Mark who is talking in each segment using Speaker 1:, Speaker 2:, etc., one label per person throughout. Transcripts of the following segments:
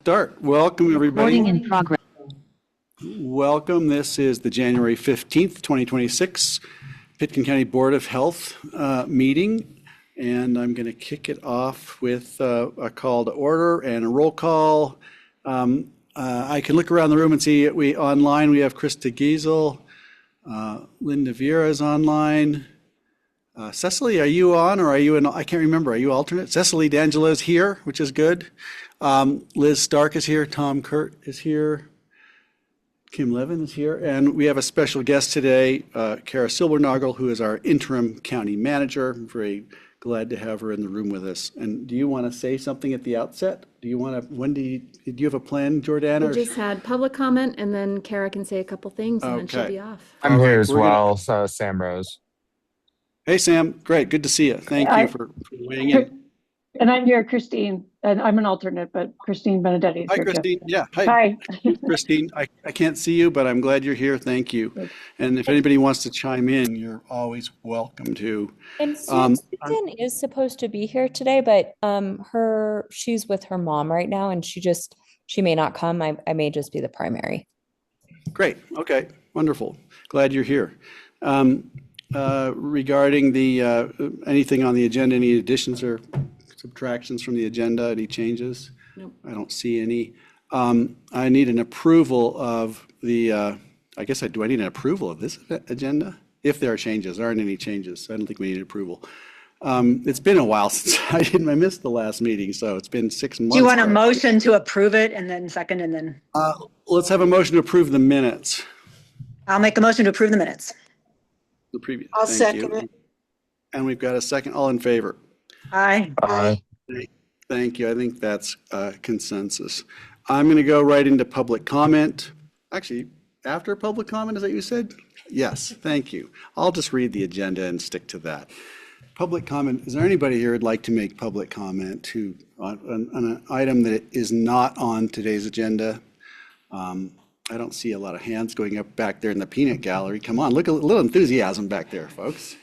Speaker 1: Start. Welcome, everybody.
Speaker 2: Recording in progress.
Speaker 1: Welcome. This is the January 15th, 2026 Pitkin County Board of Health meeting. And I'm going to kick it off with a call to order and a roll call. I can look around the room and see online we have Krista Giesel, Linda Vieira is online. Cecily, are you on or are you I can't remember. Are you alternate? Cecily D'Angelo is here, which is good. Liz Stark is here. Tom Kurt is here. Kim Levin is here. And we have a special guest today, Kara Silbernagel, who is our interim county manager. I'm very glad to have her in the room with us. And do you want to say something at the outset? Do you want to, do you have a plan, Jordana?
Speaker 3: We just had public comment and then Kara can say a couple things and then she'll be off.
Speaker 4: I'm here as well, so Sam Rose.
Speaker 1: Hey, Sam. Great. Good to see you. Thank you for weighing in.
Speaker 5: And I'm here, Christine, and I'm an alternate, but Christine Benedetti is
Speaker 1: Hi,
Speaker 5: here
Speaker 1: Christine.
Speaker 5: too.
Speaker 1: Yeah.
Speaker 5: Hi.
Speaker 1: Christine, I can't see you, but I'm glad you're here. Thank you. And if anybody wants to chime in, you're always welcome to.
Speaker 6: And Susan is supposed to be here today, but she's with her mom right now, and she may not come. I may just be the primary.
Speaker 1: Great. Okay. Wonderful. Glad you're here. Regarding the anything on the agenda, any additions or subtractions from the agenda, any changes?
Speaker 3: Nope.
Speaker 1: I don't see any. I need an approval of the, do I need an approval of this agenda? If there are changes, there aren't any changes. I don't think we need approval. It's been a while since I missed the last meeting, so it's been 6 months.
Speaker 2: Do you want a motion to approve it and then second and then?
Speaker 1: Let's have a motion to approve the minutes.
Speaker 2: I'll make a motion to approve the minutes.
Speaker 1: The previous.
Speaker 7: I'll
Speaker 1: Thank
Speaker 7: second
Speaker 1: you.
Speaker 7: it.
Speaker 1: And we've got a second. All in favor?
Speaker 2: Aye.
Speaker 4: Aye.
Speaker 1: Thank you. I think that's consensus. I'm going to go right into public comment. Actually, after public comment, is that what you said? Yes, thank you. I'll just read the agenda and stick to that. Public comment. Is there anybody here who'd like to make public comment on an item that is not on today's agenda? I don't see a lot of hands going up back there in the peanut gallery. Come on, look, a little enthusiasm back there, folks.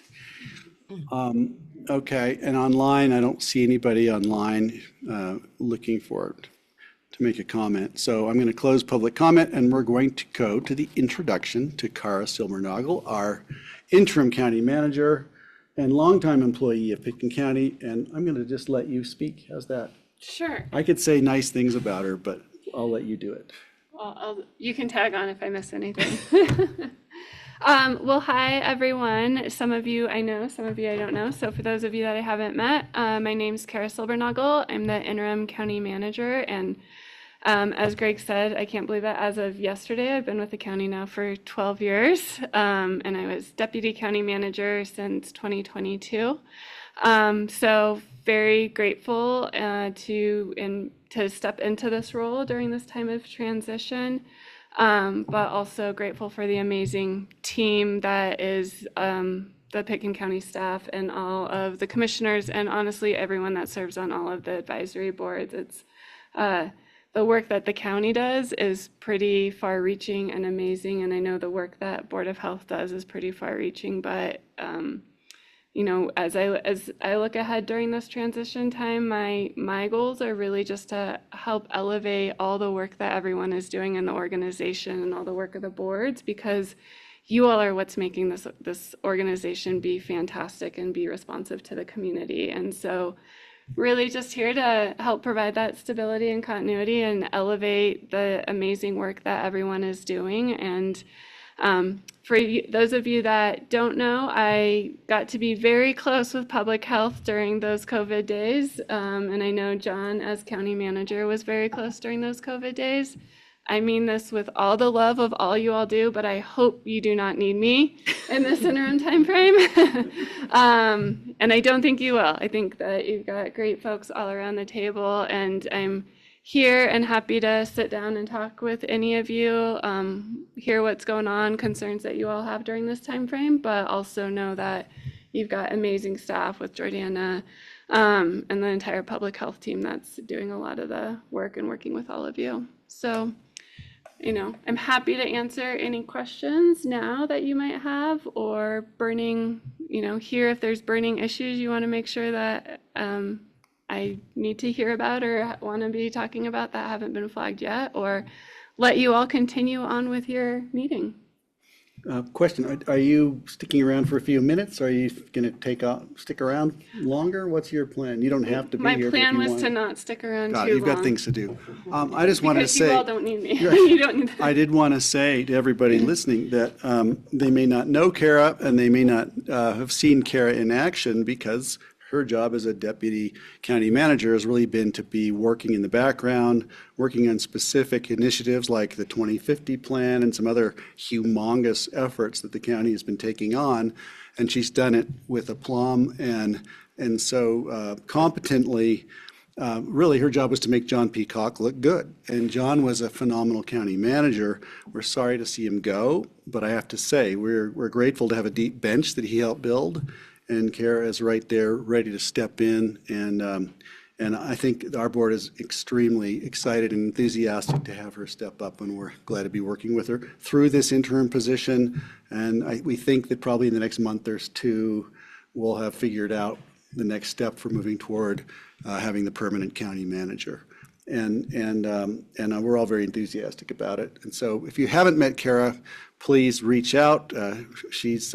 Speaker 1: Okay, and online, I don't see anybody online looking for it to make a comment. So I'm going to close public comment and we're going to go to the introduction to Kara Silbernagel, our interim county manager and longtime employee of Pitkin County. And I'm going to just let you speak. How's that?
Speaker 8: Sure.
Speaker 1: I could say nice things about her, but I'll let you do it.
Speaker 8: Well, you can tag on if I miss anything. Well, hi, everyone. Some of you I know, some of you I don't know. So for those of you that I haven't met, my name's Kara Silbernagel. I'm the interim county manager. And as Greg said, I can't believe that as of yesterday, I've been with the county now for 12 years. And I was deputy county manager since 2022. So very grateful to step into this role during this time of transition, but also grateful for the amazing team that is the Pitkin County staff and all of the commissioners and honestly everyone that serves on all of the advisory boards. It's the work that the county does is pretty far-reaching and amazing, and I know the work that Board of Health does is pretty far-reaching, but you know, as I look ahead during this transition time, my goals are really just to help elevate all the work that everyone is doing in the organization and all the work of the boards, because you all are what's making this organization be fantastic and be responsive to the community. And so really just here to help provide that stability and continuity and elevate the amazing work that everyone is doing. And for those of you that don't know, I got to be very close with public health during those COVID days. And I know John, as county manager, was very close during those COVID days. I mean this with all the love of all you all do, but I hope you do not need me in this interim time frame. And I don't think you will. I think that you've got great folks all around the table, and I'm here and happy to sit down and talk with any of you, hear what's going on, concerns that you all have during this time frame, but also know that you've got amazing staff with Jordana and the entire public health team that's doing a lot of the work and working with all of you. So, you know, I'm happy to answer any questions now that you might have, or burning, you know, here if there's burning issues you want to make sure that I need to hear about or want to be talking about that haven't been flagged yet, or let you all continue on with your meeting.
Speaker 1: Question, are you sticking around for a few minutes? Are you going to stick around longer? What's your plan? You don't have to be
Speaker 8: My
Speaker 1: here. but if
Speaker 8: plan
Speaker 1: you
Speaker 8: was
Speaker 1: want-
Speaker 8: to not stick around
Speaker 1: God,
Speaker 8: too
Speaker 1: you've got
Speaker 8: long.
Speaker 1: things to do. I just wanted to
Speaker 8: Because you
Speaker 1: say.
Speaker 8: all don't need me. You don't need
Speaker 1: I did want to say to everybody listening that they may not know Kara and they may not have seen Kara in action because her job as a deputy county manager has really been to be working in the background, working on specific initiatives like the 2050 plan and some other humongous efforts that the county has been taking on. And she's done it with aplomb and so competently. Really, her job was to make John Peacock look good. And John was a phenomenal county manager. We're sorry to see him go, but I have to say, we're grateful to have a deep bench that he helped build. And Kara is right there, ready to step in. And I think our board is extremely excited and enthusiastic to have her step up, and we're glad to be working with her through this interim position. And we think that probably in the next month or two, we'll have figured out the next step for moving toward having the permanent county manager. And we're all very enthusiastic about it. And so if you haven't met Kara, please reach out. She's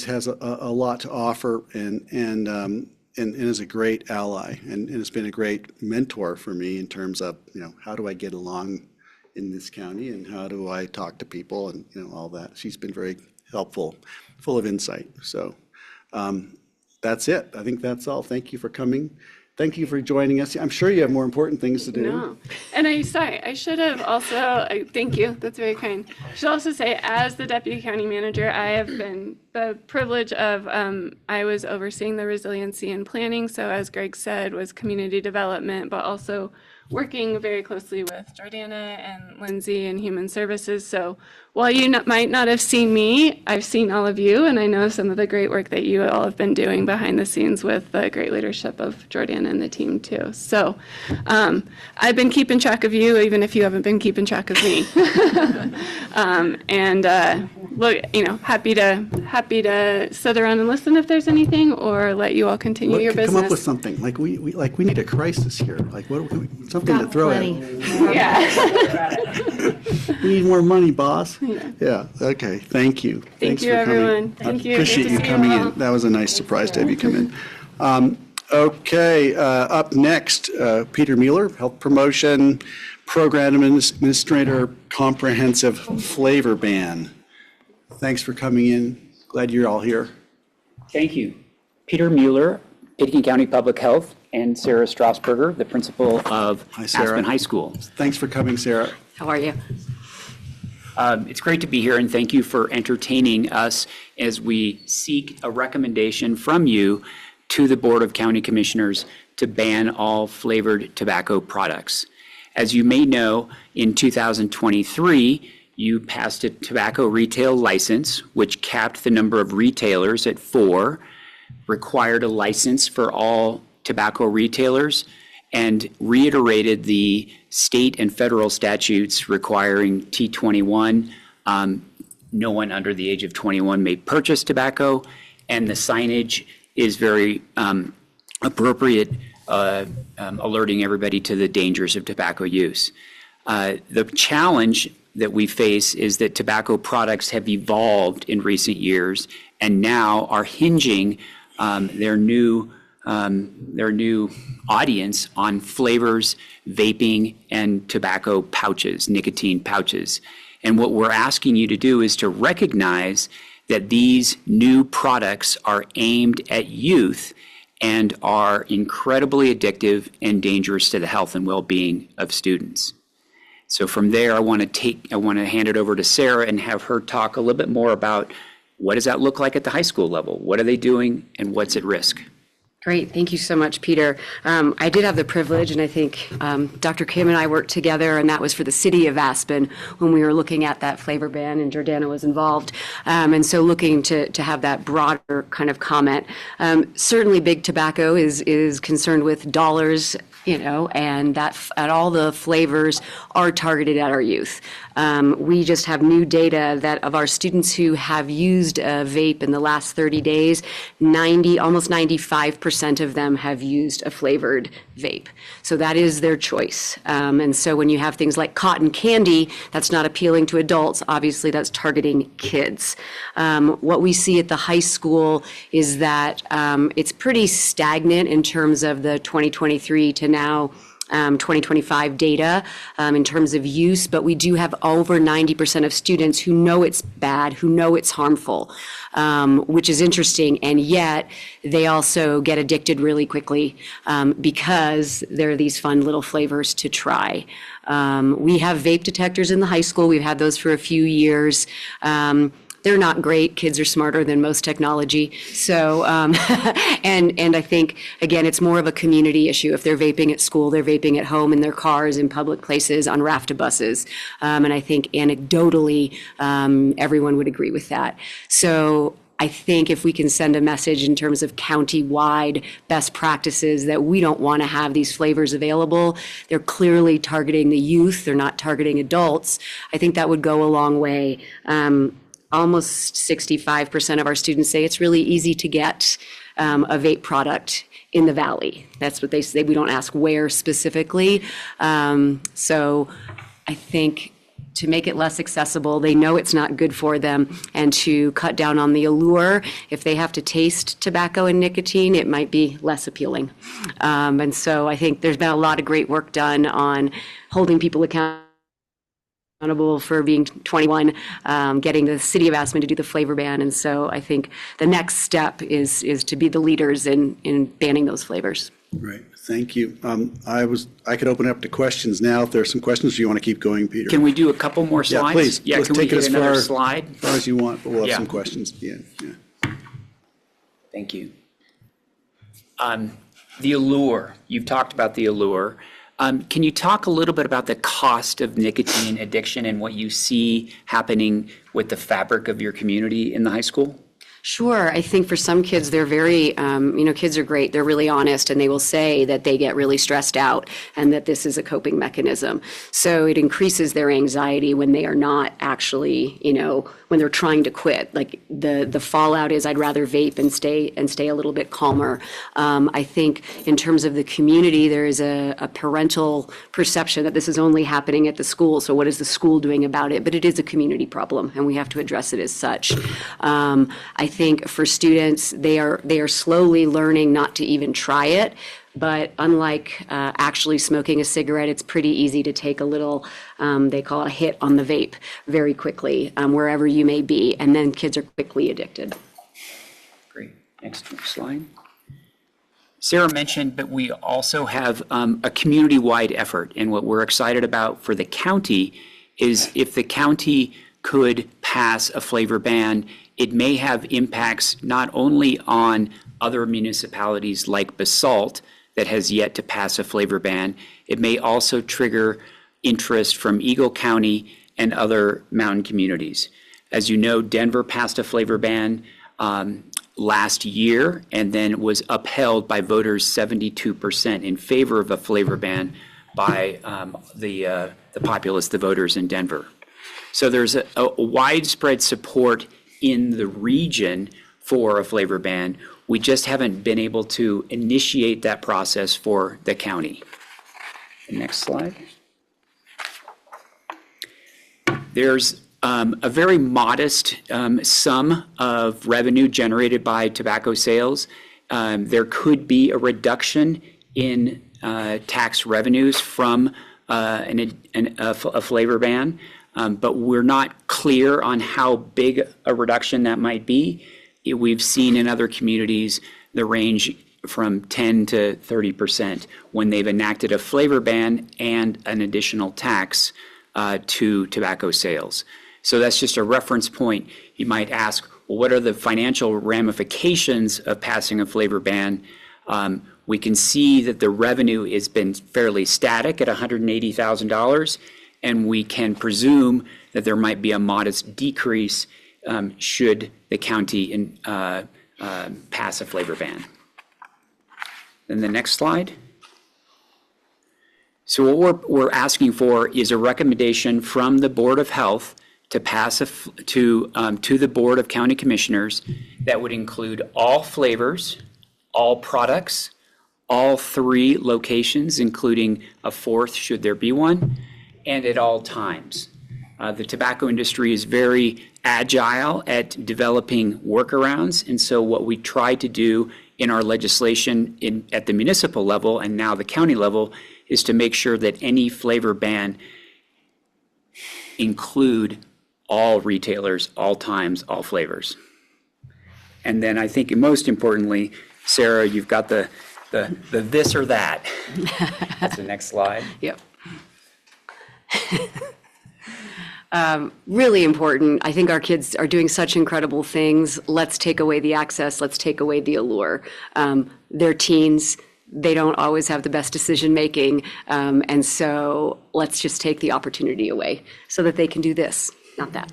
Speaker 1: has a lot to offer and is a great ally and has been a great mentor for me in terms of, how do I get along in this county and how do I talk to people and, all that. She's been very helpful, full of insight. So that's it. I think that's all. Thank you for coming. Thank you for joining us. I'm sure you have more important things to do.
Speaker 8: No. And I should have also, thank you, that's very kind. I should also say, as the deputy county manager, I have been the privilege of, I was overseeing the resiliency and planning. So as Greg said, was community development, but also working very closely with Jordana and Lindsay and Human Services. So while you might not have seen me, I've seen all of you, and I know some of the great work that you all have been doing behind the scenes with the great leadership of Jordana and the team too. So I've been keeping track of you, even if you haven't been keeping track of me. Look, happy to sit around and listen if there's anything, or let you all continue your business.
Speaker 1: Come up with something. Like we need a crisis here. Like something to throw at.
Speaker 8: Yeah.
Speaker 1: We need more money, boss. Yeah. Okay. Thank you.
Speaker 8: Thank
Speaker 1: Thanks
Speaker 8: you,
Speaker 1: for coming.
Speaker 8: everyone. Thank you.
Speaker 1: Appreciate
Speaker 8: Good to
Speaker 1: you
Speaker 8: see you
Speaker 1: coming
Speaker 8: all.
Speaker 1: in. That was a nice surprise to have you come in. Okay. Up next, Peter Mueller, Health Promotion Program Administrator, Comprehensive Flavor Ban. Thanks for coming in. Glad you're all here.
Speaker 7: Thank you. Peter Mueller, Pitkin County Public Health, and Sarah Strasburger, the principal of
Speaker 1: Hi, Sarah.
Speaker 7: Aspen High School.
Speaker 1: Thanks for coming, Sarah.
Speaker 2: How are you?
Speaker 7: It's great to be here, and thank you for entertaining us as we seek a recommendation from you to the Board of County Commissioners to ban all flavored tobacco products. As you may know, in 2023, you passed a tobacco retail license, which capped the number of retailers at 4, required a license for all tobacco retailers, and reiterated the state and federal statutes requiring T21. No one under the age of 21 may purchase tobacco, and the signage is very appropriate, alerting everybody to the dangers of tobacco use. The challenge that we face is that tobacco products have evolved in recent years and now are hinging their new audience on flavors, vaping, and tobacco pouches, nicotine pouches. And what we're asking you to do is to recognize that these new products are aimed at youth and are incredibly addictive and dangerous to the health and well-being of students. So from there, I want to hand it over to Sarah and have her talk a little bit more about what does that look like at the high school level? What are they doing and what's at risk?
Speaker 9: Great. Thank you so much, Peter. I did have the privilege, and I think Dr. Kim and I worked together, and that was for the city of Aspen when we were looking at that flavor ban, and Jordana was involved. And so looking to have that broader kind of comment. Certainly Big Tobacco is concerned with dollars and and all the flavors are targeted at our youth. We just have new data that of our students who have used a vape in the last 30 days, almost 95% of them have used a flavored vape. So that is their choice. And so when you have things like cotton candy, that's not appealing to adults. Obviously, that's targeting kids. What we see at the high school is that it's pretty stagnant in terms of the 2023 to now 2025 data in terms of use, but we do have over 90% of students who know it's bad, who know it's harmful, which is interesting. And yet they also get addicted really quickly because there are these fun little flavors to try. We have vape detectors in the high school. We've had those for a few years. They're not great. Kids are smarter than most technology. So, and I think, again, it's more of a community issue. If they're vaping at school, they're vaping at home, in their cars, in public places, on rafta buses. And I think anecdotally, everyone would agree with that. So I think if we can send a message in terms of county-wide best practices that we don't want to have these flavors available, they're clearly targeting the youth, they're not targeting adults, I think that would go a long way. Almost 65% of our students say it's really easy to get a vape product in the Valley. That's what they say. We don't ask where specifically. So I think to make it less accessible, they know it's not good for them, and to cut down on the allure. If they have to taste tobacco and nicotine, it might be less appealing. And so I think there's been a lot of great work done on holding people accountable for being 21, getting the city of Aspen to do the flavor ban. And so I think the next step is to be the leaders in banning those flavors.
Speaker 1: Right, thank you. I could open it up to questions now if there are some questions, or you want to keep going, Peter?
Speaker 7: Can we do a couple more
Speaker 1: Yeah,
Speaker 7: slides?
Speaker 1: please.
Speaker 7: Yeah,
Speaker 1: Let's
Speaker 7: can we
Speaker 1: take it
Speaker 7: hit
Speaker 1: as
Speaker 7: another
Speaker 1: far
Speaker 7: slide?
Speaker 1: as you want, but we'll have
Speaker 7: Yeah.
Speaker 1: some questions at the end. Yeah.
Speaker 7: Thank you. The allure, you've talked about the allure. Can you talk a little bit about the cost of nicotine addiction and what you see happening with the fabric of your community in the high school?
Speaker 9: Sure. I think for some kids, they're very, kids are great. They're really honest, and they will say that they get really stressed out and that this is a coping mechanism. So it increases their anxiety when they are not actually, when they're trying to quit. Like the fallout is, I'd rather vape and stay a little bit calmer. I think in terms of the community, there is a parental perception that this is only happening at the school. So what is the school doing about it? But it is a community problem, and we have to address it as such. I think for students, they are slowly learning not to even try it. But unlike actually smoking a cigarette, it's pretty easy to take a little, they call it a hit on the vape very quickly, wherever you may be. And then kids are quickly addicted.
Speaker 7: Great. Next slide. Sarah mentioned, but we also have a community-wide effort. And what we're excited about for the county is if the county could pass a flavor ban, it may have impacts not only on other municipalities like Basalt that has yet to pass a flavor ban, it may also trigger interest from Eagle County and other mountain communities. As you know, Denver passed a flavor ban last year and then was upheld by voters 72% in favor of a flavor ban by the populace, the voters in Denver. So there's a widespread support in the region for a flavor ban. We just haven't been able to initiate that process for the county. Next slide. There's a very modest sum of revenue generated by tobacco sales. There could be a reduction in tax revenues from a flavor ban. But we're not clear on how big a reduction that might be. We've seen in other communities the range from 10 to 30% when they've enacted a flavor ban and an additional tax to tobacco sales. So that's just a reference point. You might ask, well, what are the financial ramifications of passing a flavor ban? We can see that the revenue has been fairly static at $180,000. And we can presume that there might be a modest decrease should the county pass a flavor ban. Then the next slide. So what we're asking for is a recommendation from the Board of Health to pass to the Board of County Commissioners that would include all flavors, all products, all 3 locations, including a 4th should there be one, and at all times. The tobacco industry is very agile at developing workarounds, and so what we try to do in our legislation at the municipal level and now the county level is to make sure that any flavor ban include all retailers, all times, all flavors. And then I think most importantly, Sarah, you've got the this or that. That's the next slide.
Speaker 9: Yep. Really important. I think our kids are doing such incredible things. Let's take away the access. Let's take away the allure. They're teens. They don't always have the best decision making. And so let's just take the opportunity away so that they can do this, not that.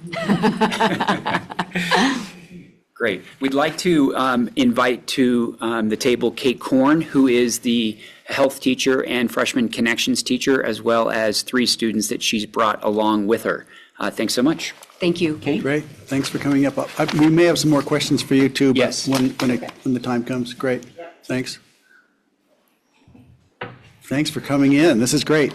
Speaker 7: Great. We'd like to invite to the table Kate Korn, who is the health teacher and freshman connections teacher, as well as 3 students that she's brought along with her. Thanks so much.
Speaker 9: Thank you.
Speaker 7: Kate?
Speaker 1: Great, thanks for coming up. We may have some more questions for you too, but
Speaker 7: Yes.
Speaker 1: when the time comes, great, thanks. Thanks for coming in, this is great.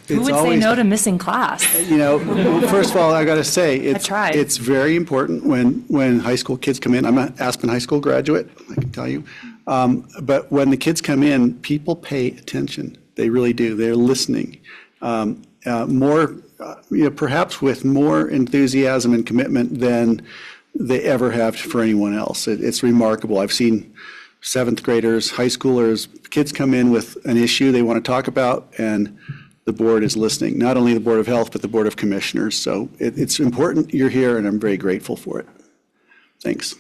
Speaker 10: Who would say no to missing class?
Speaker 1: You know, well, first of all, I got to say,
Speaker 10: tried.
Speaker 1: it's very important when high school kids come in. I'm an Aspen High School graduate, I can tell you. But when the kids come in, people pay attention. They really do. They're listening. Perhaps with more enthusiasm and commitment than they ever have for anyone else. It's remarkable. I've seen 7th graders, high schoolers, kids come in with an issue they want to talk about, and the board is listening, not only the Board of Health, but the Board of Commissioners. So it's important you're here, and I'm very grateful for it. Thanks.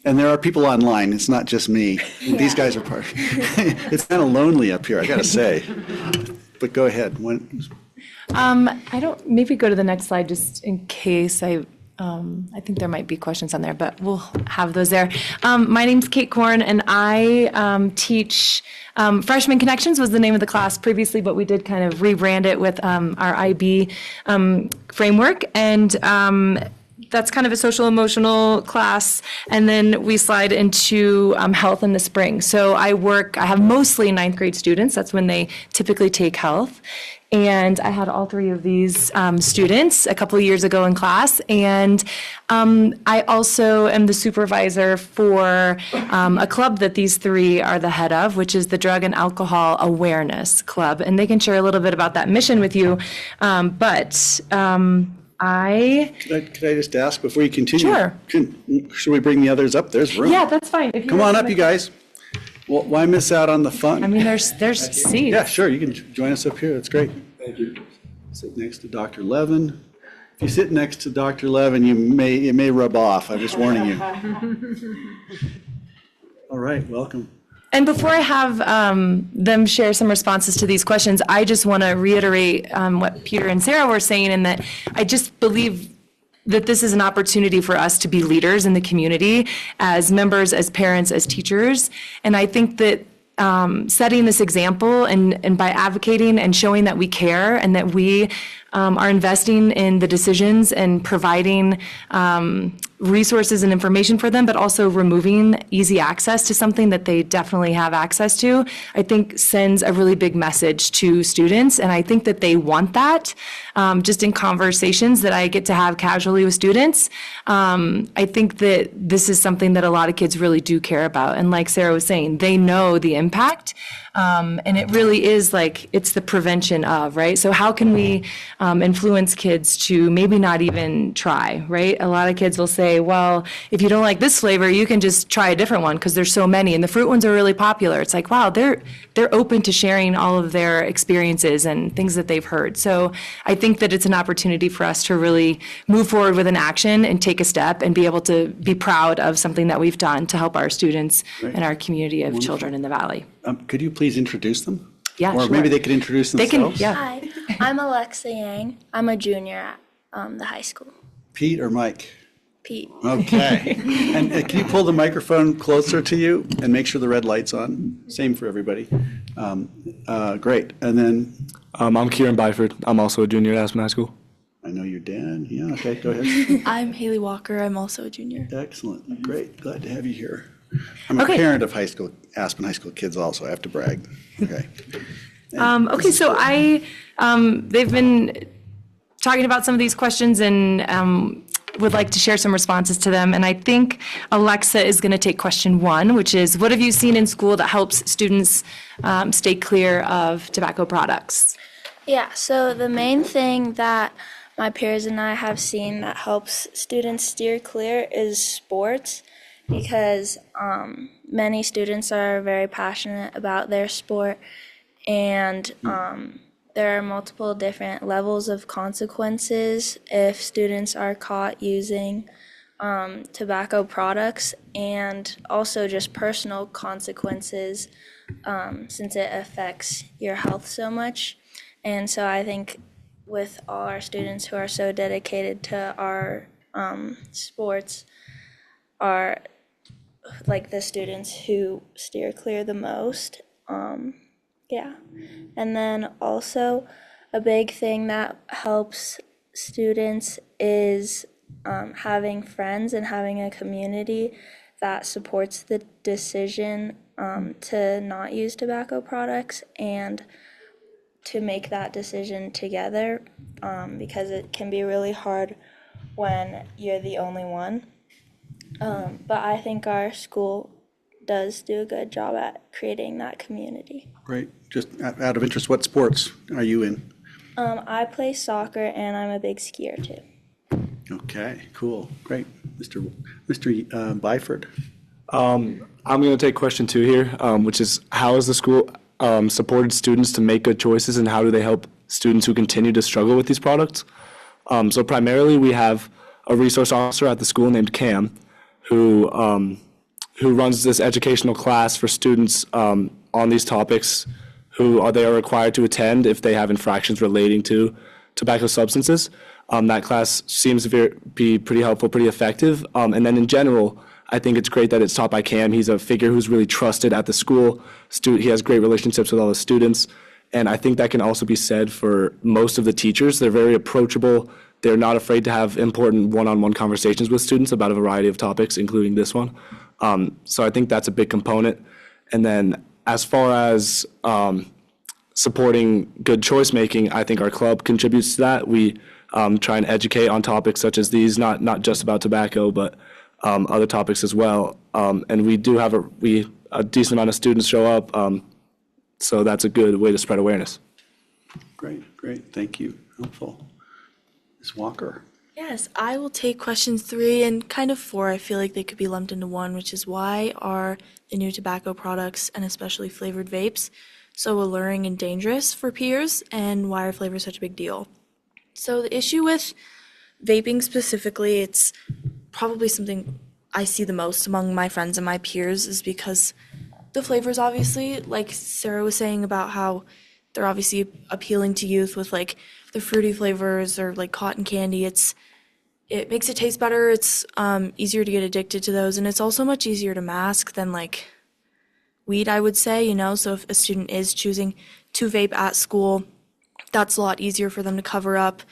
Speaker 1: And there are people online. It's not just me. Yeah. These guys are part. It's kind of lonely up here, I got to say. But go ahead.
Speaker 10: Maybe go to the next slide just in case I think there might be questions on there, but we'll have those there. My name's Kate Korn, and I teach Freshman Connections was the name of the class previously, but we did kind of rebrand it with our IB framework. And that's kind of a social emotional class. And then we slide into health in the spring. So I have mostly 9th grade students. That's when they typically take health. And I had all 3 of these students a couple of years ago in class. And I also am the supervisor for a club that these 3 are the head of, which is the Drug and Alcohol Awareness Club. And they can share a little bit about that mission with you.
Speaker 1: Could I just ask before you continue?
Speaker 10: Sure.
Speaker 1: Should we bring the others up? There's room.
Speaker 10: Yeah, that's fine.
Speaker 1: Come on up, you guys. Well, why miss out on the fun?
Speaker 10: I mean, there's seats.
Speaker 1: Yeah, sure. You can join us up here. That's great. Thank you. Sit next to Dr. Levin. If you sit next to Dr. Levin, it may rub off. I'm just warning you. All right, welcome.
Speaker 10: And before I have them share some responses to these questions, I just want to reiterate what Peter and Sarah were saying, and that I just believe that this is an opportunity for us to be leaders in the community as members, as parents, as teachers. And I think that setting this example and by advocating and showing that we care and that we are investing in the decisions and providing resources and information for them, but also removing easy access to something that they definitely have access to, I think sends a really big message to students. And I think that they want that just in conversations that I get to have casually with students. I think that this is something that a lot of kids really do care about. And like Sarah was saying, they know the impact. And it really is like, it's the prevention of, right? So how can we influence kids to maybe not even try, right? A lot of kids will say, well, if you don't like this flavor, you can just try a different one because there's so many. And the fruit ones are really popular. It's like, wow, they're open to sharing all of their experiences and things that they've heard. So I think that it's an opportunity for us to really move forward with an action and take a step and be able to be proud of something that we've done to help our students and our community of children in the Valley.
Speaker 1: Could you please introduce them?
Speaker 10: Yeah,
Speaker 1: or
Speaker 10: sure.
Speaker 1: maybe they could introduce themselves.
Speaker 11: Hi, I'm Alexa Yang. I'm a junior at the high school.
Speaker 1: Pete or Mike?
Speaker 11: Pete.
Speaker 1: Okay. And can you pull the microphone closer to you and make sure the red light's on? Same for everybody. Great. And then
Speaker 12: I'm Kieran Byford. I'm also a junior at Aspen High School.
Speaker 1: I know your dad. Yeah, okay, go ahead.
Speaker 11: I'm Haley Walker. I'm also a junior.
Speaker 1: Excellent. Great. Glad to have you here. I'm a parent of Aspen High School kids also. I have to brag. Okay.
Speaker 10: Okay, so they've been talking about some of these questions and would like to share some responses to them. And I think Alexa is going to take question 1, which is, what have you seen in school that helps students stay clear of tobacco products?
Speaker 11: Yeah, so the main thing that my peers and I have seen that helps students steer clear is sports, because many students are very passionate about their sport, and there are multiple different levels of consequences if students are caught using tobacco products, and also just personal consequences since it affects your health so much. And so I think with all our students who are so dedicated to our sports are like the students who steer clear the most. Yeah. And then also a big thing that helps students is having friends and having a community that supports the decision to not use tobacco products and to make that decision together, because it can be really hard when you're the only one. But I think our school does do a good job at creating that community.
Speaker 1: Great. Just out of interest, what sports are you in?
Speaker 11: I play soccer and I'm a big skier too.
Speaker 1: Okay, cool. Great. Mr. Byford.
Speaker 12: I'm going to take question 2 here, which is, how has the school supported students to make good choices, and how do they help students who continue to struggle with these products? So primarily we have a resource officer at the school named Cam, who runs this educational class for students on these topics they are required to attend if they have infractions relating to tobacco substances. That class seems to be pretty helpful, pretty effective. And then in general, I think it's great that it's taught by Cam. He's a figure who's really trusted at the school. He has great relationships with all the students. And I think that can also be said for most of the teachers. They're very approachable. They're not afraid to have important one-on-one conversations with students about a variety of topics, including this one. So I think that's a big component. And then as far as supporting good choice making, I think our club contributes to that. We try and educate on topics such as these, not just about tobacco, but other topics as well. And we do have a decent amount of students show up, so that's a good way to spread awareness.
Speaker 1: Great. Thank you. Helpful. Ms. Walker.
Speaker 13: Yes, I will take questions 3 and kind of 4. I feel like they could be lumped into one, which is, why are the new tobacco products, and especially flavored vapes, so alluring and dangerous for peers, and why are flavors such a big deal? So the issue with vaping specifically, it's probably something I see the most among my friends and my peers, is because the flavors, obviously, like Sarah was saying about how they're obviously appealing to youth with like the fruity flavors or like cotton candy. It makes it taste better. It's easier to get addicted to those, and it's also much easier to mask than like weed, I would say, So if a student is choosing to vape at school, that's a lot easier for them to cover up.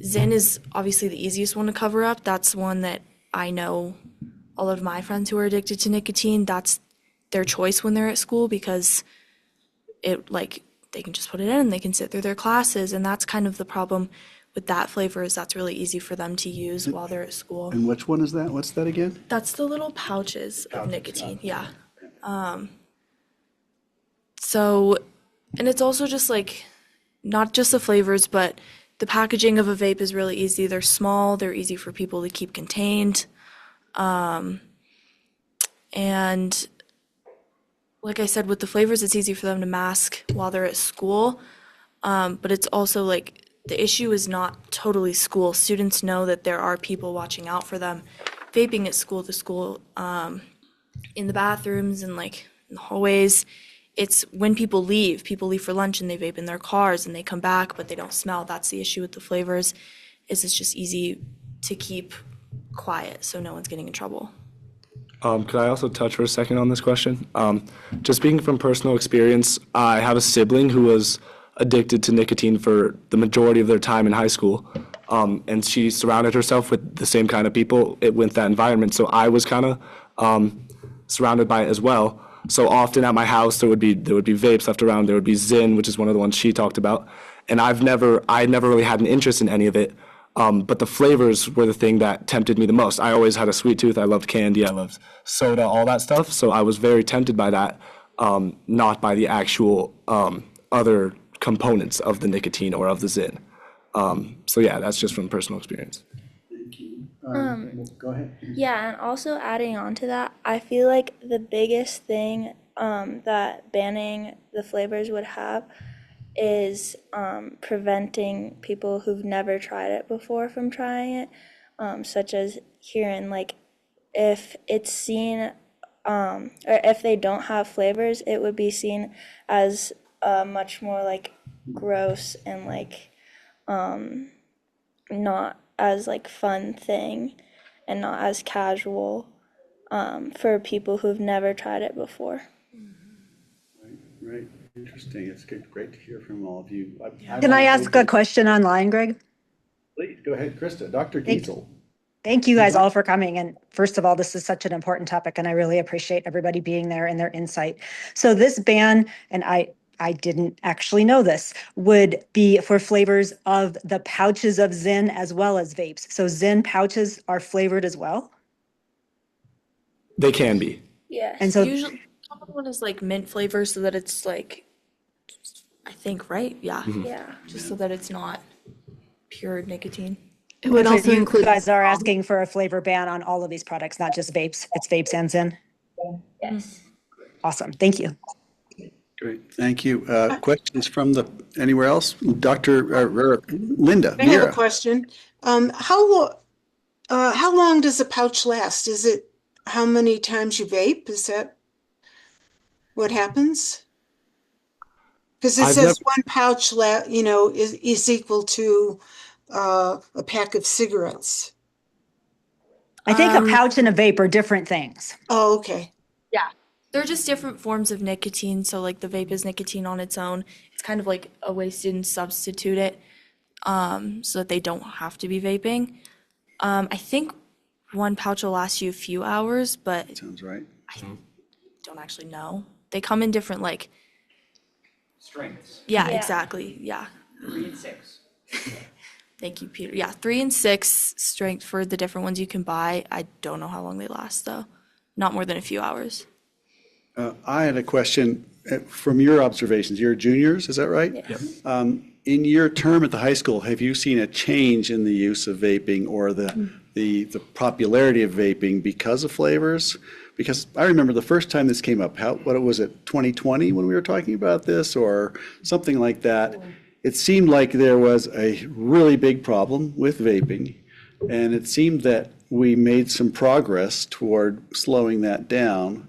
Speaker 13: Zyn is obviously the easiest one to cover up. That's one that I know all of my friends who are addicted to nicotine, that's their choice when they're at school, because they can just put it in and they can sit through their classes, and that's kind of the problem with that flavor, is that's really easy for them to use while they're at school.
Speaker 1: And which one is that? What's that again?
Speaker 13: That's the little pouches of nicotine, yeah. And it's also just like, not just the flavors, but the packaging of a vape is really easy. They're small, they're easy for people to keep contained. And like I said, with the flavors, it's easy for them to mask while they're at school. But it's also like, the issue is not totally school. Students know that there are people watching out for them. Vaping at school, in the bathrooms and like in the hallways, it's when people leave for lunch and they vape in their cars and they come back, but they don't smell. That's the issue with the flavors, is it's just easy to keep quiet so no one's getting in trouble.
Speaker 12: Could I also touch for a second on this question? Just speaking from personal experience, I have a sibling who was addicted to nicotine for the majority of their time in high school. And she surrounded herself with the same kind of people with that environment. So I was kind of surrounded by it as well. So often at my house, there would be vapes left around. There would be Zyn, which is one of the ones she talked about. And I never really had an interest in any of it. But the flavors were the thing that tempted me the most. I always had a sweet tooth. I loved candy. I loved soda, all that stuff. So I was very tempted by that, not by the actual other components of the nicotine or of the Zyn. So yeah, that's just from personal experience.
Speaker 1: Thank you. Go ahead.
Speaker 11: Yeah, and also adding on to that, I feel like the biggest thing that banning the flavors would have is preventing people who've never tried it before from trying it, such as hearing, like, if it's seen, or if they don't have flavors, it would be seen as much more, like, gross and, like, not as, like, fun thing and not as casual for people who've never tried it before.
Speaker 1: Right. Interesting. It's good. Great to hear from all of you.
Speaker 2: Can I ask a question online, Greg?
Speaker 1: Please, go ahead, Krista. Dr. Giesel.
Speaker 2: Thank you guys all for coming. And first of all, this is such an important topic, and I really appreciate everybody being there and their insight. So this ban, and I didn't actually know this, would be for flavors of the pouches of Zyn as well as vapes. So Zyn pouches are flavored as well?
Speaker 12: They can be.
Speaker 11: Yeah.
Speaker 2: And so
Speaker 13: Usually, common one is like mint flavor, so that it's like, I think, right? Yeah.
Speaker 11: Yeah.
Speaker 13: Just so that it's not pure nicotine.
Speaker 3: It would also
Speaker 2: you
Speaker 3: include.
Speaker 2: guys are asking for a flavor ban on all of these products, not just vapes. It's vapes and Zyn.
Speaker 11: Yes.
Speaker 2: Awesome. Thank you.
Speaker 1: Great. Thank you. Questions from anywhere else? Dr. Linda.
Speaker 14: I have
Speaker 1: Mira.
Speaker 14: a question. How long does a pouch last? Is it how many times you vape? Is that what happens? Because it says one pouch, is equal to a pack of cigarettes.
Speaker 2: I think a pouch and a vape are different things.
Speaker 14: Oh, okay.
Speaker 13: Yeah. They're just different forms of nicotine. So like the vape is nicotine on its own. It's kind of like a way students substitute it so that they don't have to be vaping. I think one pouch will last you a few hours, but
Speaker 1: Sounds right.
Speaker 13: I don't actually know. They come in different
Speaker 7: Strengths,
Speaker 13: yeah,
Speaker 11: Yeah.
Speaker 13: exactly. Yeah.
Speaker 7: 3 and 6.
Speaker 13: Thank you, Peter. Yeah, 3 and 6 strength for the different ones you can buy. I don't know how long they last though. Not more than a few hours.
Speaker 1: I had a question from your observations. You're juniors, is that right?
Speaker 11: Yes.
Speaker 1: In your term at the high school, have you seen a change in the use of vaping or the popularity of vaping because of flavors? Because I remember the first time this came up, what was it, 2020 when we were talking about this or something like that? It seemed like there was a really big problem with vaping, and it seemed that we made some progress toward slowing that down.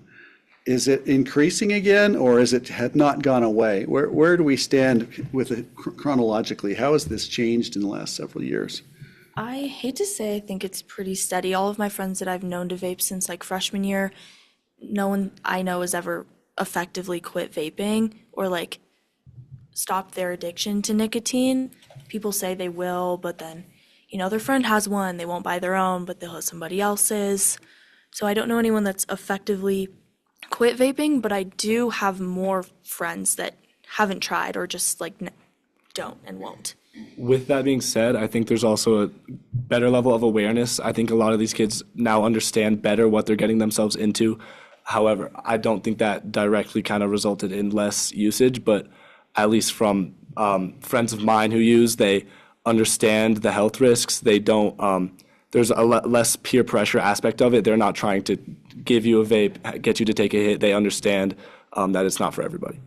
Speaker 1: Is it increasing again, or is it had not gone away? Where do we stand with it chronologically? How has this changed in the last several years?
Speaker 13: I hate to say I think it's pretty steady. All of my friends that I've known to vape since like freshman year, no one I know has ever effectively quit vaping or like stopped their addiction to nicotine. People say they will, but then, their friend has one, they won't buy their own, but they'll have somebody else's. So I don't know anyone that's effectively quit vaping, but I do have more friends that haven't tried or just like don't and won't.
Speaker 12: With that being said, I think there's also a better level of awareness. I think a lot of these kids now understand better what they're getting themselves into. However, I don't think that directly kind of resulted in less usage, but at least from friends of mine who use, they understand the health risks. They don't, there's a less peer pressure aspect of it. They're not trying to give you a vape, get you to take a hit. They understand that it's not for everybody.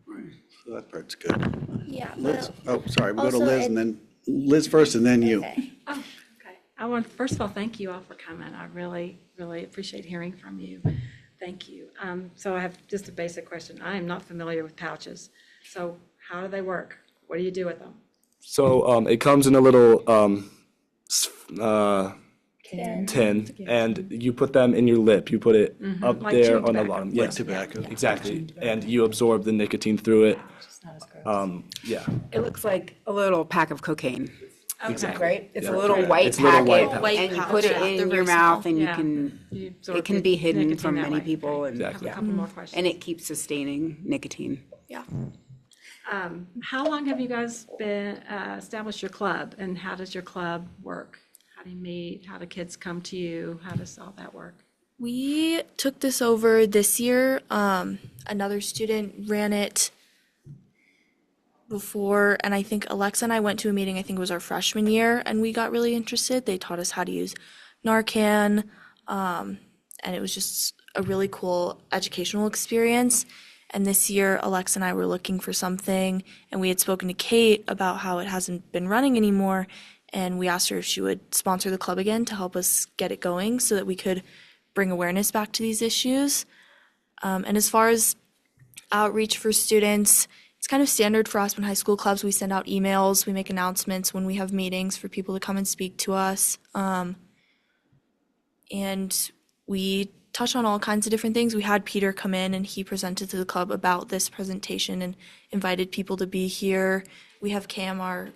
Speaker 1: Right, so that part's good.
Speaker 11: Yeah.
Speaker 1: Liz,
Speaker 11: but
Speaker 1: sorry, we'll go to
Speaker 11: also
Speaker 1: Liz and then Liz first and then you.
Speaker 11: Okay.
Speaker 15: Oh, okay. I want, first of all, thank you all for coming. I really, really appreciate hearing from you. Thank you. So I have just a basic question. I am not familiar with pouches. So how do they work? What do you do with them?
Speaker 12: So it comes in a little tin, and you put them in your lip. You put it up
Speaker 15: Like
Speaker 12: there
Speaker 15: chewing
Speaker 12: on the
Speaker 15: tobacco.
Speaker 12: bottom.
Speaker 1: Like
Speaker 12: Yes,
Speaker 1: tobacco.
Speaker 12: exactly. And you absorb the nicotine through it. Yeah.
Speaker 16: It looks like a little pack of cocaine.
Speaker 15: Okay.
Speaker 16: Right? It's a
Speaker 12: Yeah.
Speaker 16: little white
Speaker 12: It's a little white
Speaker 16: packet,
Speaker 12: pouch.
Speaker 16: and you put it
Speaker 13: Yeah,
Speaker 16: in
Speaker 13: they're
Speaker 16: your
Speaker 13: very
Speaker 16: mouth,
Speaker 13: small.
Speaker 16: and
Speaker 15: Yeah.
Speaker 16: you
Speaker 15: absorb
Speaker 16: it can
Speaker 15: the
Speaker 16: be hidden
Speaker 15: nicotine
Speaker 16: from
Speaker 15: that
Speaker 16: many
Speaker 15: way.
Speaker 16: people,
Speaker 15: Okay.
Speaker 16: and
Speaker 15: I have a couple more questions.
Speaker 16: and it keeps sustaining nicotine.
Speaker 13: Yeah.
Speaker 15: How long have you guys been established your club, and how does your club work? How do you meet? How do kids come to you? How does all that work?
Speaker 13: We took this over this year. Another student ran it before, and I think Alexa and I went to a meeting, I think it was our freshman year, and we got really interested. They taught us how to use Narcan, and it was just a really cool educational experience. And this year, Alexa and I were looking for something, and we had spoken to Kate about how it hasn't been running anymore, and we asked her if she would sponsor the club again to help us get it going so that we could bring awareness back to these issues. And as far as outreach for students, it's kind of standard for Aspen High School clubs. We send out emails, we make announcements when we have meetings for people to come and speak to us. And we touch on all kinds of different things. We had Peter come in and he presented to the club about this presentation and invited people to be here. We have Cam, our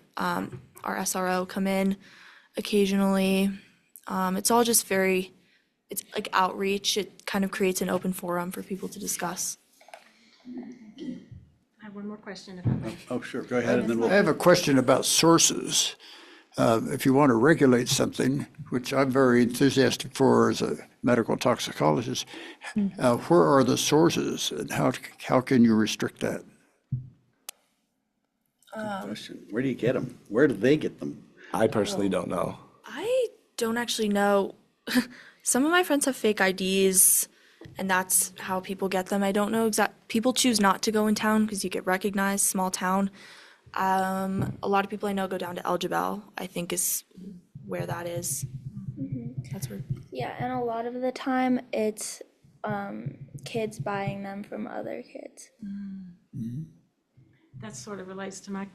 Speaker 13: SRO, come in occasionally. It's all just it's like outreach. It kind of creates an open forum for people to discuss.
Speaker 15: I have one more question if I may.
Speaker 1: Oh, sure, go ahead, and then we'll.
Speaker 17: I have a question about sources. If you want to regulate something, which I'm very enthusiastic for as a medical toxicologist, where are the sources and how can you restrict that?
Speaker 1: Good question. Where do you get them? Where do they get them?
Speaker 12: I personally don't know.
Speaker 13: I don't actually know. Some of my friends have fake IDs, and that's how people get them. I don't know people choose not to go in town because you get recognized, small town. A lot of people I know go down to Elgibel, I think is where that is. That's where.
Speaker 11: Yeah, and a lot of the time it's kids buying them from other kids.
Speaker 15: That sort of relates to my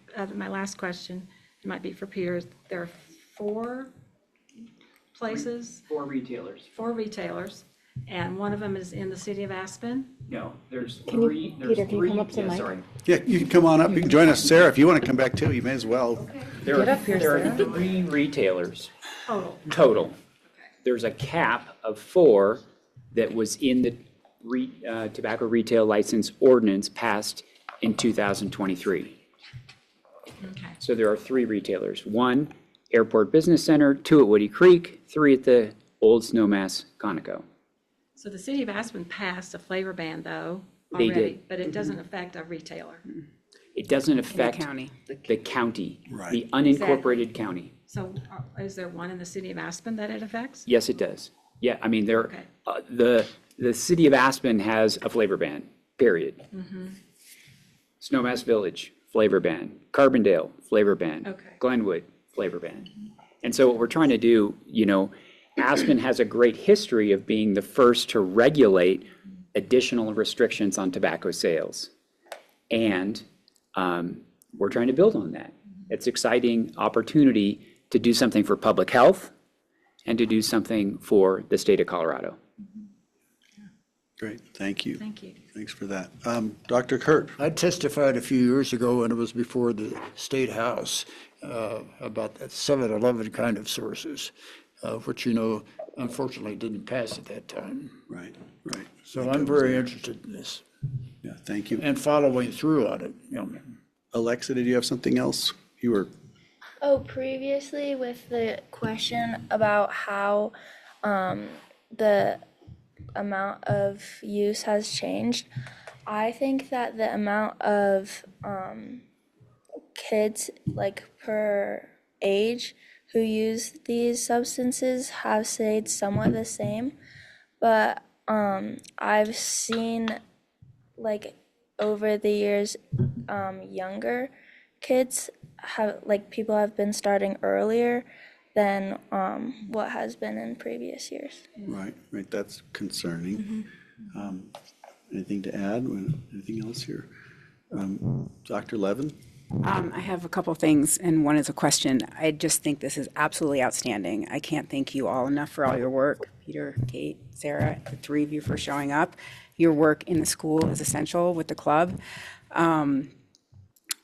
Speaker 15: last question. It might be for Peter. There are 4 places,
Speaker 7: 4 retailers.
Speaker 15: 4 retailers, and one of them is in the city of Aspen.
Speaker 7: No, there's
Speaker 3: Can you-
Speaker 7: 3.
Speaker 3: Peter, can you come up to the mic?
Speaker 7: Sorry.
Speaker 1: Yeah, you can come on up. You can join us. Sarah, if you want to come back too, you may as well.
Speaker 7: There
Speaker 3: Get up here,
Speaker 7: are
Speaker 3: Sarah.
Speaker 7: 3 retailers
Speaker 15: Total.
Speaker 7: There's a cap of 4 that was in the tobacco retail license ordinance passed in 2023.
Speaker 15: Okay.
Speaker 7: So there are 3 retailers. 1, Airport Business Center, 2 at Woody Creek, 3 at the Old Snowmass Conoco.
Speaker 15: So the city of Aspen passed a flavor ban though
Speaker 7: They
Speaker 15: already,
Speaker 7: did.
Speaker 15: but it doesn't affect a retailer.
Speaker 7: It doesn't affect
Speaker 16: county.
Speaker 7: the county,
Speaker 1: Right.
Speaker 7: the unincorporated county.
Speaker 15: So is there one in the city of Aspen that it affects?
Speaker 7: Yes, it does. Yeah, I mean,
Speaker 15: Okay.
Speaker 7: the city of Aspen has a flavor ban, period. Snowmass Village, flavor ban. Carbondale, flavor ban.
Speaker 15: Okay.
Speaker 7: Glenwood, flavor ban. And so what we're trying to do, Aspen has a great history of being the first to regulate additional restrictions on tobacco sales. And we're trying to build on that. It's exciting opportunity to do something for public health and to do something for the state of Colorado.
Speaker 1: Great, thank you.
Speaker 15: Thank you.
Speaker 1: Thanks for that. Dr. Kurt?
Speaker 17: I testified a few years ago, and it was before the State House, about that 7-Eleven kind of sources, which, unfortunately didn't pass at that time.
Speaker 1: Right.
Speaker 17: So I'm very interested in this
Speaker 1: Yeah, thank you.
Speaker 17: and following through on it.
Speaker 1: Alexa, did you have something else? You were,
Speaker 11: Oh, previously with the question about how the amount of use has changed, I think that the amount of kids like per age who use these substances have stayed somewhat the same, but I've seen like over the years younger kids people have been starting earlier than what has been in previous years.
Speaker 1: right, that's concerning. Anything to add? Anything else here? Dr. Levin?
Speaker 16: I have a couple things, and one is a question. I just think this is absolutely outstanding. I can't thank you all enough for all your work, Peter, Kate, Sarah, the three of you for showing up. Your work in the school is essential with the club.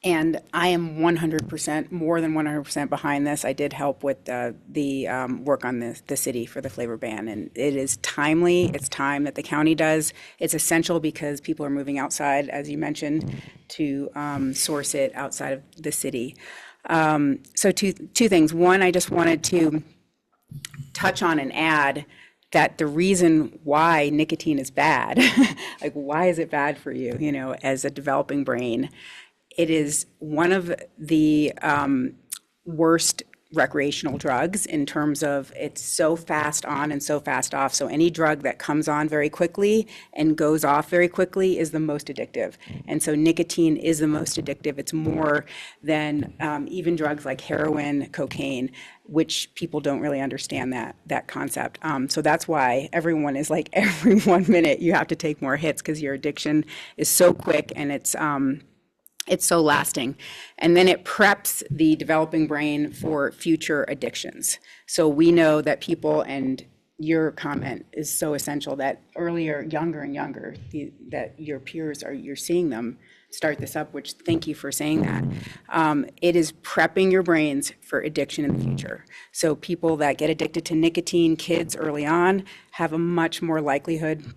Speaker 16: And I am 100%, more than 100% behind this. I did help with the work on the city for the flavor ban, and it is timely. It's time that the county does. It's essential because people are moving outside, as you mentioned, to source it outside of the city. So two things. One, I just wanted to touch on and add that the reason why nicotine is bad, like why is it bad for you, as a developing brain? It is one of the worst recreational drugs in terms of it's so fast on and so fast off. So any drug that comes on very quickly and goes off very quickly is the most addictive. And so nicotine is the most addictive. It's more than even drugs like heroin, cocaine, which people don't really understand that concept. So that's why everyone is like every 1 minute you have to take more hits because your addiction is so quick and it's so lasting. And then it preps the developing brain for future addictions. So we know that people, and your comment is so essential, that earlier, younger and younger, that your peers you're seeing them start this up, which thank you for saying that. It is prepping your brains for addiction in the future. So people that get addicted to nicotine, kids early on, have a much more likelihood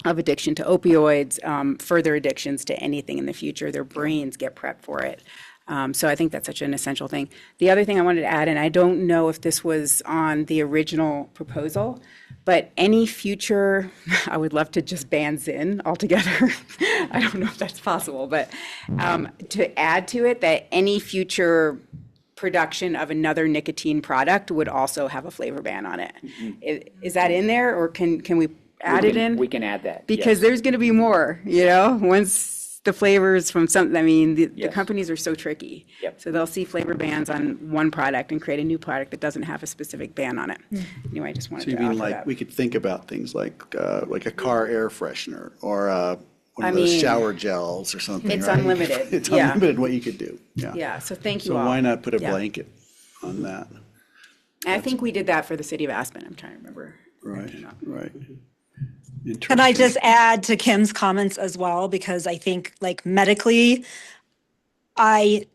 Speaker 16: of addiction to opioids, further addictions to anything in the future. Their brains get prepped for it. So I think that's such an essential thing. The other thing I wanted to add, and I don't know if this was on the original proposal, but any future, I would love to just ban Zyn altogether. I don't know if that's possible, but to add to it that any future production of another nicotine product would also have a flavor ban on it. Is that in there, or can we add it in?
Speaker 7: We can add that.
Speaker 16: Because there's going to be more, once the flavors from something, the companies are so tricky.
Speaker 7: Yep.
Speaker 16: So they'll see flavor bans on one product and create a new product that doesn't have a specific ban on it. Anyway, I just wanted
Speaker 1: So you
Speaker 16: to
Speaker 1: mean
Speaker 16: offer
Speaker 1: like
Speaker 16: that.
Speaker 1: we could think about things like a car air freshener or one of those shower gels or something,
Speaker 16: it's
Speaker 1: right?
Speaker 16: unlimited.
Speaker 1: It's
Speaker 16: Yeah.
Speaker 1: unlimited what you could do. Yeah.
Speaker 16: Yeah, so thank you
Speaker 1: So
Speaker 16: all.
Speaker 1: why not put a
Speaker 16: Yeah.
Speaker 1: blanket on that?
Speaker 16: And I think we did that for the city of Aspen. I'm trying to remember.
Speaker 1: Right, right.
Speaker 2: Can I just add to Kim's comments as well? Because I think like medically, I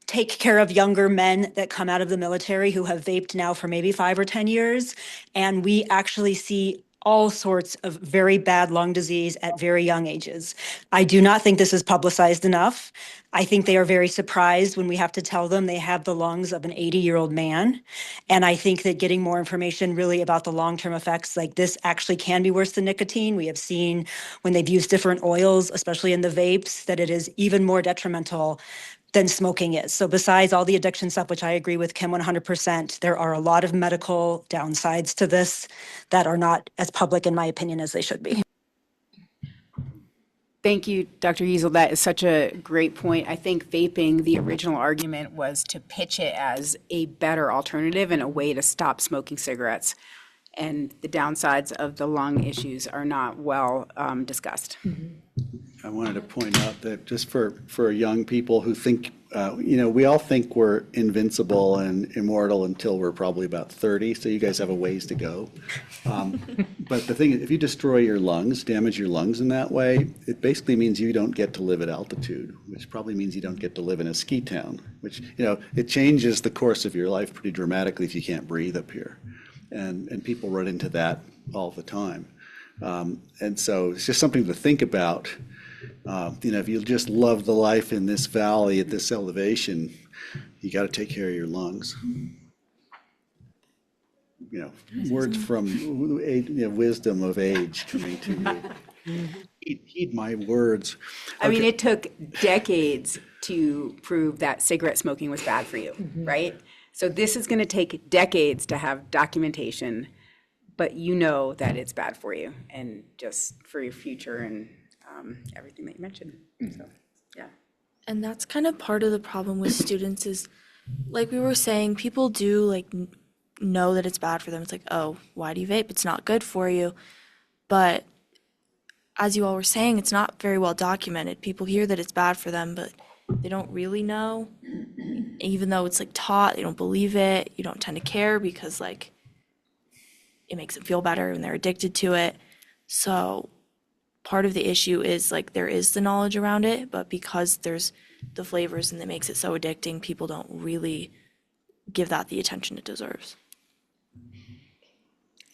Speaker 2: take care of younger men that come out of the military who have vaped now for maybe 5 or 10 years. And we actually see all sorts of very bad lung disease at very young ages. I do not think this is publicized enough. I think they are very surprised when we have to tell them they have the lungs of an 80-year-old man. And I think that getting more information really about the long-term effects, like this actually can be worse than nicotine. We have seen when they've used different oils, especially in the vapes, that it is even more detrimental than smoking is. So besides all the addiction stuff, which I agree with Kim 100%, there are a lot of medical downsides to this that are not as public, in my opinion, as they should be.
Speaker 16: Thank you, Dr. Yeasel. That is such a great point. I think vaping, the original argument was to pitch it as a better alternative and a way to stop smoking cigarettes. And the downsides of the lung issues are not well discussed.
Speaker 1: I wanted to point out that just for young people who think, we all think we're invincible and immortal until we're probably about 30, so you guys have a ways to go. But the thing is, if you destroy your lungs, damage your lungs in that way, it basically means you don't get to live at altitude, which probably means you don't get to live in a ski town, which, it changes the course of your life pretty dramatically if you can't breathe up here. And people run into that all the time. And so it's just something to think about. If you just love the life in this valley at this elevation, you got to take care of your lungs. Words from wisdom of age coming to you. Heed my words.
Speaker 16: I mean, it took decades to prove that cigarette smoking was bad for you, right? So this is going to take decades to have documentation, but you know that it's bad for you and just for your future and everything that you mentioned. So, yeah.
Speaker 13: And that's kind of part of the problem with students is, like we were saying, people do know that it's bad for them. It's like, oh, why do you vape? It's not good for you. But as you all were saying, it's not very well documented. People hear that it's bad for them, but they don't really know. Even though it's like taught, they don't believe it. You don't tend to care because like it makes them feel better and they're addicted to it. So part of the issue is like there is the knowledge around it, but because there's the flavors and that makes it so addicting, people don't really give that the attention it deserves.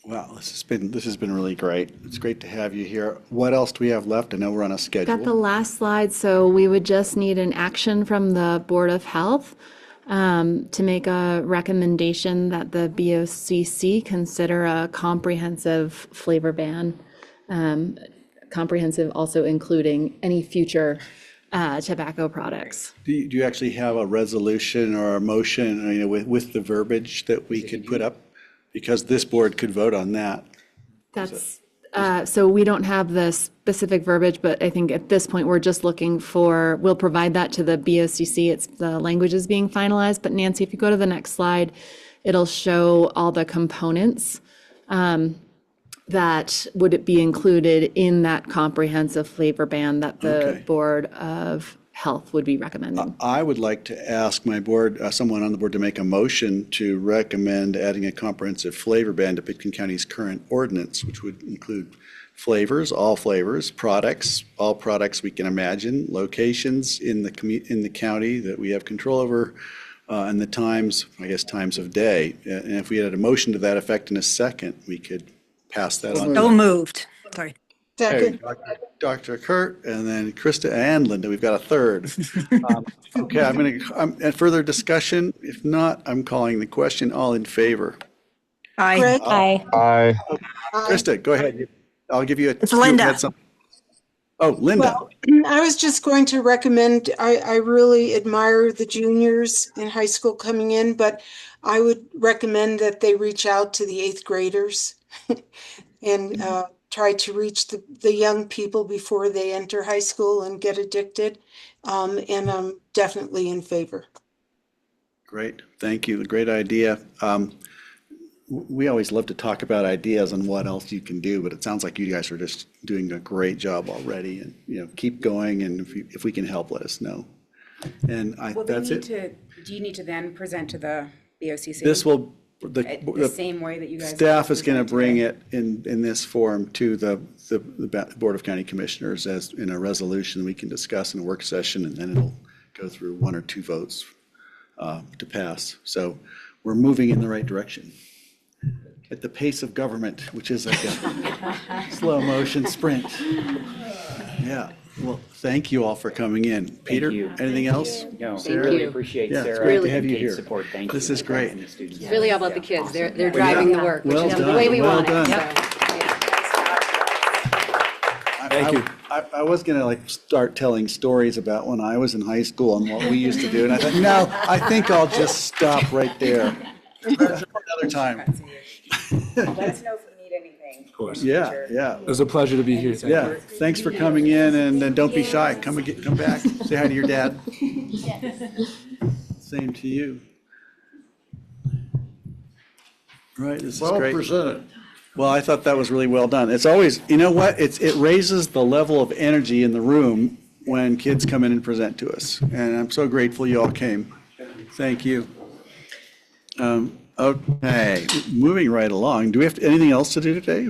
Speaker 1: Wow, this has been really great. It's great to have you here. What else do we have left? I know we're on a schedule.
Speaker 3: Got the last slide, so we would just need an action from the Board of Health to make a recommendation that the BOCC consider a comprehensive flavor ban, comprehensive also including any future tobacco products.
Speaker 1: Do you actually have a resolution or a motion, with the verbiage that we could put up? Because this board could vote on that.
Speaker 3: That's so we don't have the specific verbiage, but I think at this point we're just looking for, we'll provide that to the BOCC. It's the language is being finalized, but Nancy, if you go to the next slide, it'll show all the components that would be included in that comprehensive flavor ban that the Board of Health would be recommending.
Speaker 1: I would like to ask my board, someone on the board, to make a motion to recommend adding a comprehensive flavor ban to Pitkin County's current ordinance, which would include flavors, all flavors, products, all products we can imagine, locations in the county that we have control over, and the times of day. And if we had a motion to that effect in a second, we could pass that on.
Speaker 2: So moved. Sorry.
Speaker 1: Hey, Dr. Kurt, and then Krista and Linda. We've got a third. Okay, and further discussion. If not, I'm calling the question. All in favor?
Speaker 2: Aye.
Speaker 6: Aye.
Speaker 4: Aye.
Speaker 1: Krista, go ahead. I'll give you a.
Speaker 2: It's Linda.
Speaker 1: Oh, Linda.
Speaker 14: Well, I was just going to recommend, I really admire the juniors in high school coming in, but I would recommend that they reach out to the 8th graders and try to reach the young people before they enter high school and get addicted. And I'm definitely in favor.
Speaker 1: Great. Thank you. Great idea. We always love to talk about ideas and what else you can do, but it sounds like you guys are just doing a great job already, and keep going. And if we can help, let us know. And that's it.
Speaker 16: Do you need to then present to the BOCC?
Speaker 1: This will,
Speaker 16: the same way that you guys.
Speaker 1: Staff is going to bring it in this form to the Board of County Commissioners as in a resolution we can discuss in a work session, and then it'll go through 1 or 2 votes to pass. So we're moving in the right direction at the pace of government, which is like a slow motion sprint. Yeah. Well, thank you all for coming in. Peter, anything else?
Speaker 7: No,
Speaker 1: Sarah?
Speaker 7: really appreciate
Speaker 1: Yeah,
Speaker 7: Sarah.
Speaker 1: it's great to have
Speaker 7: and
Speaker 1: you
Speaker 7: Kate's
Speaker 1: here.
Speaker 7: support. Thank you.
Speaker 1: This is great.
Speaker 7: And the students.
Speaker 9: It's really all about the kids. They're driving the work, which
Speaker 1: Well
Speaker 9: is the
Speaker 1: done,
Speaker 9: way we
Speaker 1: well
Speaker 9: want
Speaker 1: done.
Speaker 9: it.
Speaker 12: Thank you.
Speaker 1: I was going to start telling stories about when I was in high school and what we used to do. And I thought, no, I think I'll just stop right there. Another time.
Speaker 16: Let us know if you need anything.
Speaker 12: Of course.
Speaker 1: Yeah.
Speaker 12: It was a pleasure to be here.
Speaker 1: Yeah. Thanks for coming in, and don't be shy. Come back. Say hi to your dad. Same to you. Right. This is
Speaker 17: Well
Speaker 1: great.
Speaker 17: presented.
Speaker 1: Well, I thought that was really well done. It's always, you know what? It raises the level of energy in the room when kids come in and present to us. And I'm so grateful you all came. Thank you. Okay, moving right along. Do we have anything else to do today?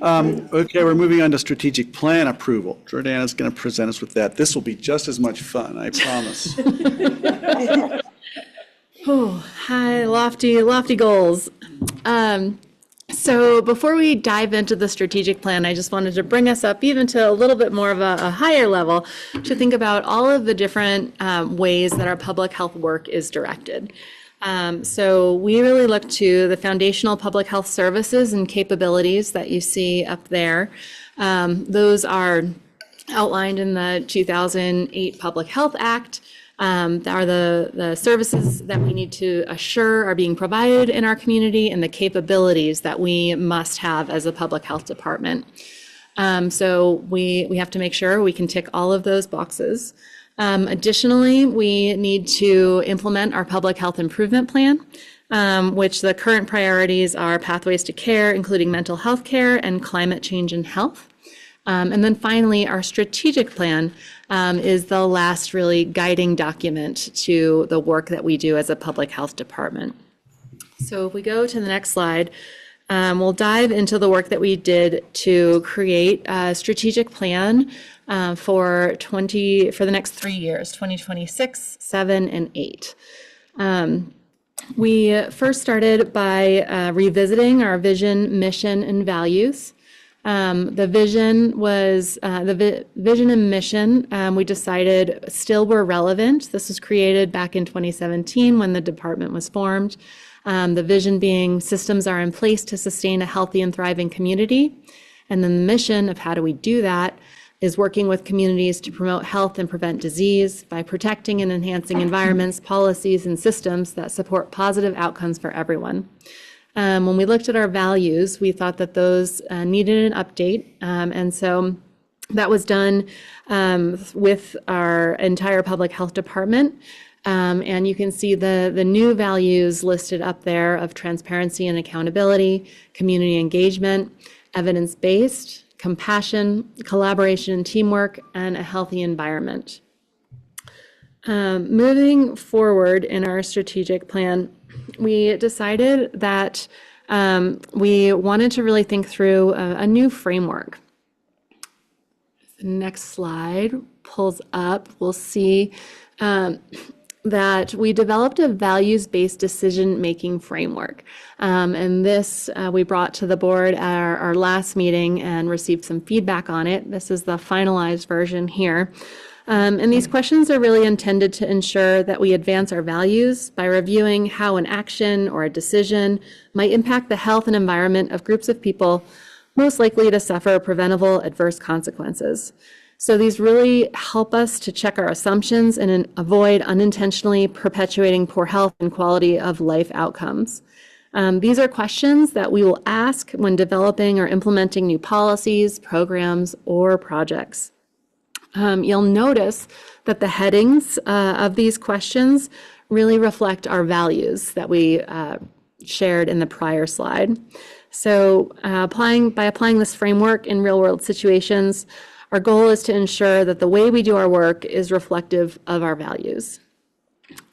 Speaker 1: Okay, we're moving on to strategic plan approval. Jordana's going to present us with that. This will be just as much fun, I promise.
Speaker 3: Oh, hi, lofty goals. So before we dive into the strategic plan, I just wanted to bring us up even to a little bit more of a higher level to think about all of the different ways that our public health work is directed. So we really look to the foundational public health services and capabilities that you see up there. Those are outlined in the 2008 Public Health Act. That are the services that we need to assure are being provided in our community and the capabilities that we must have as a public health department. So we have to make sure we can tick all of those boxes. Additionally, we need to implement our public health improvement plan, which the current priorities are pathways to care, including mental health care and climate change and health. And then finally, our strategic plan is the last really guiding document to the work that we do as a public health department. So if we go to the next slide, we'll dive into the work that we did to create a strategic plan for the next 3 years, 2026, 7, and 8. We first started by revisiting our vision, mission, and values. The vision was vision and mission. We decided still were relevant. This was created back in 2017 when the department was formed. The vision being systems are in place to sustain a healthy and thriving community. And then the mission of how do we do that is working with communities to promote health and prevent disease by protecting and enhancing environments, policies, and systems that support positive outcomes for everyone. When we looked at our values, we thought that those needed an update. And so that was done with our entire public health department. And you can see the new values listed up there of transparency and accountability, community engagement, evidence-based, compassion, collaboration and teamwork, and a healthy environment. Moving forward in our strategic plan, we decided that we wanted to really think through a new framework. The next slide pulls up. We'll see that we developed a values-based decision-making framework. And this we brought to the board at our last meeting and received some feedback on it. This is the finalized version here. And these questions are really intended to ensure that we advance our values by reviewing how an action or a decision might impact the health and environment of groups of people most likely to suffer preventable adverse consequences. So these really help us to check our assumptions and avoid unintentionally perpetuating poor health and quality of life outcomes. These are questions that we will ask when developing or implementing new policies, programs, or projects. You'll notice that the headings of these questions really reflect our values that we shared in the prior slide. So by applying this framework in real-world situations, our goal is to ensure that the way we do our work is reflective of our values.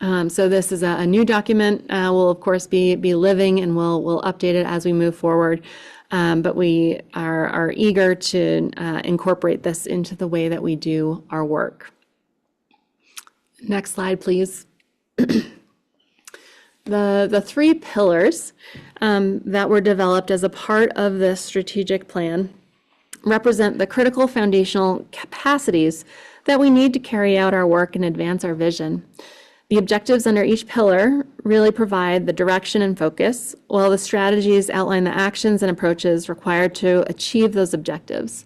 Speaker 3: So this is a new document. We'll, of course, be living, and we'll update it as we move forward. But we are eager to incorporate this into the way that we do our work. Next slide, please. The 3 pillars that were developed as a part of this strategic plan represent the critical foundational capacities that we need to carry out our work and advance our vision. The objectives under each pillar really provide the direction and focus, while the strategies outline the actions and approaches required to achieve those objectives.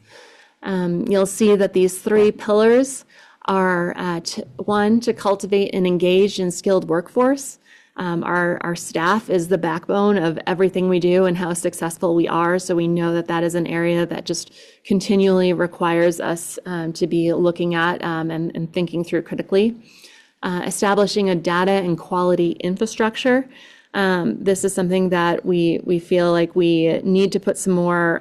Speaker 3: You'll see that these 3 pillars are, one, to cultivate an engaged and skilled workforce. Our staff is the backbone of everything we do and how successful we are, so we know that that is an area that just continually requires us to be looking at and thinking through critically. Establishing a data and quality infrastructure. This is something that we feel like we need to put some more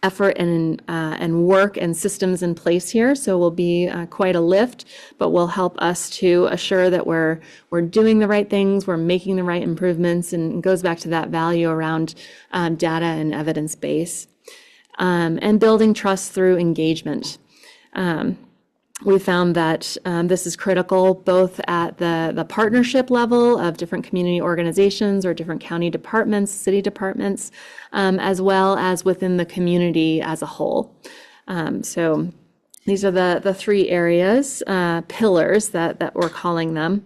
Speaker 3: effort and work and systems in place here. So will be quite a lift, but will help us to assure that we're doing the right things, we're making the right improvements, and it goes back to that value around data and evidence base. And building trust through engagement. We found that this is critical both at the partnership level of different community organizations or different county departments, city departments, as well as within the community as a whole. So these are the 3 areas, pillars that we're calling them.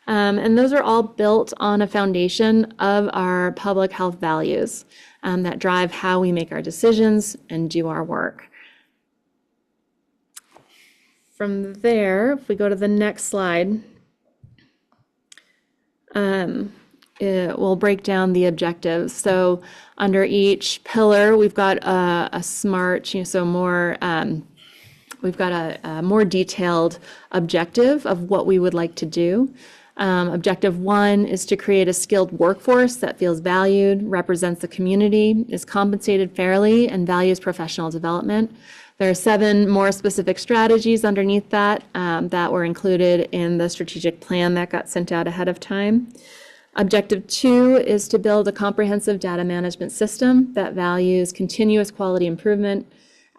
Speaker 3: And those are all built on a foundation of our public health values that drive how we make our decisions and do our work. From there, if we go to the next slide, we'll break down the objectives. So under each pillar, we've got a smart, so more, we've got a more detailed objective of what we would like to do. Objective 1 is to create a skilled workforce that feels valued, represents the community, is compensated fairly, and values professional development. There are 7 more specific strategies underneath that that were included in the strategic plan that got sent out ahead of time. Objective 2 is to build a comprehensive data management system that values continuous quality improvement,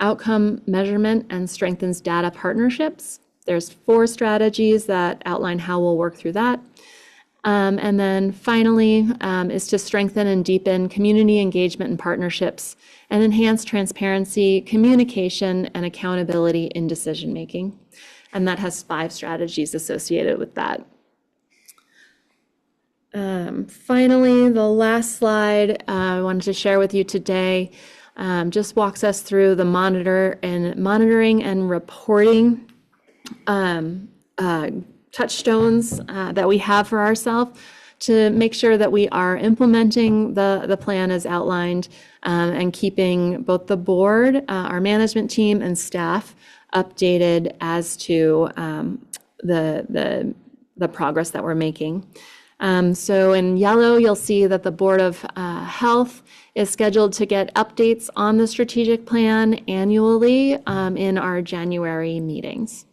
Speaker 3: outcome measurement, and strengthens data partnerships. There's 4 strategies that outline how we'll work through that. And then finally is to strengthen and deepen community engagement and partnerships and enhance transparency, communication, and accountability in decision-making. And that has 5 strategies associated with that. Finally, the last slide I wanted to share with you today just walks us through the monitoring and reporting touchstones that we have for ourselves to make sure that we are implementing the plan as outlined and keeping both the board, our management team, and staff updated as to the progress that we're making. So in yellow, you'll see that the Board of Health is scheduled to get updates on the strategic plan annually in our January meetings.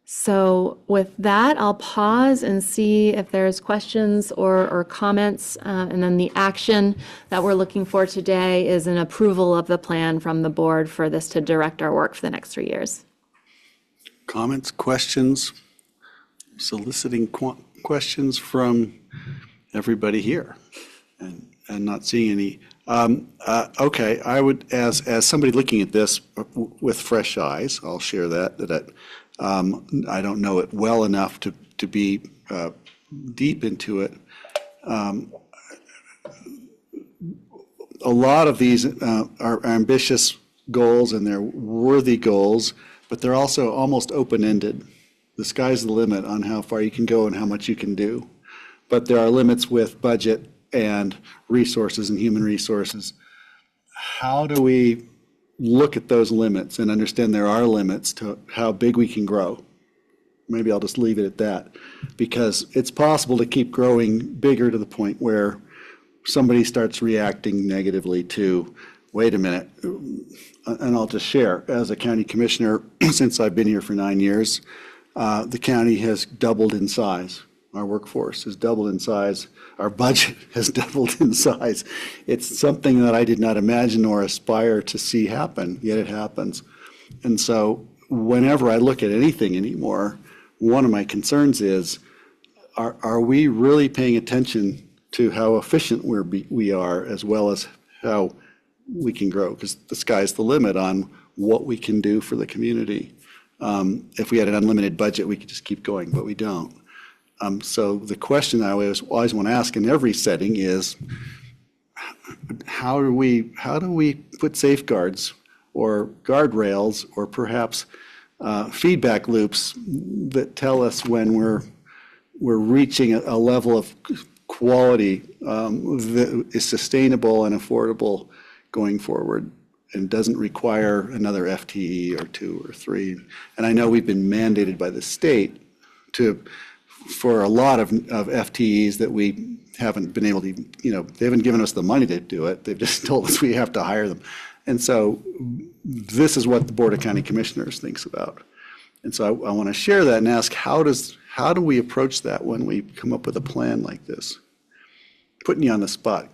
Speaker 3: So with that, I'll pause and see if there's questions or comments. And then the action that we're looking for today is an approval of the plan from the board for this to direct our work for the next 3 years.
Speaker 1: Comments, questions, soliciting questions from everybody here and not seeing any. Okay, I would, as somebody looking at this with fresh eyes, I'll share that I don't know it well enough to be deep into it. A lot of these are ambitious goals and they're worthy goals, but they're also almost open-ended. The sky's the limit on how far you can go and how much you can do. But there are limits with budget and resources and human resources. How do we look at those limits and understand there are limits to how big we can grow? Maybe I'll just leave it at that, because it's possible to keep growing bigger to the point where somebody starts reacting negatively to, wait a minute, and I'll just share, as a county commissioner, since I've been here for 9 years, the county has doubled in size. Our workforce has doubled in size. Our budget has doubled in size. It's something that I did not imagine or aspire to see happen, yet it happens. And so whenever I look at anything anymore, one of my concerns is, are we really paying attention to how efficient we are, as well as how we can grow? Because the sky's the limit on what we can do for the community. If we had an unlimited budget, we could just keep going, but we don't. So the question I always want to ask in every setting is, how do we put safeguards or guardrails or perhaps feedback loops that tell us when we're reaching a level of quality that is sustainable and affordable going forward and doesn't require another FTE or 2 or 3. And I know we've been mandated by the state for a lot of FTEs that we haven't been able to, they haven't given us the money to do it. They've just told us we have to hire them. And so this is what the Board of County Commissioners thinks about. And so I want to share that and ask, how do we approach that when we come up with a plan like this? Putting you on the spot.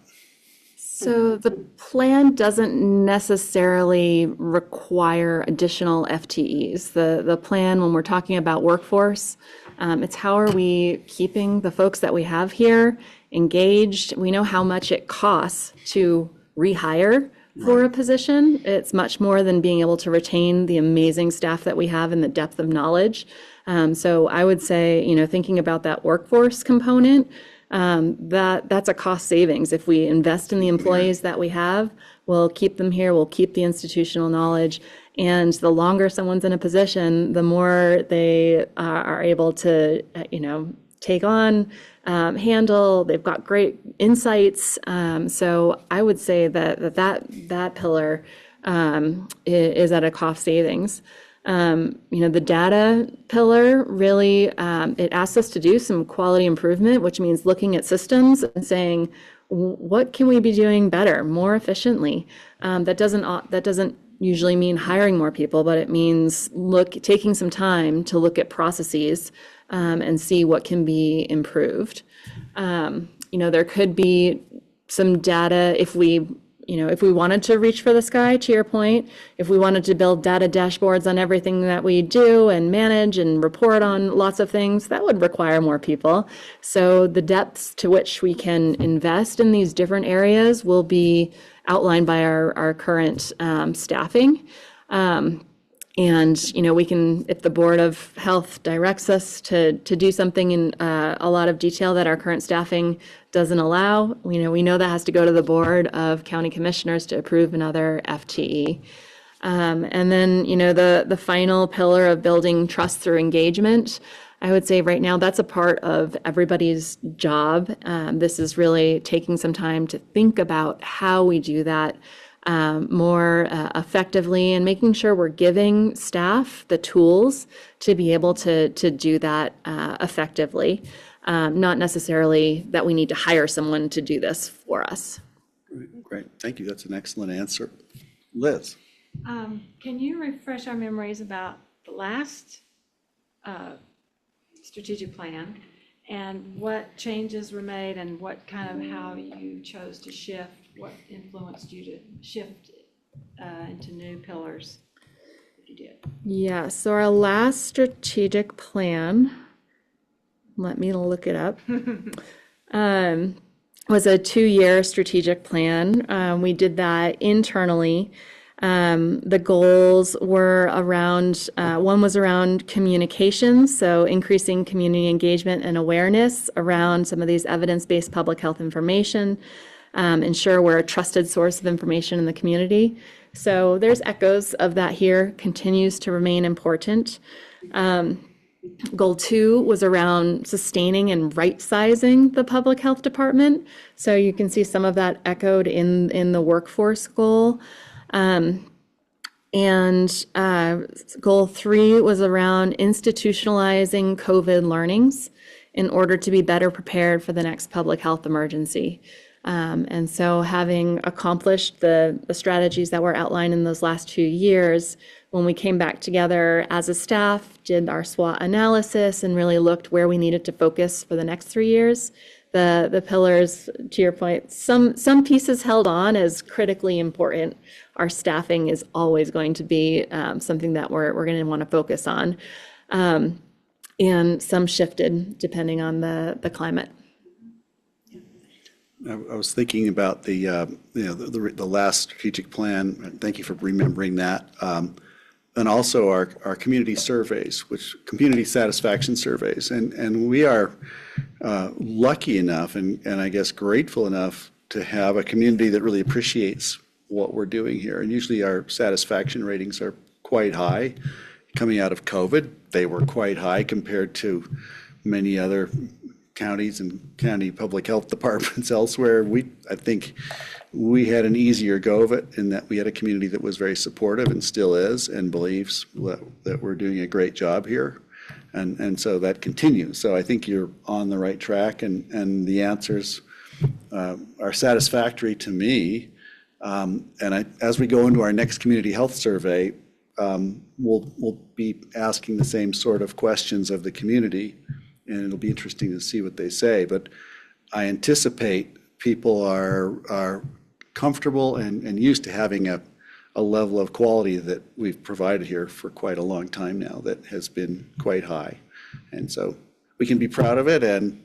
Speaker 3: So the plan doesn't necessarily require additional FTEs. The plan, when we're talking about workforce, it's how are we keeping the folks that we have here engaged? We know how much it costs to rehire for a position. It's much more than being able to retain the amazing staff that we have and the depth of knowledge. So I would say, thinking about that workforce component, that's a cost savings. If we invest in the employees that we have, we'll keep them here, we'll keep the institutional knowledge. And the longer someone's in a position, the more they are able to, take on, handle. They've got great insights. So I would say that pillar is at a cost savings. The data pillar really, it asks us to do some quality improvement, which means looking at systems and saying, what can we be doing better, more efficiently? That doesn't usually mean hiring more people, but it means taking some time to look at processes and see what can be improved. There could be some data if we wanted to reach for the sky, to your point, if we wanted to build data dashboards on everything that we do and manage and report on lots of things, that would require more people. So the depths to which we can invest in these different areas will be outlined by our current staffing. We can, if the Board of Health directs us to do something in a lot of detail that our current staffing doesn't allow, we know that has to go to the Board of County Commissioners to approve another FTE. And then, the final pillar of building trust through engagement, I would say right now that's a part of everybody's job. This is really taking some time to think about how we do that more effectively and making sure we're giving staff the tools to be able to do that effectively. Not necessarily that we need to hire someone to do this for us.
Speaker 1: Great. Thank you. That's an excellent answer. Liz.
Speaker 15: Can you refresh our memories about the last strategic plan and what changes were made and what kind of how you chose to shift, what influenced you to shift into new pillars, if you did?
Speaker 3: Yeah, so our last strategic plan, let me look it up, was a 2-year strategic plan. We did that internally. The goals were around, one was around communications, so increasing community engagement and awareness around some of these evidence-based public health information, ensure we're a trusted source of information in the community. So there's echoes of that here, continues to remain important. Goal 2 was around sustaining and right-sizing the public health department. So you can see some of that echoed in the workforce goal. Goal 3 was around institutionalizing COVID learnings in order to be better prepared for the next public health emergency. And so having accomplished the strategies that were outlined in those last 2 years, when we came back together as a staff, did our SWOT analysis and really looked where we needed to focus for the next 3 years, the pillars, to your point, some pieces held on as critically important. Our staffing is always going to be something that we're going to want to focus on. And some shifted depending on the climate.
Speaker 1: I was thinking about the last strategic plan. Thank you for remembering that. And also our community surveys, community satisfaction surveys. And we are lucky enough and I guess grateful enough to have a community that really appreciates what we're doing here. And usually our satisfaction ratings are quite high. Coming out of COVID, they were quite high compared to many other counties and county public health departments elsewhere. I think we had an easier go of it in that we had a community that was very supportive and still is and believes that we're doing a great job here. And so that continues. So I think you're on the right track and the answers are satisfactory to me. As we go into our next community health survey, we'll be asking the same sort of questions of the community, and it'll be interesting to see what they say. But I anticipate people are comfortable and used to having a level of quality that we've provided here for quite a long time now that has been quite high. And so we can be proud of it and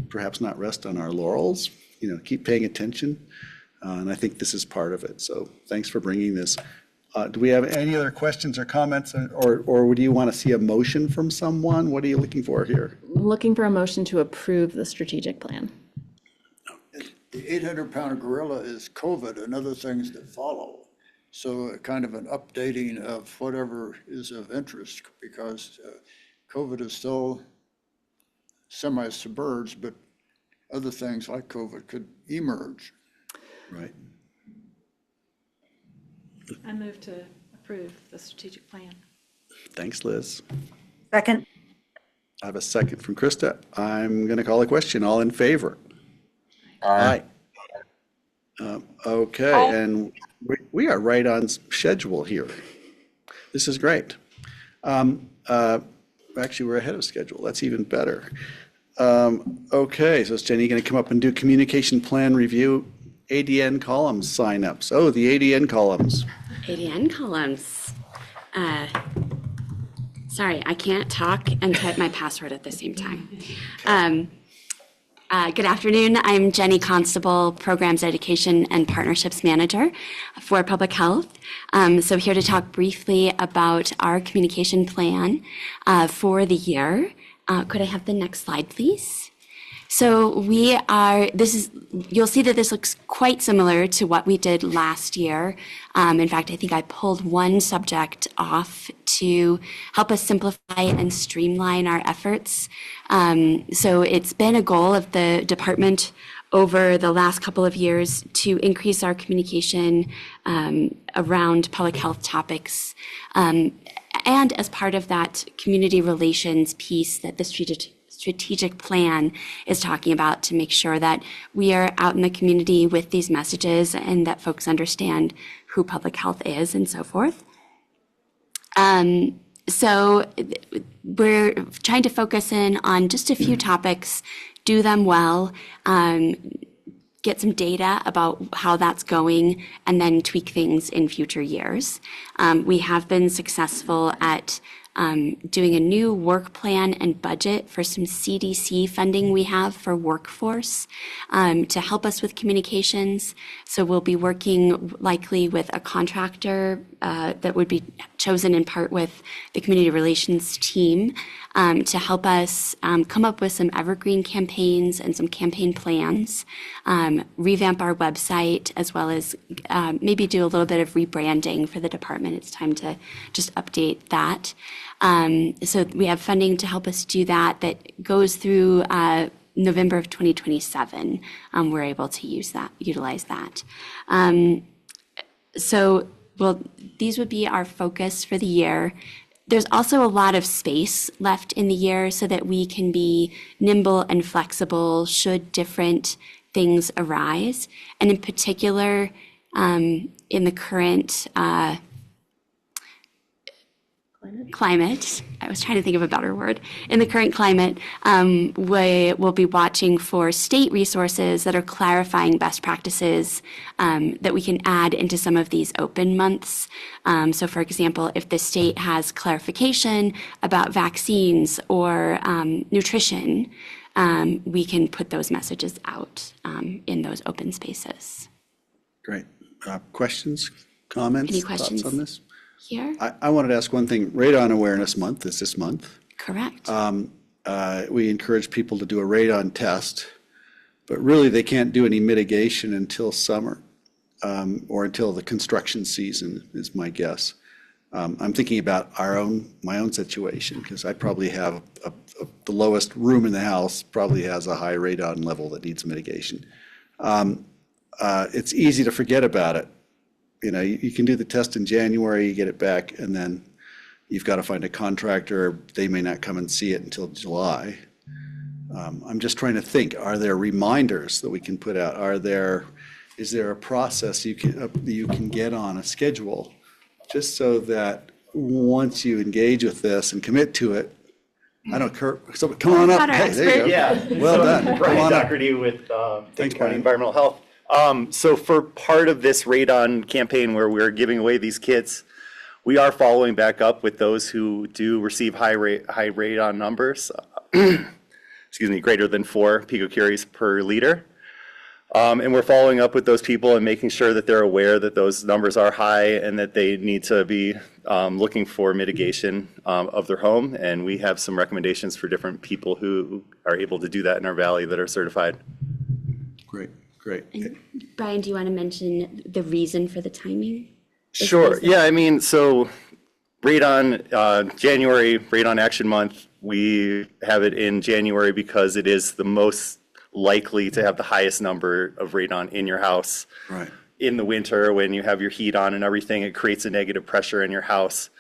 Speaker 1: perhaps not rest on our laurels, keep paying attention. And I think this is part of it. So thanks for bringing this. Do we have any other questions or comments, or do you want to see a motion from someone? What are you looking for here?
Speaker 3: Looking for a motion to approve the strategic plan.
Speaker 17: The 800-pound gorilla is COVID and other things that follow. So kind of an updating of whatever is of interest, because COVID is still semi-submerged, but other things like COVID could emerge.
Speaker 1: Right.
Speaker 15: I move to approve the strategic plan.
Speaker 1: Thanks, Liz.
Speaker 2: Second.
Speaker 1: I have a second from Krista. I'm going to call a question. All in favor?
Speaker 4: Aye.
Speaker 1: Okay,
Speaker 6: Aye.
Speaker 1: and we are right on schedule here. This is great. Actually, we're ahead of schedule. That's even better. Okay, so is Jenny going to come up and do communication plan review, ADN columns signups? Oh, the ADN columns.
Speaker 9: ADN columns. Sorry, I can't talk and type my password at the same time. Good afternoon. I'm Jenny Constable, Programs Education and Partnerships Manager for Public Health. So here to talk briefly about our communication plan for the year. Could I have the next slide, please? So you'll see that this looks quite similar to what we did last year. In fact, I think I pulled one subject off to help us simplify and streamline our efforts. So it's been a goal of the department over the last couple of years to increase our communication around public health topics. And as part of that community relations piece that the strategic plan is talking about, to make sure that we are out in the community with these messages and that folks understand who public health is and so forth. So we're trying to focus in on just a few topics, do them well, get some data about how that's going, and then tweak things in future years. We have been successful at doing a new work plan and budget for some CDC funding we have for workforce to help us with communications. So we'll be working likely with a contractor that would be chosen in part with the community relations team to help us come up with some evergreen campaigns and some campaign plans, revamp our website, as well as maybe do a little bit of rebranding for the department. It's time to just update that. So we have funding to help us do that goes through November of 2027. We're able to utilize that. These would be our focus for the year. There's also a lot of space left in the year so that we can be nimble and flexible should different things arise. And in particular, in the current climate, I was trying to think of a better word. In the current climate, we will be watching for state resources that are clarifying best practices that we can add into some of these open months. So for example, if the state has clarification about vaccines or nutrition, we can put those messages out in those open spaces.
Speaker 1: Great. Questions, comments,
Speaker 9: Any questions?
Speaker 1: thoughts on this?
Speaker 9: Here?
Speaker 1: I wanted to ask one thing. Radon Awareness Month is this month.
Speaker 9: Correct.
Speaker 1: We encourage people to do a radon test, but really they can't do any mitigation until summer or until the construction season is my guess. I'm thinking about my own situation, because I probably have the lowest room in the house probably has a high radon level that needs mitigation. It's easy to forget about it. You know, you can do the test in January, you get it back, and then you've got to find a contractor. They may not come and see it until July. I'm just trying to think, are there reminders that we can put out? Is there a process you can get on a schedule, just so that once you engage with this and commit to it, I don't, Kurt, so come on up. Hey, there you go.
Speaker 18: Yeah.
Speaker 1: Well done. Come
Speaker 18: Brian
Speaker 1: on up.
Speaker 18: Doherty with
Speaker 1: Thanks,
Speaker 18: County
Speaker 1: Brian.
Speaker 18: Environmental Health. So for part of this radon campaign where we're giving away these kits, we are following back up with those who do receive high radon numbers, excuse me, greater than 4 picocuries per liter. And we're following up with those people and making sure that they're aware that those numbers are high and that they need to be looking for mitigation of their home. And we have some recommendations for different people who are able to do that in our valley that are certified.
Speaker 1: Great.
Speaker 9: And Brian, do you want to mention the reason for the timing?
Speaker 18: Sure. Yeah, I mean, so radon, January, Radon Action Month, we have it in January because it is the most likely to have the highest number of radon in your house.
Speaker 1: Right.
Speaker 18: In the winter, when you have your heat on and everything, it creates a negative pressure in your house,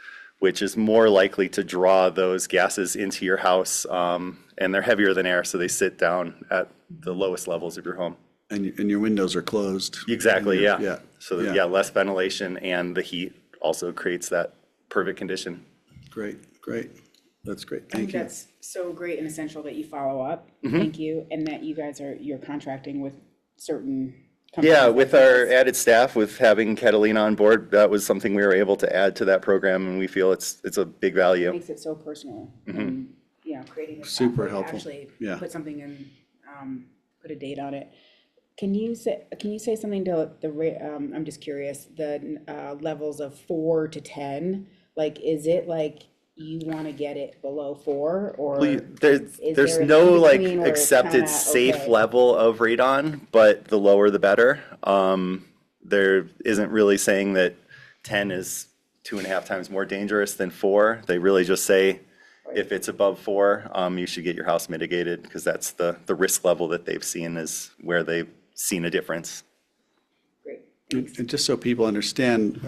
Speaker 18: which is more likely to draw those gases into your house. And they're heavier than air, so they sit down at the lowest levels of your home.
Speaker 1: And your windows are closed.
Speaker 18: Exactly, yeah.
Speaker 1: Yeah.
Speaker 18: So, yeah, less ventilation, and the heat also creates that perfect condition.
Speaker 1: Great. That's great.
Speaker 16: I think
Speaker 1: Thank you.
Speaker 16: that's so great and essential that you follow up.
Speaker 18: Mhm.
Speaker 16: Thank you. And that you guys you're contracting with certain companies.
Speaker 18: Yeah, with our added staff, with having Catalina on board, that was something we were able to add to that program, and we feel it's a big value.
Speaker 16: Makes it so personal.
Speaker 18: Mhm.
Speaker 16: And, you know, creating a
Speaker 1: Super
Speaker 16: software to
Speaker 1: helpful.
Speaker 16: actually
Speaker 1: Yeah.
Speaker 16: put something in, put a date on it. Can you say something to I'm just curious, the levels of 4 to 10? Like, is it like you want to get it below 4, or
Speaker 18: There's
Speaker 16: there an
Speaker 18: no like
Speaker 16: in-between where it's
Speaker 18: accepted
Speaker 16: kinda
Speaker 18: safe
Speaker 16: okay?
Speaker 18: level of radon, but the lower the better. There isn't really saying that 10 is 2.5 times more dangerous than 4. They really just say if it's above 4, you should get your house mitigated, because that's the risk level that they've seen is where they've seen a difference.
Speaker 1: And just so people understand,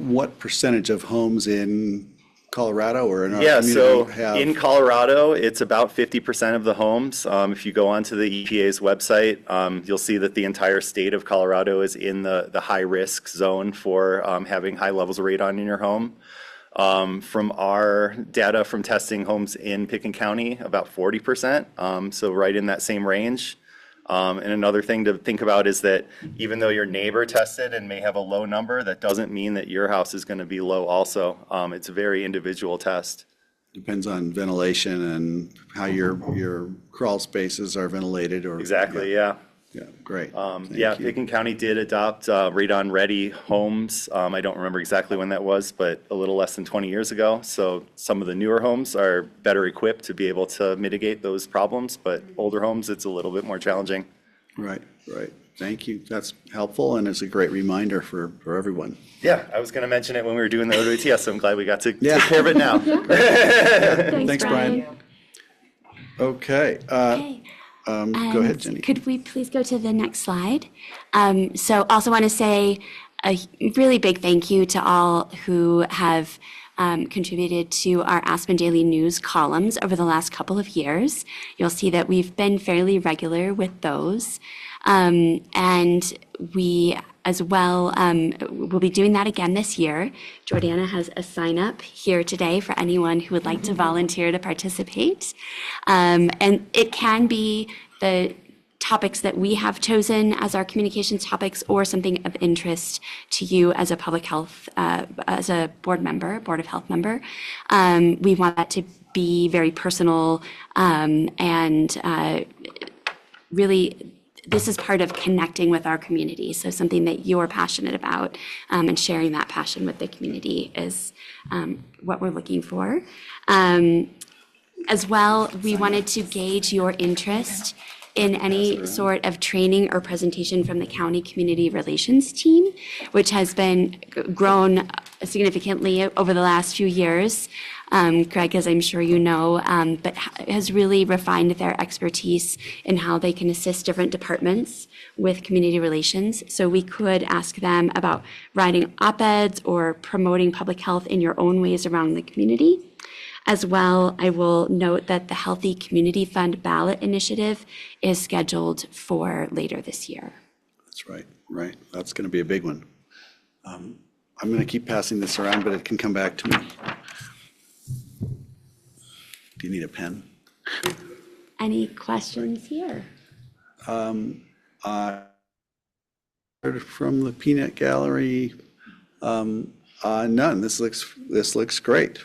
Speaker 1: what percentage of homes in Colorado or in our
Speaker 18: Yeah,
Speaker 1: community
Speaker 18: so
Speaker 1: have?
Speaker 18: in Colorado, it's about 50% of the homes. If you go onto the EPA's website, you'll see that the entire state of Colorado is in the high-risk zone for having high levels of radon in your home. From our data from testing homes in Pitkin County, about 40%, so right in that same range. And another thing to think about is that even though your neighbor tested and may have a low number, that doesn't mean that your house is going to be low also. It's a very individual test.
Speaker 1: Depends on ventilation and how your crawl spaces are ventilated or.
Speaker 18: Exactly, yeah.
Speaker 1: Yeah, great.
Speaker 18: Yeah, Pitkin County did adopt radon-ready homes. I don't remember exactly when that was, but a little less than 20 years ago. So some of the newer homes are better equipped to be able to mitigate those problems, but older homes, it's a little bit more challenging.
Speaker 1: Right. Thank you. That's helpful, and it's a great reminder for everyone.
Speaker 18: Yeah, I was going to mention it when we were doing the OWTS, so I'm glad we got to take care of it now.
Speaker 1: Thanks, Brian. Okay. Go ahead, Jenny.
Speaker 19: Could we please go to the next slide? So also want to say a really big thank you to all who have contributed to our Aspen Daily News columns over the last couple of years. You'll see that we've been fairly regular with those. And we as well will be doing that again this year. Jordana has a sign up here today for anyone who would like to volunteer to participate. And it can be the topics that we have chosen as our communications topics or something of interest to you as a public health, as a board of health member. We want that to be very personal and really this is part of connecting with our community. So something that you're passionate about and sharing that passion with the community is what we're looking for. As well, we wanted to gauge your interest in any sort of training or presentation from the county community relations team, which has been grown significantly over the last few years. Greg, as I'm sure you know, but has really refined their expertise in how they can assist different departments with community relations. So we could ask them about writing op-eds or promoting public health in your own ways around the community. As well, I will note that the Healthy Community Fund ballot initiative is scheduled for later this year.
Speaker 1: That's right. That's going to be a big one. I'm going to keep passing this around, but it can come back to me. Do you need a pen?
Speaker 19: Any questions here?
Speaker 1: I heard from the peanut gallery, none. This looks great.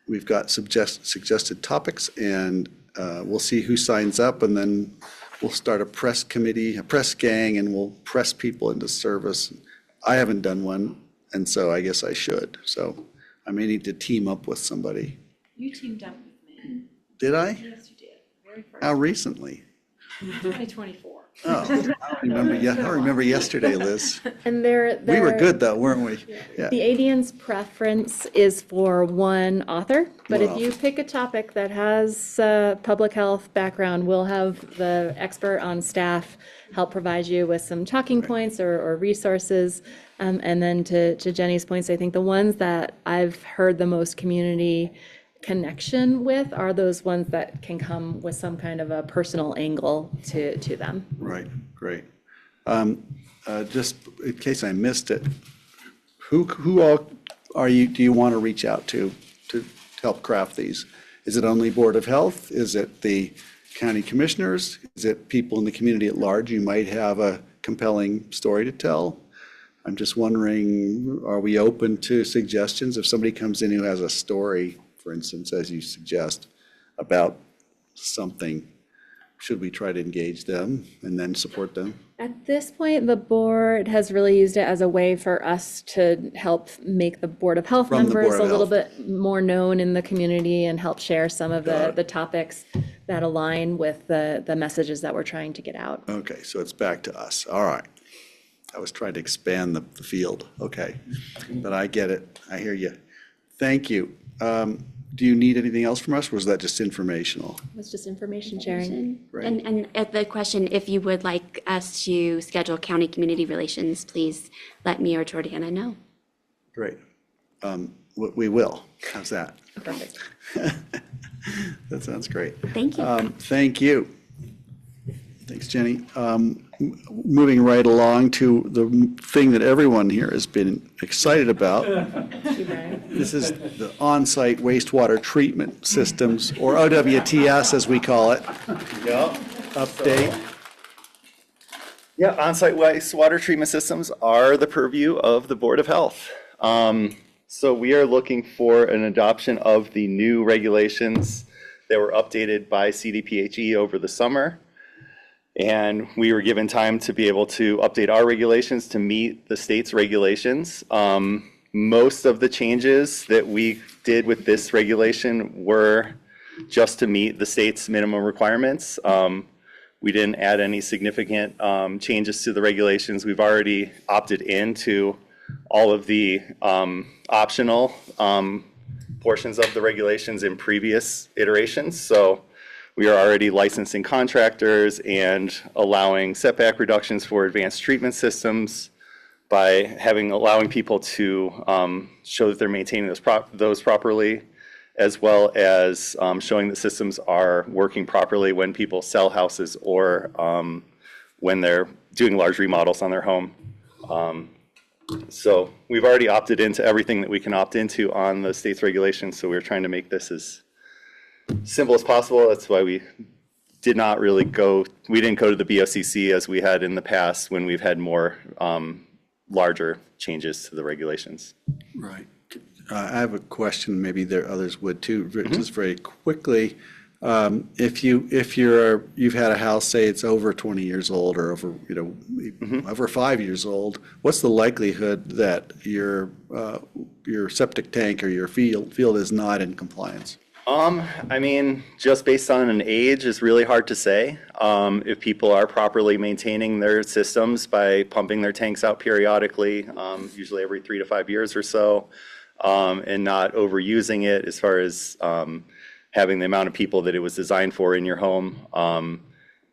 Speaker 1: We've got suggested topics, and we'll see who signs up, and then we'll start a press committee, a press gang, and we'll press people into service. I haven't done one, and so I guess I should. So I may need to team up with somebody.
Speaker 15: You teamed up with me.
Speaker 1: Did I?
Speaker 15: Yes, you did. Very first.
Speaker 1: How recently?
Speaker 15: 2024.
Speaker 1: Oh, I remember yesterday, Liz.
Speaker 3: And
Speaker 1: We were good though, weren't we? Yeah.
Speaker 3: The Adian's preference is for one author, but
Speaker 1: Wow.
Speaker 3: if you pick a topic that has public health background, we'll have the expert on staff help provide you with some talking points or resources. And then to Jenny's points, I think the ones that I've heard the most community connection with are those ones that can come with some kind of a personal angle to them.
Speaker 1: Right, great. Just in case I missed it, who all do you want to reach out to help craft these? Is it only Board of Health? Is it the county commissioners? Is it people in the community at large? You might have a compelling story to tell. I'm just wondering, are we open to suggestions? If somebody comes in who has a story, for instance, as you suggest, about something, should we try to engage them and then support them?
Speaker 3: At this point, the board has really used it as a way for us to help make the Board of Health members a little bit more known in the community and help share some of the topics that align with the messages that we're trying to get out.
Speaker 1: Okay, so it's back to us. All right. I was trying to expand the field. Okay, but I get it. I hear you. Thank you. Do you need anything else from us, or was that just informational?
Speaker 3: It's just information sharing.
Speaker 1: Right.
Speaker 19: And at the question, if you would like us to schedule county community relations, please let me or Jordana know.
Speaker 1: Great. We will. How's that?
Speaker 3: Perfect.
Speaker 1: That sounds great.
Speaker 19: Thank you.
Speaker 1: Thank you. Thanks, Jenny. Moving right along to the thing that everyone here has been excited about. This is the on-site wastewater treatment systems, or OWTS as we call it.
Speaker 18: Yeah.
Speaker 1: Update.
Speaker 18: Yeah, on-site wastewater treatment systems are the purview of the Board of Health. So we are looking for an adoption of the new regulations that were updated by CDPHE over the summer. And we were given time to be able to update our regulations to meet the state's regulations. Most of the changes that we did with this regulation were just to meet the state's minimum requirements. We didn't add any significant changes to the regulations. We've already opted into all of the optional portions of the regulations in previous iterations. So we are already licensing contractors and allowing setback reductions for advanced treatment systems by allowing people to show that they're maintaining those properly, as well as showing that systems are working properly when people sell houses or when they're doing large remodels on their home. So we've already opted into everything that we can opt into on the state's regulations, so we're trying to make this as simple as possible. That's why we didn't go to the BOCC as we had in the past when we've had more larger changes to the regulations.
Speaker 1: Right. I have a question, maybe there others would too, just very quickly. If you've had a house, say it's over 20 years old or over, over 5 years old, what's the likelihood that your septic tank or your field is not in compliance?
Speaker 18: I mean, just based on an age is really hard to say. If people are properly maintaining their systems by pumping their tanks out periodically, usually every 3 to 5 years or so, and not overusing it as far as having the amount of people that it was designed for in your home,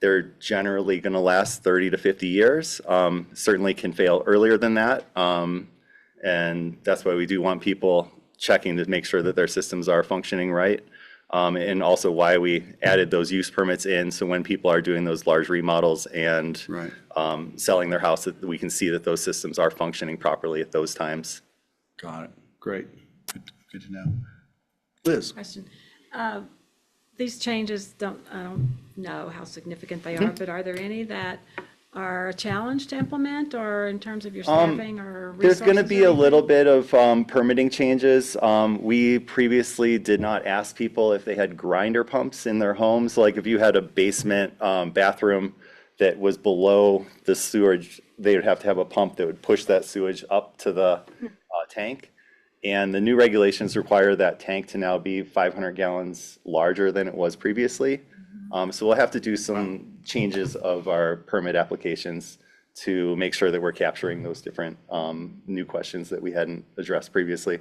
Speaker 18: they're generally going to last 30 to 50 years. Certainly can fail earlier than that. And that's why we do want people checking to make sure that their systems are functioning right. And also why we added those use permits in, so when people are doing those large remodels and selling their house, that we can see that those systems are functioning properly at those times.
Speaker 1: Got it. Great. Good to know. Liz.
Speaker 15: Question. These changes, I don't know how significant they are, but are there any that are a challenge to implement, or in terms of your staffing or resources?
Speaker 18: There's going to be a little bit of permitting changes. We previously did not ask people if they had grinder pumps in their homes. Like if you had a basement bathroom that was below the sewage, they would have to have a pump that would push that sewage up to the tank. And the new regulations require that tank to now be 500 gallons larger than it was previously. So we'll have to do some changes of our permit applications to make sure that we're capturing those different new questions that we hadn't addressed previously.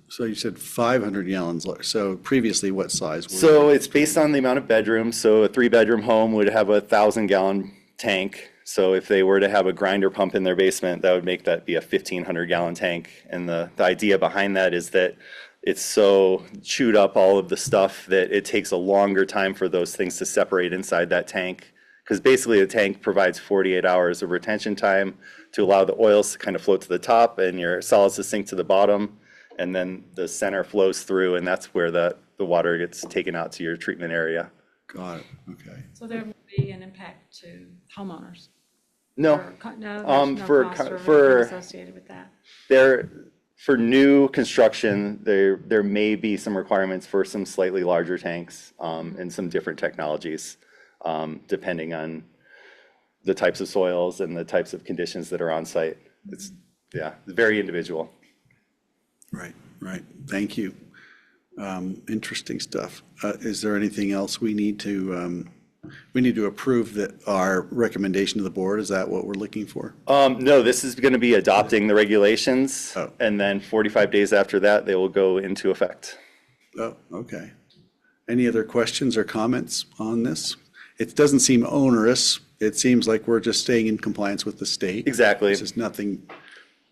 Speaker 1: So you said 500 gallons. So previously, what size?
Speaker 18: So it's based on the amount of bedrooms. So a 3-bedroom home would have a 1,000-gallon tank. So if they were to have a grinder pump in their basement, that would make that be a 1,500-gallon tank. And the idea behind that is that it's so chewed up, all of the stuff, that it takes a longer time for those things to separate inside that tank. Because basically the tank provides 48 hours of retention time to allow the oils to kind of float to the top and your solids to sink to the bottom. And then the center flows through, and that's where the water gets taken out to your treatment area.
Speaker 1: Got it, okay.
Speaker 15: So there will be an impact to homeowners?
Speaker 18: No.
Speaker 15: No, there's no cost or anything associated with that?
Speaker 18: For new construction, there may be some requirements for some slightly larger tanks and some different technologies, depending on the types of soils and the types of conditions that are on site. It's very individual.
Speaker 1: Right. Thank you. Interesting stuff. Is there anything else we need to approve that our recommendation to the board? Is that what we're looking for?
Speaker 18: No, this is going to be adopting the regulations, and then 45 days after that, they will go into effect.
Speaker 1: Oh, okay. Any other questions or comments on this? It doesn't seem onerous. It seems like we're just staying in compliance with the state.
Speaker 18: Exactly.
Speaker 1: This is nothing.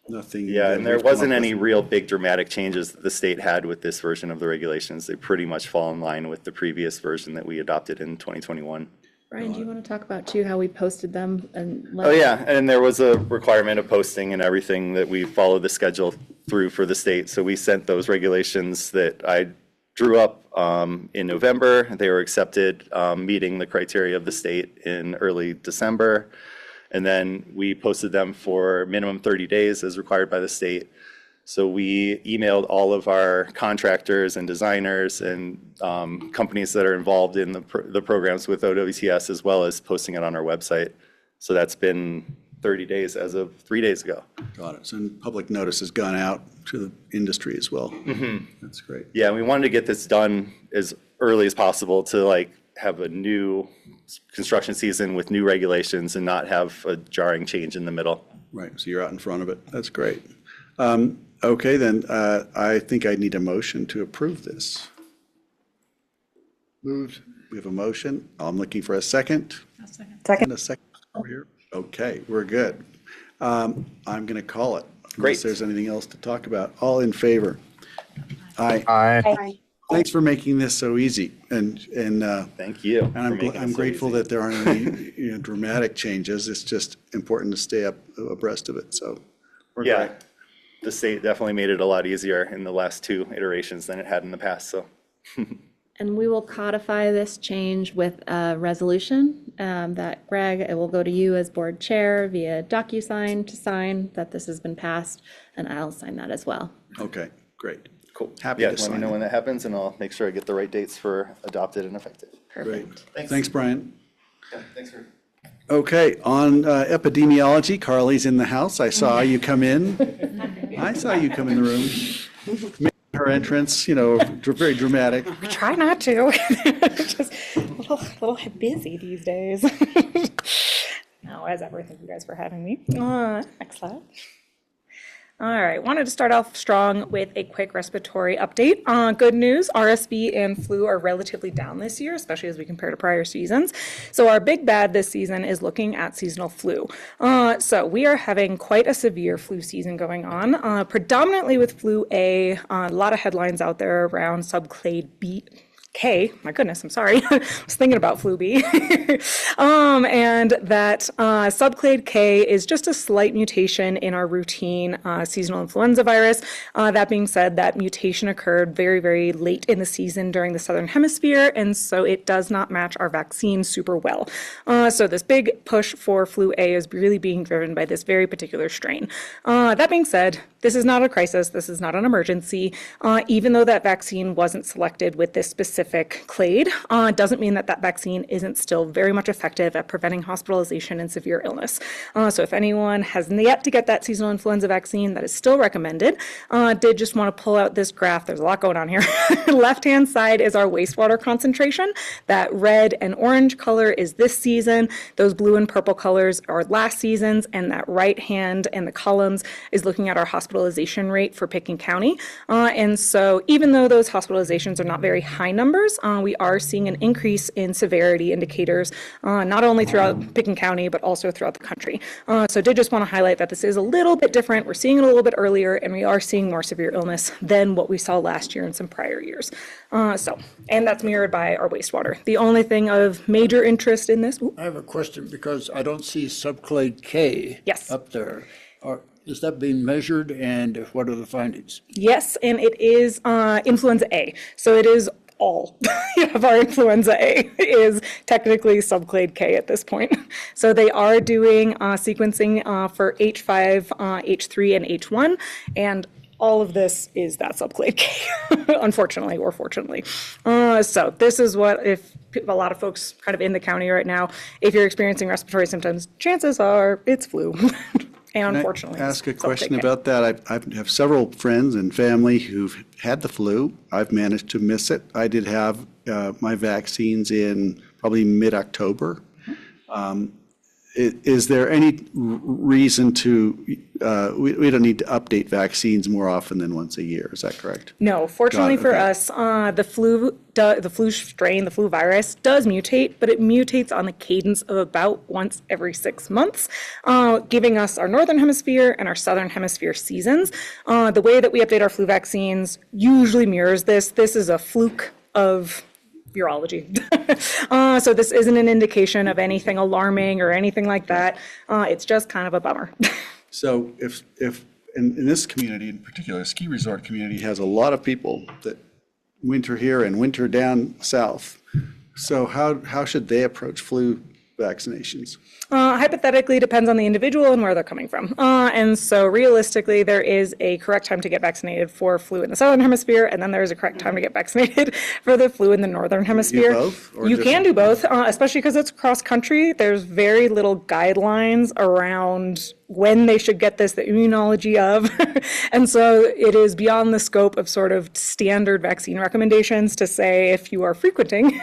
Speaker 18: Yeah, and there wasn't any real big dramatic changes that the state had with this version of the regulations. They pretty much fall in line with the previous version that we adopted in 2021.
Speaker 3: Brian, do you want to talk about too how we posted them and?
Speaker 18: Oh yeah, and there was a requirement of posting and everything that we followed the schedule through for the state. So we sent those regulations that I drew up in November. They were accepted, meeting the criteria of the state in early December. And then we posted them for minimum 30 days as required by the state. So we emailed all of our contractors and designers and companies that are involved in the programs with OWTS, as well as posting it on our website. So that's been 30 days as of 3 days ago.
Speaker 1: Got it. So public notice has gone out to the industry as well.
Speaker 18: Mm-hmm.
Speaker 1: That's great.
Speaker 18: Yeah, we wanted to get this done as early as possible to have a new construction season with new regulations and not have a jarring change in the middle.
Speaker 1: Right, so you're out in front of it. That's great. Okay, then I think I need a motion to approve this. Moved. We have a motion. I'm looking for a second.
Speaker 2: Second.
Speaker 1: A second over here. Okay, we're good. I'm going to call it.
Speaker 18: Great.
Speaker 1: Unless there's anything else to talk about. All in favor? Aye.
Speaker 14: Aye.
Speaker 1: Thanks for making this so easy, and
Speaker 18: thank you.
Speaker 1: And I'm grateful that there aren't any dramatic changes. It's just important to stay abreast of it. So we're great.
Speaker 18: The state definitely made it a lot easier in the last 2 iterations than it had in the past. So.
Speaker 3: And we will codify this change with a resolution that Greg, it will go to you as board chair via DocuSign to sign that this has been passed, and I'll sign that as well.
Speaker 1: Okay, great.
Speaker 18: Cool.
Speaker 1: Happy to
Speaker 18: Let
Speaker 1: sign
Speaker 18: me know
Speaker 1: it.
Speaker 18: when that happens, and I'll make sure I get the right dates for adopted and effective.
Speaker 3: Perfect.
Speaker 1: Thanks, Brian.
Speaker 18: Yeah, thanks for.
Speaker 1: Okay, on epidemiology, Carly's in the house. I saw you come in. I saw you come in the room. Made her entrance, very dramatic.
Speaker 20: We try not to. Just a little busy these days. No, as ever, thank you guys for having me. Next slide. All right, wanted to start off strong with a quick respiratory update. Good news, RSV and flu are relatively down this year, especially as we compare to prior seasons. So our big bad this season is looking at seasonal flu. So we are having quite a severe flu season going on, predominantly with flu A. A lot of headlines out there around subclade K, my goodness, I'm sorry. I was thinking about flu B. And that subclade K is just a slight mutation in our routine seasonal influenza virus. That being said, that mutation occurred very, very late in the season during the Southern Hemisphere, and so it does not match our vaccine super well. So this big push for flu A is really being driven by this very particular strain. That being said, this is not a crisis. This is not an emergency. Even though that vaccine wasn't selected with this specific clade, doesn't mean that that vaccine isn't still very much effective at preventing hospitalization and severe illness. So if anyone has yet to get that seasonal influenza vaccine, that is still recommended. Did just want to pull out this graph. There's a lot going on here. Left-hand side is our wastewater concentration. That red and orange color is this season. Those blue and purple colors are last season's, and that right hand and the columns is looking at our hospitalization rate for Pitkin County. And so even though those hospitalizations are not very high numbers, numbers, we are seeing an increase in severity indicators, not only throughout Pitkin County, but also throughout the country. So I did just want to highlight that this is a little bit different. We're seeing it a little bit earlier, and we are seeing more severe illness than what we saw last year and some prior years. And that's mirrored by our wastewater. The only thing of major interest in this.
Speaker 17: I have a question because I don't see subclade K up there. Is that being measured, and what are the findings?
Speaker 20: Yes, and it is influenza A. So it is all of our influenza A is technically subclade K at this point. So they are doing sequencing for H5, H3, and H1, and all of this is that subclade K, unfortunately or fortunately. So this is what, if a lot of folks kind of in the county right now, if you're experiencing respiratory symptoms, chances are it's flu. And unfortunately,
Speaker 1: can I ask a question about that? I have several friends and family who've had the flu. I've managed to miss it. I did have my vaccines in probably mid-October. Is there any reason to, we don't need to update vaccines more often than once a year, is that correct?
Speaker 20: No, fortunately for us, the flu strain, the flu virus does mutate, but it mutates on the cadence of about once every 6 months, giving us our northern hemisphere and our southern hemisphere seasons. The way that we update our flu vaccines usually mirrors this. This is a fluke of virology. So this isn't an indication of anything alarming or anything like that. It's just kind of a bummer.
Speaker 1: So if in this community in particular, the ski resort community has a lot of people that winter here and winter down south. So how should they approach flu vaccinations?
Speaker 20: Hypothetically, depends on the individual and where they're coming from. And so realistically, there is a correct time to get vaccinated for flu in the southern hemisphere, and then there is a correct time to get vaccinated for the flu in the northern hemisphere.
Speaker 1: Do both?
Speaker 20: You can do both, especially because it's cross country. There's very little guidelines around when they should get this, the immunology of. And so it is beyond the scope of sort of standard vaccine recommendations to say if you are frequenting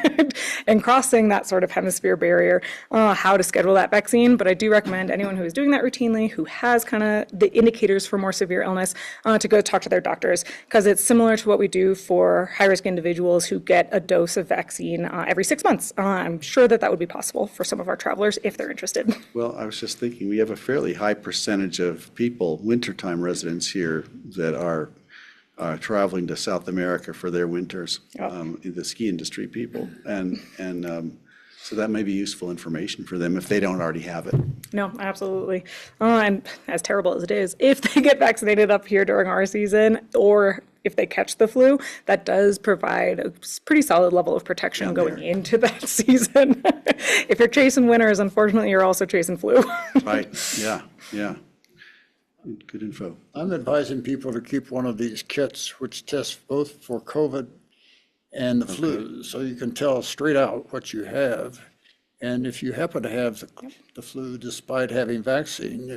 Speaker 20: and crossing that sort of hemisphere barrier, how to schedule that vaccine. But I do recommend anyone who is doing that routinely, who has kind of the indicators for more severe illness, to go talk to their doctors, because it's similar to what we do for high-risk individuals who get a dose of vaccine every 6 months. I'm sure that would be possible for some of our travelers if they're interested.
Speaker 1: Well, I was just thinking, we have a fairly high percentage of people, wintertime residents here, that are traveling to South America for their winters, the ski industry people. And so that may be useful information for them if they don't already have it.
Speaker 20: No, absolutely. And as terrible as it is, if they get vaccinated up here during our season, or if they catch the flu, that does provide a pretty solid level of protection going into that season. If you're chasing winters, unfortunately, you're also chasing flu.
Speaker 1: Right, yeah. Good info.
Speaker 17: I'm advising people to keep one of these kits which tests both for COVID and the flu, so you can tell straight out what you have. And if you happen to have the flu despite having vaccine,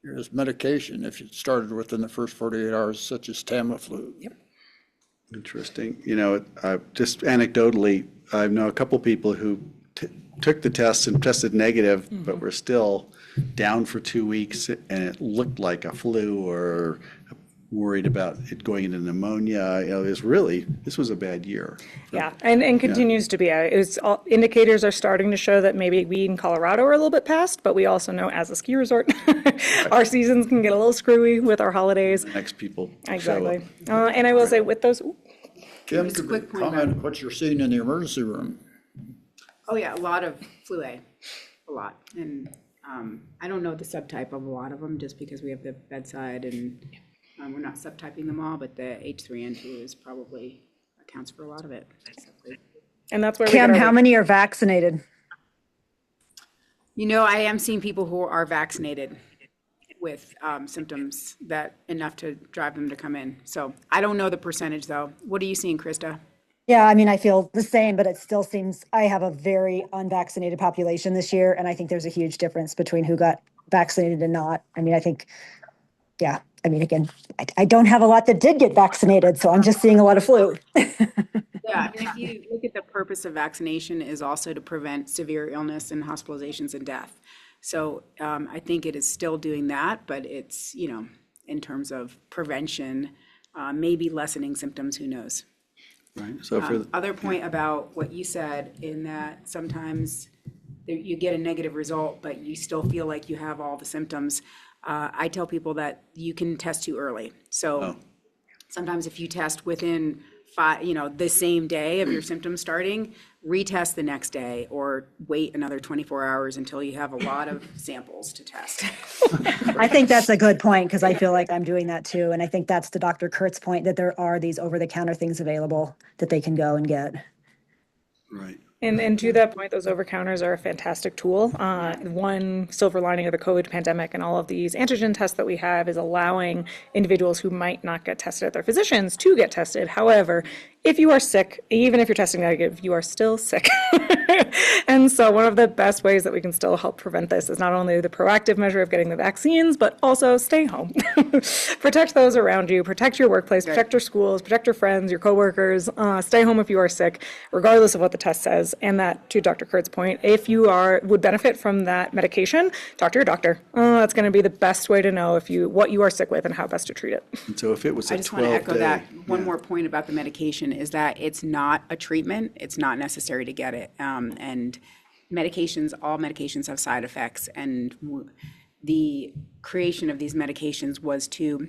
Speaker 17: there's medication if it started within the first 48 hours, such as Tamiflu.
Speaker 20: Yep.
Speaker 1: Interesting. You know, just anecdotally, I know a couple people who took the test and tested negative, but were still down for 2 weeks, and it looked like a flu, or worried about it going into pneumonia. You know, this was a bad year.
Speaker 20: Yeah, and continues to be. Indicators are starting to show that maybe we in Colorado are a little bit past, but we also know as a ski resort, our seasons can get a little screwy with our holidays.
Speaker 1: Next people.
Speaker 20: Exactly. And I will say with those.
Speaker 17: Kim, could you comment what you're seeing in the emergency room?
Speaker 16: Oh yeah, a lot of flu A, a lot. And I don't know the subtype of a lot of them just because we have the bedside and we're not subtyping them all, but the H3N2 is probably accounts for a lot of it.
Speaker 20: And that's where
Speaker 2: Kim, how many are vaccinated?
Speaker 16: You know, I am seeing people who are vaccinated with symptoms that enough to drive them to come in. So I don't know the percentage though. What are you seeing, Krista?
Speaker 2: Yeah, I mean, I feel the same, but it still seems I have a very unvaccinated population this year, and I think there's a huge difference between who got vaccinated and not. I mean, I think, yeah, I mean, again, I don't have a lot that did get vaccinated, so I'm just seeing a lot of flu.
Speaker 16: Yeah, and if you look at the purpose of vaccination is also to prevent severe illness and hospitalizations and death. So I think it is still doing that, but it's, you know, in terms of prevention, maybe lessening symptoms, who knows?
Speaker 1: Right, so for,
Speaker 16: Other point about what you said, in that sometimes you get a negative result, but you still feel like you have all the symptoms. I tell people that you can test too early. So sometimes if you test within the same day of your symptoms starting, retest the next day or wait another 24 hours until you have a lot of samples to test.
Speaker 2: I think that's a good point because I feel like I'm doing that too. And I think that's to Dr. Kurt's point that there are these over-the-counter things available that they can go and get.
Speaker 1: right.
Speaker 20: And to that point, those over-counters are a fantastic tool. One silver lining of the COVID pandemic and all of these antigen tests that we have is allowing individuals who might not get tested at their physicians to get tested. However, if you are sick, even if you're testing negative, you are still sick. And so one of the best ways that we can still help prevent this is not only the proactive measure of getting the vaccines, but also stay home. Protect those around you, protect your workplace, protect your schools, protect your friends, your coworkers, stay home if you are sick, regardless of what the test says. And that, to Dr. Kurt's point, if you would benefit from that medication, talk to your doctor. That's going to be the best way to know what you are sick with and how best to treat it.
Speaker 1: And so if it was
Speaker 16: I
Speaker 1: a
Speaker 16: just want to
Speaker 1: 12
Speaker 16: echo
Speaker 1: day,
Speaker 16: that. One more point about the medication is that it's not a treatment. It's not necessary to get it. And all medications have side effects. And the creation of these medications was to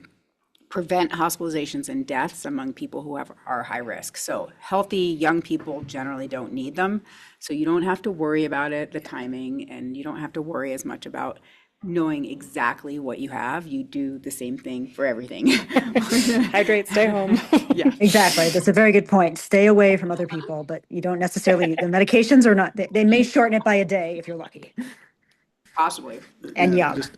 Speaker 16: prevent hospitalizations and deaths among people who are high risk. So healthy young people generally don't need them. So you don't have to worry about it, the timing, and you don't have to worry as much about knowing exactly what you have. You do the same thing for everything.
Speaker 20: Hydrate, stay home.
Speaker 16: Yeah.
Speaker 2: Exactly. That's a very good point. Stay away from other people, but you don't necessarily, the medications are not, they may shorten it by a day if you're lucky.
Speaker 16: Possibly.
Speaker 2: And young.
Speaker 1: Just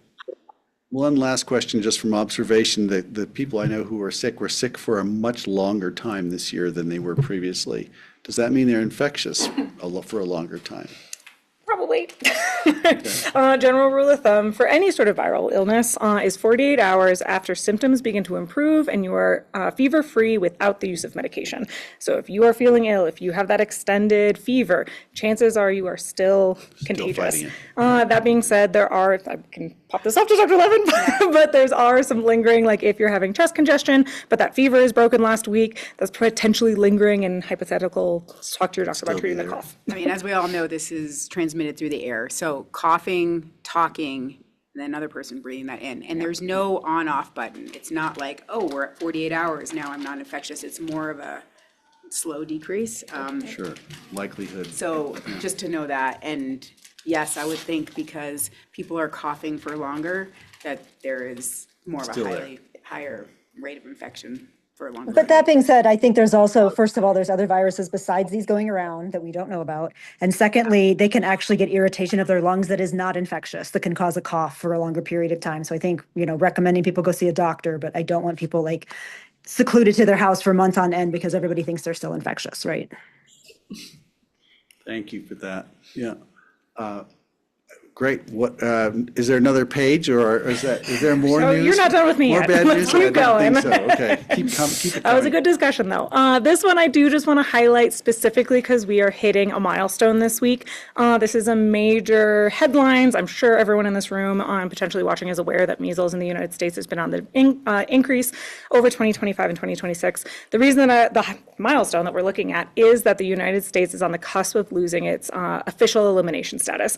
Speaker 1: one last question, just from observation, the people I know who were sick for a much longer time this year than they were previously. Does that mean they're infectious for a longer time?
Speaker 20: Probably. General rule of thumb for any sort of viral illness is 48 hours after symptoms begin to improve and you are fever-free without the use of medication. So if you are feeling ill, if you have that extended fever, chances are you are still contagious. That being said, I can pop this off to Dr. Levin, but are some lingering, like if you're having chest congestion, but that fever is broken last week, that's potentially lingering and hypothetical. Talk to your doctor about treating the cough.
Speaker 16: I mean, as we all know, this is transmitted through the air. So coughing, talking, and then another person breathing that in. And there's no on-off button. It's not like, oh, we're at 48 hours, now I'm not infectious. It's more of a slow decrease.
Speaker 1: Sure, likelihood.
Speaker 16: So just to know that. And yes, I would think because people are coughing for longer, that there is more of a higher rate of infection for a longer
Speaker 2: But that being said, I think there's also, first of all, there's other viruses besides these going around that we don't know about. And secondly, they can actually get irritation of their lungs that is not infectious, that can cause a cough for a longer period of time. So I think, recommending people go see a doctor, but I don't want people secluded to their house for months on end because everybody thinks they're still infectious, right?
Speaker 1: Thank you for that. Yeah. Great. What is there another page, or is there more news?
Speaker 20: You're not done with me
Speaker 1: more
Speaker 20: yet.
Speaker 1: Bad
Speaker 20: Let's
Speaker 1: news?
Speaker 20: keep
Speaker 1: I don't
Speaker 20: going.
Speaker 1: think so. Okay, keep it coming.
Speaker 20: That was a good discussion, though. This one I do just want to highlight specifically because we are hitting a milestone this week. This is a major headlines. I'm sure everyone in this room potentially watching is aware that measles in the United States has been on the increase over 2025 and 2026. The reason that the milestone that we're looking at is that the United States is on the cusp of losing its official elimination status.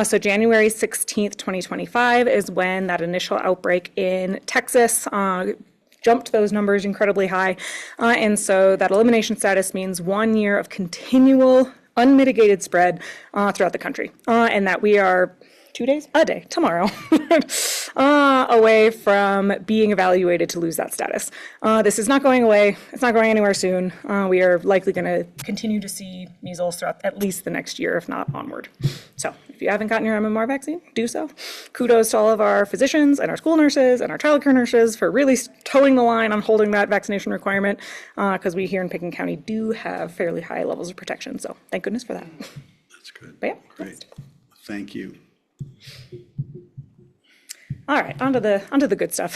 Speaker 20: So January 16th, 2025 is when that initial outbreak in Texas jumped those numbers incredibly high. And so that elimination status means 1 year of continual unmitigated spread throughout the country. And that we are 2 days, a day, tomorrow, away from being evaluated to lose that status. This is not going away. It's not going anywhere soon. We are likely going to continue to see measles throughout at least the next year, if not onward. So if you haven't gotten your MMR vaccine, do so. Kudos to all of our physicians and our school nurses and our childcare nurses for really towing the line on holding that vaccination requirement, because we here in Pitkin County do have fairly high levels of protection. So thank goodness for that.
Speaker 1: That's good.
Speaker 20: But yeah,
Speaker 1: great. Thank you.
Speaker 20: All right, onto the good stuff.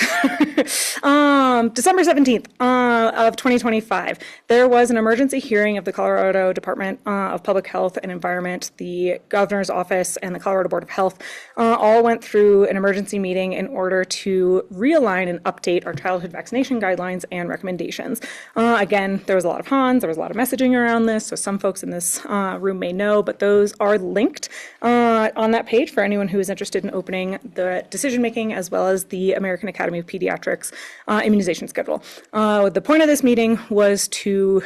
Speaker 20: December 17th of 2025, there was an emergency hearing of the Colorado Department of Public Health and Environment. The governor's office and the Colorado Board of Health all went through an emergency meeting in order to realign and update our childhood vaccination guidelines and recommendations. Again, there was a lot of Hans, there was a lot of messaging around this, so some folks in this room may know, but those are linked on that page for anyone who is interested in opening the decision-making as well as the American Academy of Pediatrics immunization schedule. The point of this meeting was to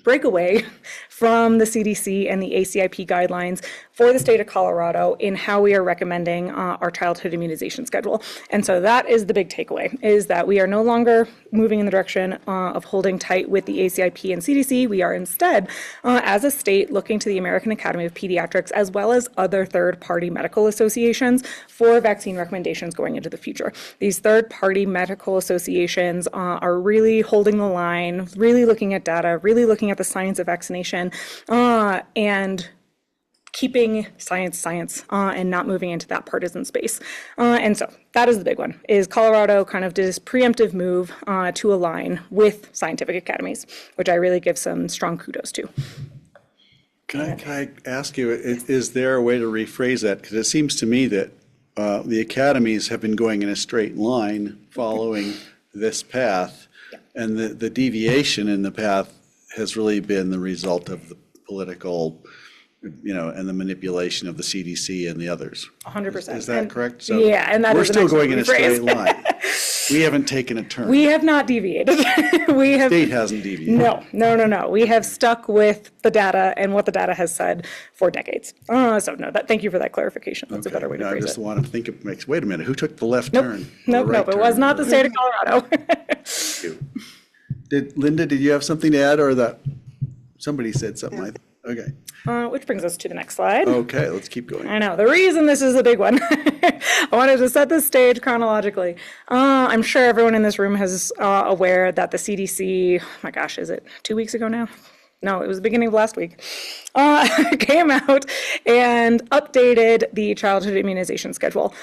Speaker 20: break away from the CDC and the ACIP guidelines for the state of Colorado in how we are recommending our childhood immunization schedule. And so that is the big takeaway, is that we are no longer moving in the direction of holding tight with the ACIP and CDC. We are instead, as a state, looking to the American Academy of Pediatrics as well as other third-party medical associations for vaccine recommendations going into the future. These third-party medical associations are really holding the line, really looking at data, really looking at the science of vaccination, and keeping science, and not moving into that partisan space. And so that is the big one, is Colorado kind of did this preemptive move to align with scientific academies, which I really give some strong kudos to.
Speaker 1: Can I ask you, is there a way to rephrase that? Because it seems to me that the academies have been going in a straight line following this path, and the deviation in the path has really been the result of the political, and the manipulation of the CDC and the others.
Speaker 20: 100%.
Speaker 1: Is that correct?
Speaker 20: So yeah, and that
Speaker 1: we're
Speaker 20: is
Speaker 1: still going in a straight line. We haven't taken a turn.
Speaker 20: We have not deviated. The
Speaker 1: state hasn't deviated.
Speaker 20: No. We have stuck with the data and what the data has said for decades. Thank you for that clarification. That's a better way to phrase it.
Speaker 1: I just want to think it makes, wait a minute, who took the left turn?
Speaker 20: Nope, it was not the state of Colorado.
Speaker 1: Linda, did you have something to add, or that somebody said something? Okay.
Speaker 20: Which brings us to the next slide.
Speaker 1: Okay, let's keep going.
Speaker 20: I know. The reason this is a big one, I wanted to set the stage chronologically. I'm sure everyone in this room is aware that the CDC, oh my gosh, is it 2 weeks ago now? No, it was the beginning of last week, came out and updated the childhood immunization schedule.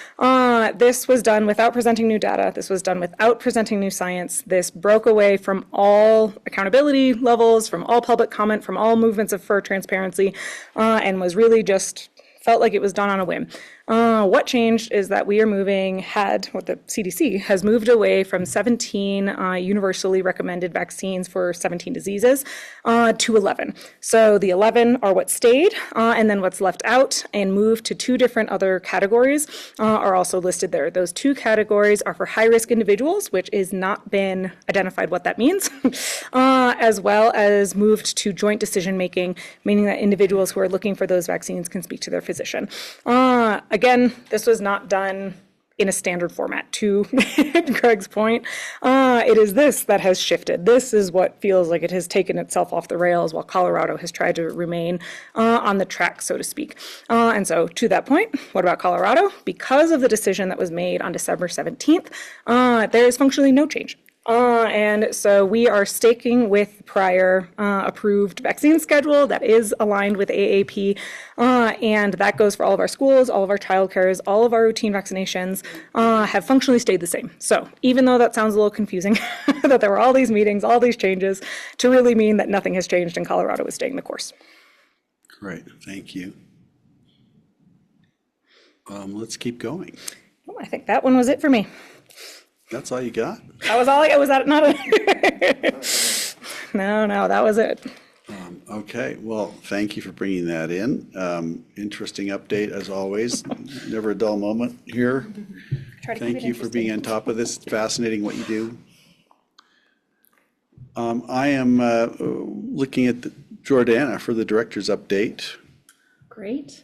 Speaker 20: This was done without presenting new data. This was done without presenting new science. This broke away from all accountability levels, from all public comment, from all movements for transparency, and was really just felt like it was done on a whim. What changed is that we are what the CDC has moved away from 17 universally recommended vaccines for 17 diseases to 11. So the 11 are what stayed, and then what's left out and moved to 2 different other categories are also listed there. Those 2 categories are for high-risk individuals, which is not been identified what that means, as well as moved to joint decision-making, meaning that individuals who are looking for those vaccines can speak to their physician. Again, this was not done in a standard format. To Greg's point, it is this that has shifted. This is what feels like it has taken itself off the rails while Colorado has tried to remain on the track, so to speak. And so to that point, what about Colorado? Because of the decision that was made on December 17th, there is functionally no change. And so we are sticking with prior approved vaccine schedule that is aligned with AAP, and that goes for all of our schools, all of our childcares, all of our routine vaccinations have functionally stayed the same. So even though that sounds a little confusing, that there were all these meetings, all these changes, to really mean that nothing has changed and Colorado is staying the course.
Speaker 1: Great, thank you. Let's keep going.
Speaker 20: Oh, I think that one was it for me.
Speaker 1: That's all you got?
Speaker 20: That was all. Was that not a? No, that was it.
Speaker 1: Okay, well, thank you for bringing that in. Interesting update as always. Never a dull moment here. Thank you for being on top of this. It's fascinating what you do. I am looking at Jordana for the director's update.
Speaker 3: Great.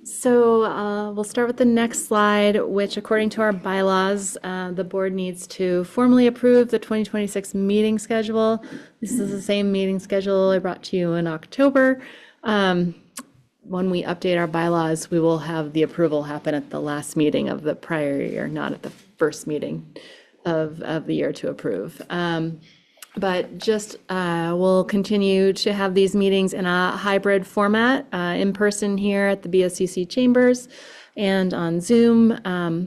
Speaker 3: So we'll start with the next slide, which according to our bylaws, the board needs to formally approve the 2026 meeting schedule. This is the same meeting schedule I brought to you in October. When we update our bylaws, we will have the approval happen at the last meeting of the prior year, not at the first meeting of the year to approve. But just we'll continue to have these meetings in a hybrid format, in person here at the BSCC chambers, and on Zoom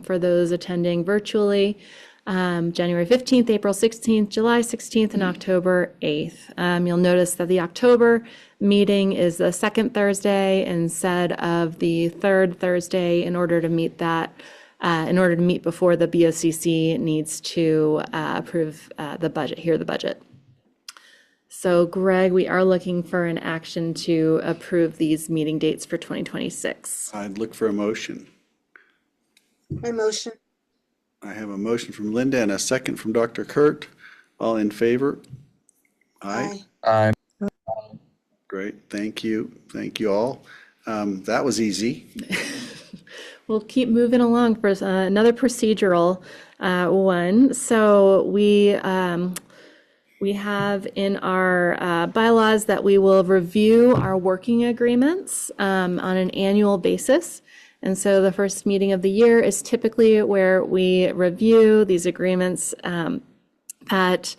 Speaker 3: for those attending virtually. January 15th, April 16th, July 16th, and October 8th. You'll notice that the October meeting is the second Thursday instead of the third Thursday in order to meet before the BOCC needs to approve the budget, hear the budget. So Greg, we are looking for an action to approve these meeting dates for 2026.
Speaker 1: I'd look for a motion.
Speaker 14: I motion.
Speaker 1: I have a motion from Linda and a second from Dr. Kurt. All in favor? Aye.
Speaker 4: Aye.
Speaker 1: Great, thank you. Thank you all. That was easy.
Speaker 3: We'll keep moving along for another procedural one. So we have in our bylaws that we will review our working agreements on an annual basis. And so the first meeting of the year is typically where we review these agreements that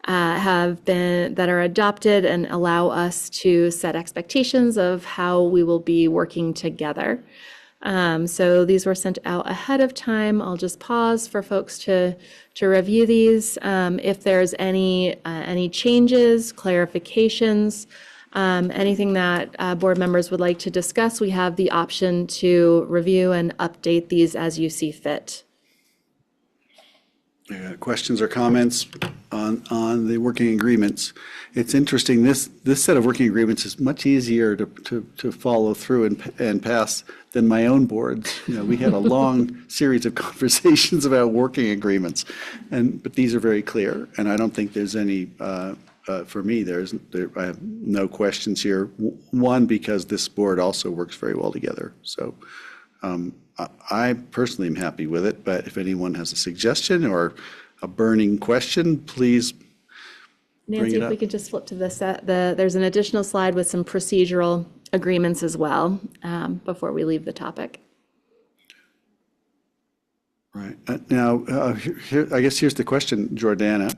Speaker 3: are adopted and allow us to set expectations of how we will be working together. So these were sent out ahead of time. I'll just pause for folks to review these. If there's any changes, clarifications, anything that board members would like to discuss, we have the option to review and update these as you see fit.
Speaker 1: Questions or comments on the working agreements? It's interesting, this set of working agreements is much easier to follow through and pass than my own boards. We had a long series of conversations about working agreements, but these are very clear, and I don't think there's any, for me, I have no questions here. One, because this board also works very well together. So I personally am happy with it, but if anyone has a suggestion or a burning question, please bring
Speaker 3: Nancy,
Speaker 1: it
Speaker 3: if
Speaker 1: up.
Speaker 3: we could just flip to there's an additional slide with some procedural agreements as well before we leave the topic.
Speaker 1: Right. Now, I guess here's the question, Jordana.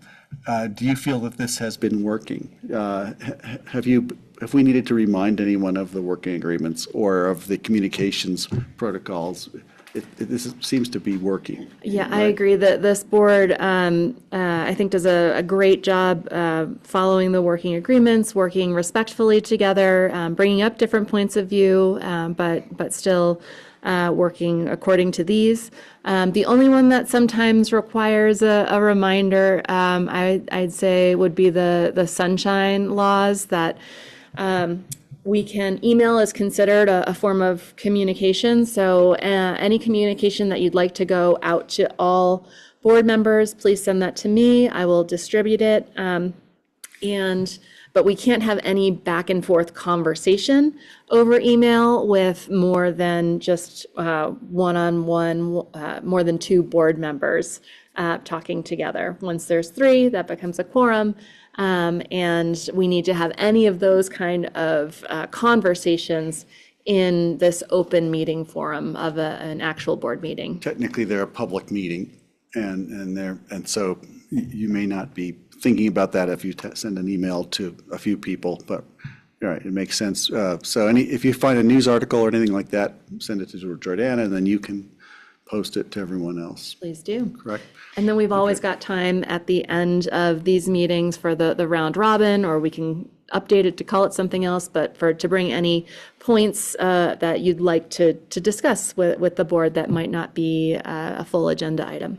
Speaker 1: Do you feel that this has been working? Have we needed to remind anyone of the working agreements or of the communications protocols? This seems to be working.
Speaker 3: Yeah, I agree that this board, I think, does a great job following the working agreements, working respectfully together, bringing up different points of view, but still working according to these. The only one that sometimes requires a reminder, I'd say, would be the sunshine laws that email is considered a form of communication. So any communication that you'd like to go out to all board members, please send that to me. I will distribute it. But we can't have any back and forth conversation over email with more than just one-on-one, more than two board members talking together. Once there's three, that becomes a quorum. And we need to have any of those kind of conversations in this open meeting forum of an actual board meeting.
Speaker 1: Technically, they're a public meeting, and so you may not be thinking about that if you send an email to a few people, but right, it makes sense. So if you find a news article or anything like that, send it to Jordana, and then you can post it to everyone else.
Speaker 3: Please do.
Speaker 1: Correct.
Speaker 3: And then we've always got time at the end of these meetings for the round robin, or we can update it to call it something else, but to bring any points that you'd like to discuss with the board that might not be a full agenda item.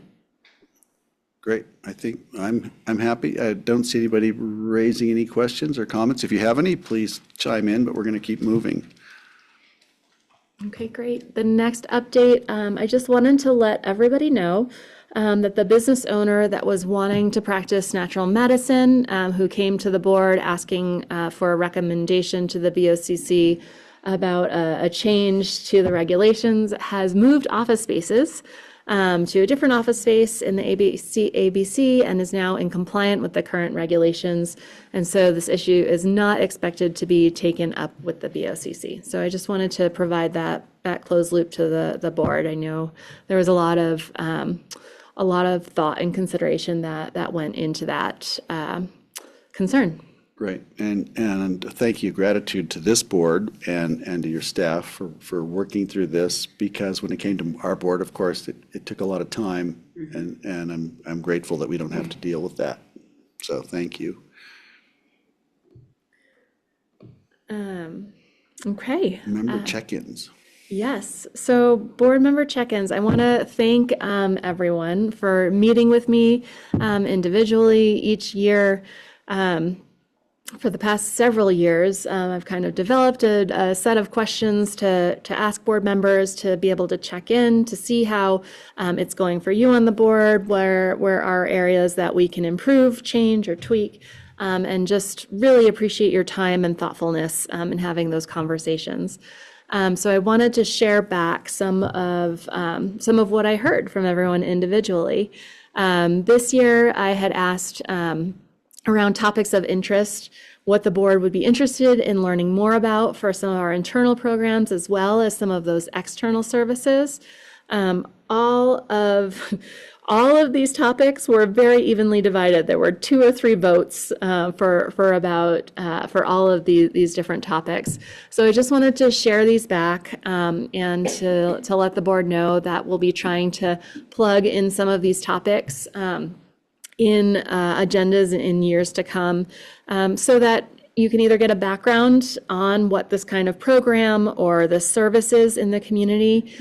Speaker 1: Great. I think I'm happy. I don't see anybody raising any questions or comments. If you have any, please chime in, but we're going to keep moving.
Speaker 3: Okay, great. The next update, I just wanted to let everybody know that the business owner that was wanting to practice natural medicine, who came to the board asking for a recommendation to the BOCC about a change to the regulations, has moved office spaces to a different office space in the ABC and is now in compliant with the current regulations. And so this issue is not expected to be taken up with the BOCC. So I just wanted to provide that closed loop to the board. I know there was a lot of thought and consideration that went into that concern.
Speaker 1: Great. And thank you, gratitude to this board and to your staff for working through this, because when it came to our board, of course, it took a lot of time, and I'm grateful that we don't have to deal with that. So thank you.
Speaker 3: Okay.
Speaker 1: Member check-ins.
Speaker 3: Yes. So board member check-ins, I want to thank everyone for meeting with me individually each year. For the past several years, I've kind of developed a set of questions to ask board members to be able to check in, to see how it's going for you on the board, where are areas that we can improve, change, or tweak, and just really appreciate your time and thoughtfulness in having those conversations. So I wanted to share back some of what I heard from everyone individually. This year, I had asked around topics of interest, what the board would be interested in learning more about for some of our internal programs, as well as some of those external services. All of these topics were very evenly divided. There were 2 or 3 votes for all of these different topics. So I just wanted to share these back and to let the board know that we'll be trying to plug in some of these topics in agendas in years to come, so that you can either get a background on what this kind of program or the service is in the community,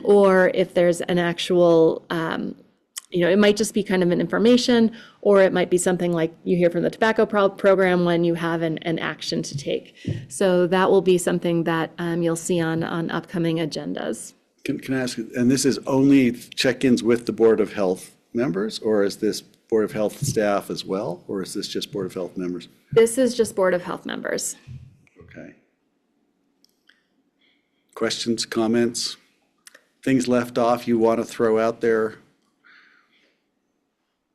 Speaker 3: or if there's an actual, it might just be kind of an information, or it might be something like you hear from the tobacco program when you have an action to take. So that will be something that you'll see on upcoming agendas.
Speaker 1: Can I ask, and this is only check-ins with the Board of Health members, or is this Board of Health staff as well, or is this just Board of Health members?
Speaker 3: This is just Board of Health members.
Speaker 1: Okay. Questions, comments, things left off you want to throw out there?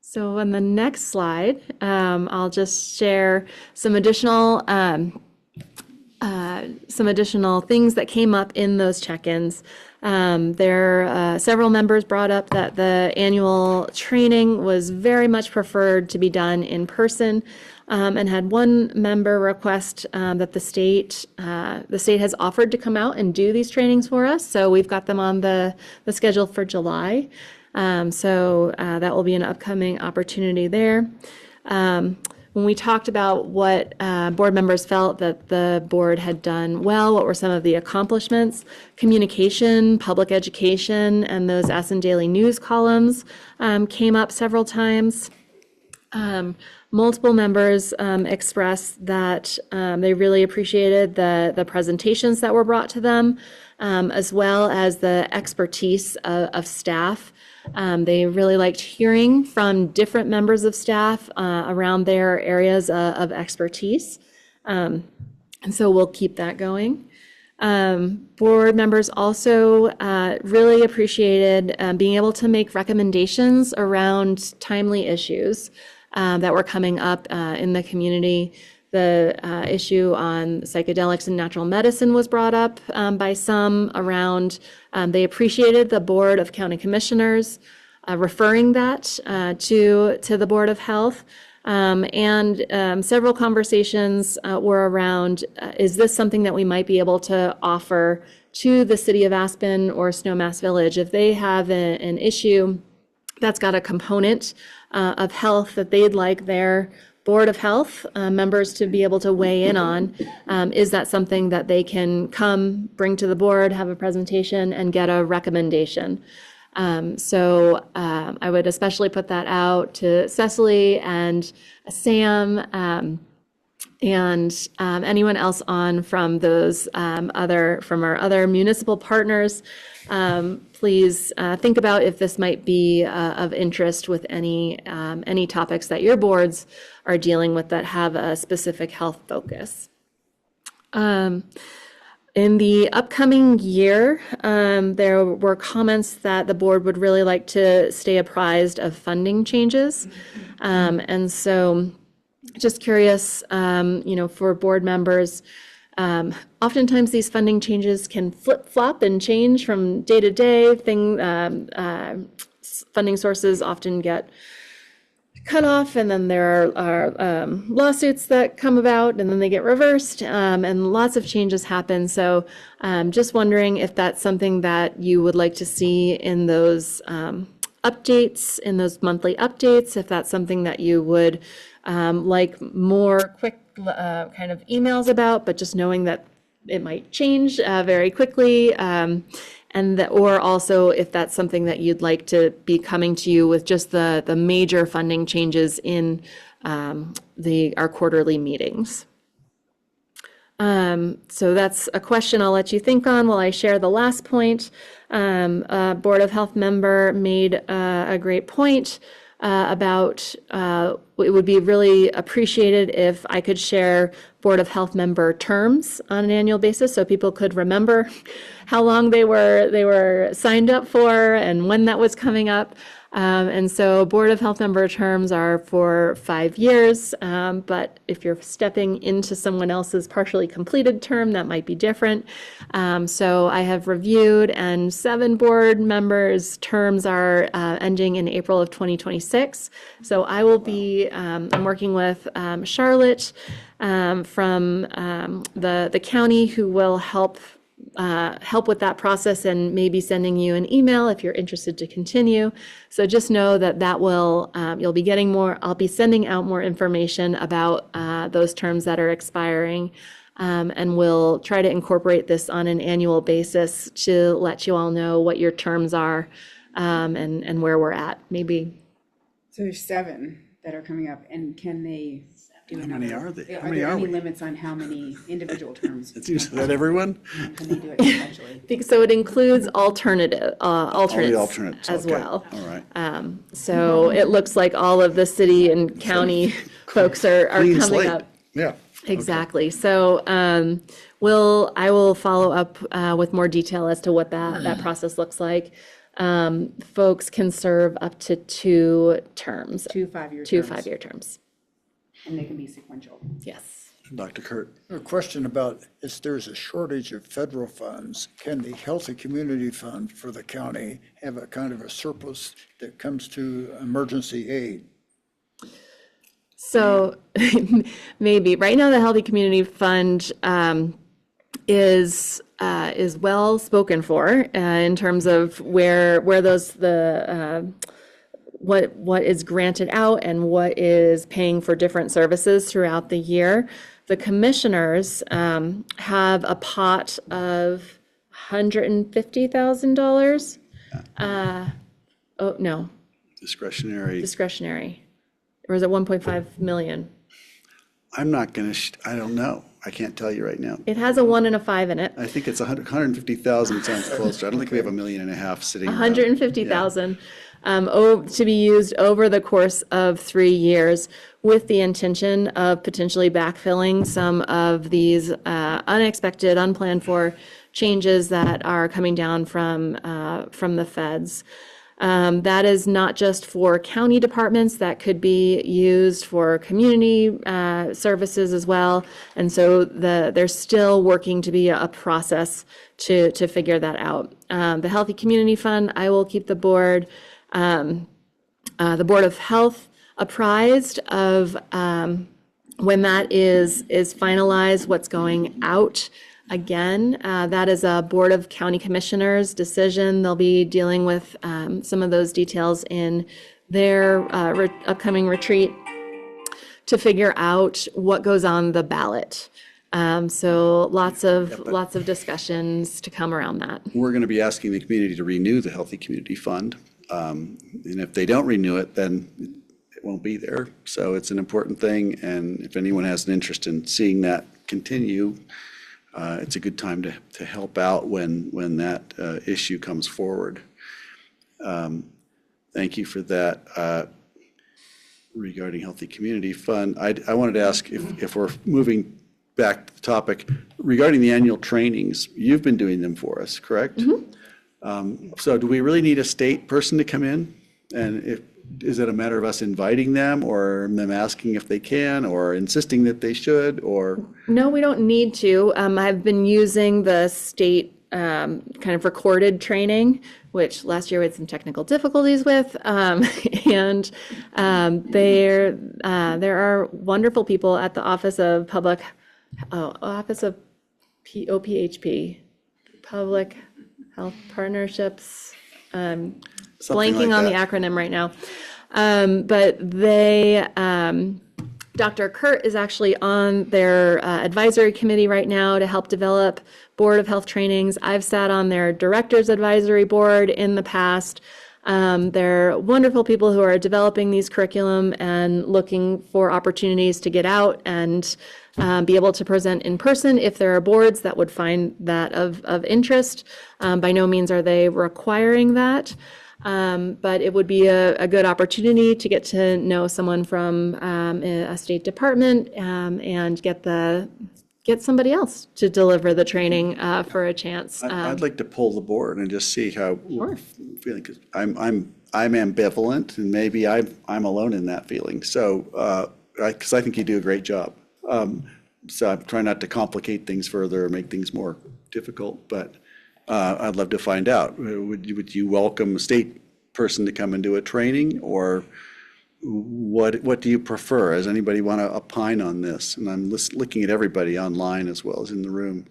Speaker 3: So on the next slide, I'll just share some additional things that came up in those check-ins. Several members brought up that the annual training was very much preferred to be done in person, and had one member request that the state has offered to come out and do these trainings for us. So we've got them on the schedule for July. So that will be an upcoming opportunity there. When we talked about what board members felt that the board had done well, what were some of the accomplishments, communication, public education, and those Aspen Daily News columns came up several times. Multiple members expressed that they really appreciated the presentations that were brought to them, as well as the expertise of staff. They really liked hearing from different members of staff around their areas of expertise. And so we'll keep that going. Board members also really appreciated being able to make recommendations around timely issues that were coming up in the community. The issue on psychedelics and natural medicine was brought up by some around, they appreciated the Board of County Commissioners referring that to the Board of Health. And several conversations were around, is this something that we might be able to offer to the city of Aspen or Snowmass Village if they have an issue that's got a component of health that they'd like their Board of Health members to be able to weigh in on. Is that something that they can come, bring to the board, have a presentation, and get a recommendation? So I would especially put that out to Cecily and Sam and anyone else on from those from our other municipal partners. Please think about if this might be of interest with any topics that your boards are dealing with that have a specific health focus. In the upcoming year, there were comments that the board would really like to stay apprised of funding changes. And so just curious, for board members, oftentimes these funding changes can flip-flop and change from day to day. Funding sources often get cutoff, and then there are lawsuits that come about, and then they get reversed, and lots of changes happen. So just wondering if that's something that you would like to see in those updates, in those monthly updates, if that's something that you would like more quick kind of emails about, but just knowing that it might change very quickly. Or also if that's something that you'd like to be coming to you with just the major funding changes in our quarterly meetings. So that's a question I'll let you think on while I share the last point. A Board of Health member made a great point about it would be really appreciated if I could share Board of Health member terms on an annual basis so people could remember how long they were signed up for and when that was coming up. And so Board of Health member terms are for 5 years, but if you're stepping into someone else's partially completed term, that might be different. So I have reviewed, and 7 board members' terms are ending in April of 2026. So I will be, I'm working with Charlotte from the county, who will help with that process and maybe sending you an email if you're interested to continue. So just know that will, you'll be getting more, I'll be sending out more information about those terms that are expiring. And we'll try to incorporate this on an annual basis to let you all know what your terms are and where we're at, maybe.
Speaker 16: So there's 7 that are coming up, and can they do
Speaker 1: How many
Speaker 16: another-
Speaker 1: are they? How
Speaker 16: Are
Speaker 1: many
Speaker 16: there
Speaker 1: are
Speaker 16: any
Speaker 1: we?
Speaker 16: limits on how many individual terms?
Speaker 1: Is that everyone?
Speaker 16: Can they do it potentially?
Speaker 3: So it includes alternates
Speaker 1: alternates,
Speaker 3: as
Speaker 1: okay.
Speaker 3: well.
Speaker 1: All right.
Speaker 3: So it looks like all of the city and county folks are
Speaker 1: Clean
Speaker 3: coming
Speaker 1: slate.
Speaker 3: up.
Speaker 1: Yeah.
Speaker 3: Exactly. So I will follow up with more detail as to what that process looks like. Folks can serve up to 2 terms.
Speaker 16: 2 5-year
Speaker 3: Two
Speaker 16: terms.
Speaker 3: 5-year terms.
Speaker 16: And they can be sequential.
Speaker 3: Yes.
Speaker 1: Dr. Kurt.
Speaker 17: A question about if there's a shortage of federal funds, can the Healthy Community Fund for the county have a kind of a surplus that comes to emergency aid?
Speaker 3: So maybe right now the Healthy Community Fund is well spoken for in terms of where those what is granted out and what is paying for different services throughout the year. The commissioners have a pot of $150,000. Oh no, discretionary. Or is it 1.5 million?
Speaker 1: I'm not going to, I don't know. I can't tell you right now.
Speaker 3: It has a 1 and a 5 in it.
Speaker 1: I think it's 150,000 sounds closer. I don't think we have $1.5 million sitting around.
Speaker 3: 150,000 to be used over the course of 3 years, with the intention of potentially backfilling some of these unexpected, unplanned for changes that are coming down from the feds. That is not just for county departments, that could be used for community services as well. And so there's still working to be a process to figure that out. The Healthy Community Fund, I will keep the Board of Health apprised of when that is finalized, what's going out. Again, that is a Board of County Commissioners decision. They'll be dealing with some of those details in their upcoming retreat to figure out what goes on the ballot. So lots of discussions to come around that.
Speaker 1: We're going to be asking the community to renew the Healthy Community Fund. And if they don't renew it, then it won't be there. So it's an important thing. And if anyone has an interest in seeing that continue, it's a good time to help out when that issue comes forward. Thank you for that. Regarding Healthy Community Fund, I wanted to ask if we're moving back to the topic regarding the annual trainings. You've been doing them for us, correct?
Speaker 3: Mm-hmm.
Speaker 1: So do we really need a state person to come in? And is it a matter of us inviting them, or them asking if they can, or insisting that they should, or?
Speaker 3: No, we don't need to. I've been using the state kind of recorded training, which last year we had some technical difficulties with. And there are wonderful people at the Office of OPHP, Public Health Partnerships. Blanking on the acronym right now. But they, Dr. Kurt is actually on their advisory committee right now to help develop Board of Health trainings. I've sat on their Directors Advisory Board in the past. They're wonderful people who are developing these curriculum and looking for opportunities to get out and be able to present in person if there are boards that would find that of interest. By no means are they requiring that. But it would be a good opportunity to get to know someone from a state department and get somebody else to deliver the training for a chance.
Speaker 1: I'd like to pull the board and just see how we're feeling, because I'm ambivalent, and maybe I'm alone in that feeling. So because I think you do a great job. So I'm trying not to complicate things further or make things more difficult, but I'd love to find out. Would you welcome a state person to come and do a training, or what do you prefer? Does anybody want to opine on this? And I'm looking at everybody online as well as in the room.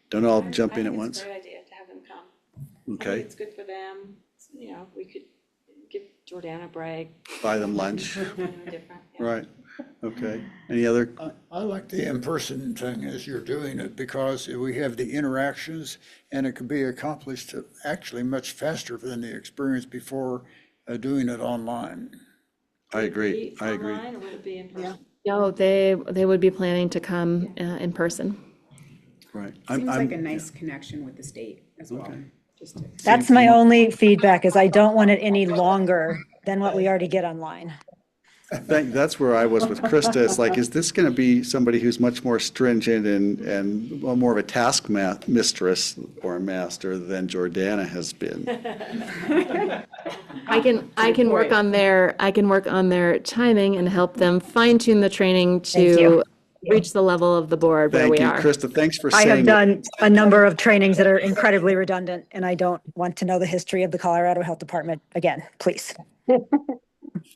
Speaker 1: Don't all jump in at once.
Speaker 15: It's a great idea to have them come.
Speaker 1: Okay.
Speaker 15: I think it's good for them. You know, we could give Jordana a break.
Speaker 1: Buy them lunch.
Speaker 15: Different. Yeah.
Speaker 1: Right. Okay. Any other?
Speaker 17: I like the in-person thing as you're doing it, because we have the interactions, and it can be accomplished actually much faster than the experience before doing it online.
Speaker 1: I agree. I agree.
Speaker 15: Online, or would it be in person?
Speaker 3: No, they would be planning to come in person.
Speaker 1: Right.
Speaker 16: Seems like a nice connection with the state as well. Just to.
Speaker 2: That's my only feedback, is I don't want it any longer than what we already get online.
Speaker 1: That's where I was with Krista. It's like, is this going to be somebody who's much more stringent and more of a task mistress or master than Jordana has been?
Speaker 3: I can work on their timing and help them fine tune the training to reach the level of the board where we are.
Speaker 1: Thank you, Krista. Thanks for
Speaker 2: I
Speaker 1: saying.
Speaker 2: have done a number of trainings that are incredibly redundant, and I don't want to know the history of the Colorado Health Department again, please.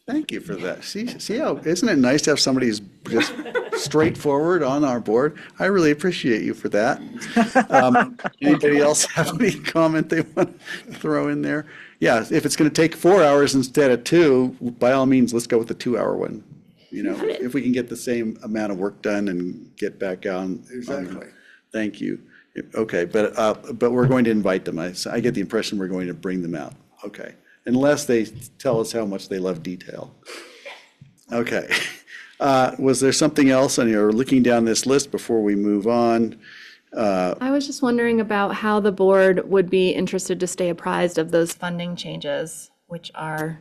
Speaker 1: Thank you for that. See how, isn't it nice to have somebody who's just straightforward on our board? I really appreciate you for that. Anybody else have any comment they want to throw in there? Yeah, if it's going to take 4 hours instead of 2, by all means, let's go with the 2-hour one. You know, if we can get the same amount of work done and get back on.
Speaker 17: Exactly.
Speaker 1: Thank you. Okay, but we're going to invite them. I get the impression we're going to bring them out. Okay. Unless they tell us how much they love detail. Okay. Was there something else? And you're looking down this list before we move on.
Speaker 3: I was just wondering about how the board would be interested to stay apprised of those funding changes, which are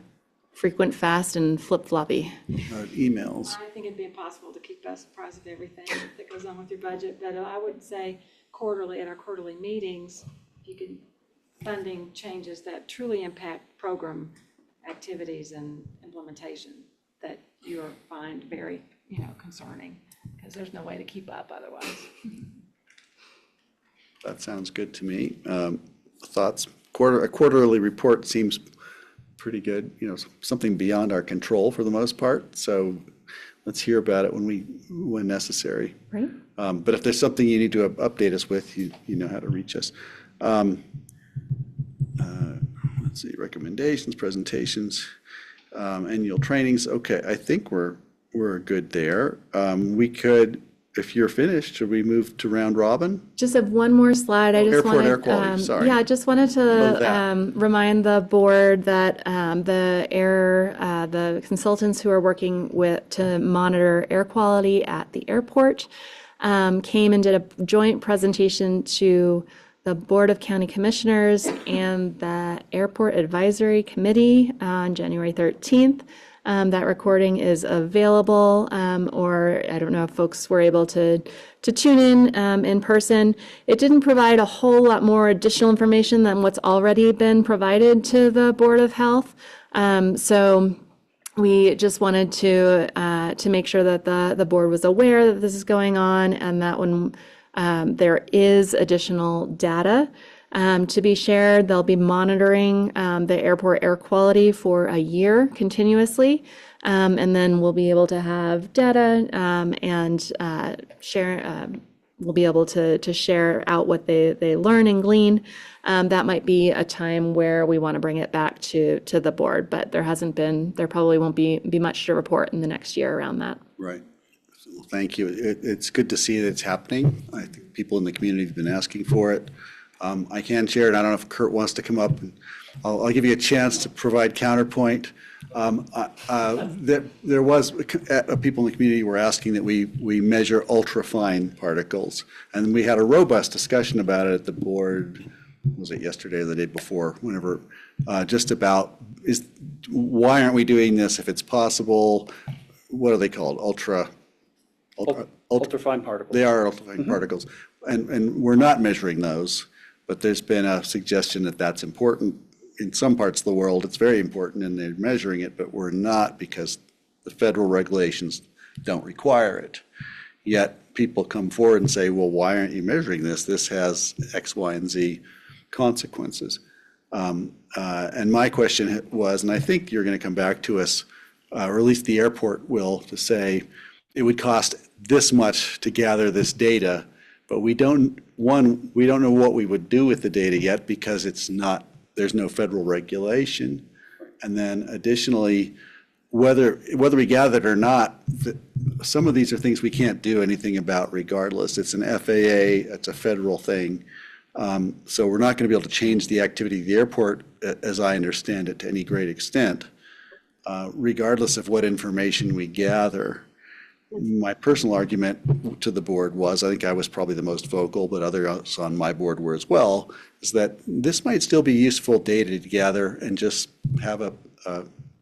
Speaker 3: frequent, fast, and flip-floppy.
Speaker 1: Emails.
Speaker 15: I think it'd be impossible to keep us apprised of everything that goes on with your budget, but I would say quarterly, at our quarterly meetings, you could funding changes that truly impact program activities and implementation that you find very, concerning, because there's no way to keep up otherwise.
Speaker 1: That sounds good to me. Thoughts? A quarterly report seems pretty good, something beyond our control for the most part. So let's hear about it when necessary.
Speaker 3: Right.
Speaker 1: But if there's something you need to update us with, you know how to reach us. Let's see, recommendations, presentations, annual trainings. Okay, I think we're good there. We could, if you're finished, should we move to round robin?
Speaker 3: Just have one more slide. I just
Speaker 1: Airport
Speaker 3: wanted,
Speaker 1: air quality, sorry.
Speaker 3: Yeah, I just wanted to remind the board that the consultants who are working to monitor air quality at the airport came and did a joint presentation to the Board of County Commissioners and the Airport Advisory Committee on January 13th. That recording is available, or I don't know if folks were able to tune in person. It didn't provide a whole lot more additional information than what's already been provided to the Board of Health. So we just wanted to make sure that the board was aware that this is going on, and that when There is additional data to be shared. They'll be monitoring the airport air quality for a year continuously. And then we'll be able to have data and share. We'll be able to share out what they learn and glean. That might be a time where we want to bring it back to the board, but there probably won't be much to report in the next year around that.
Speaker 1: Right. Well, thank you. It's good to see that it's happening. I think people in the community have been asking for it. I can share it. I don't know if Kurt wants to come up. I'll give you a chance to provide counterpoint. There was people in the community were asking that we measure ultrafine particles, and we had a robust discussion about it at the board. Was it yesterday or the day before? Whenever, just about why aren't we doing this if it's possible? What are they called?
Speaker 21: Ultrafine particles.
Speaker 1: They are ultrafine particles, and we're not measuring those. But there's been a suggestion that that's important. In some parts of the world, it's very important and they're measuring it, but we're not because the federal regulations don't require it. Yet people come forward and say, well, why aren't you measuring this? This has X, Y, and Z consequences. And my question was, and I think you're going to come back to us, or at least the airport will, to say it would cost this much to gather this data, but we don't know what we would do with the data yet because there's no federal regulation. And then additionally, whether we gather it or not, some of these are things we can't do anything about regardless. It's an FAA, it's a federal thing. So we're not going to be able to change the activity of the airport, as I understand it, to any great extent, regardless of what information we gather. My personal argument to the board was, I think I was probably the most vocal, but others on my board were as well, is that this might still be useful data to gather and just have a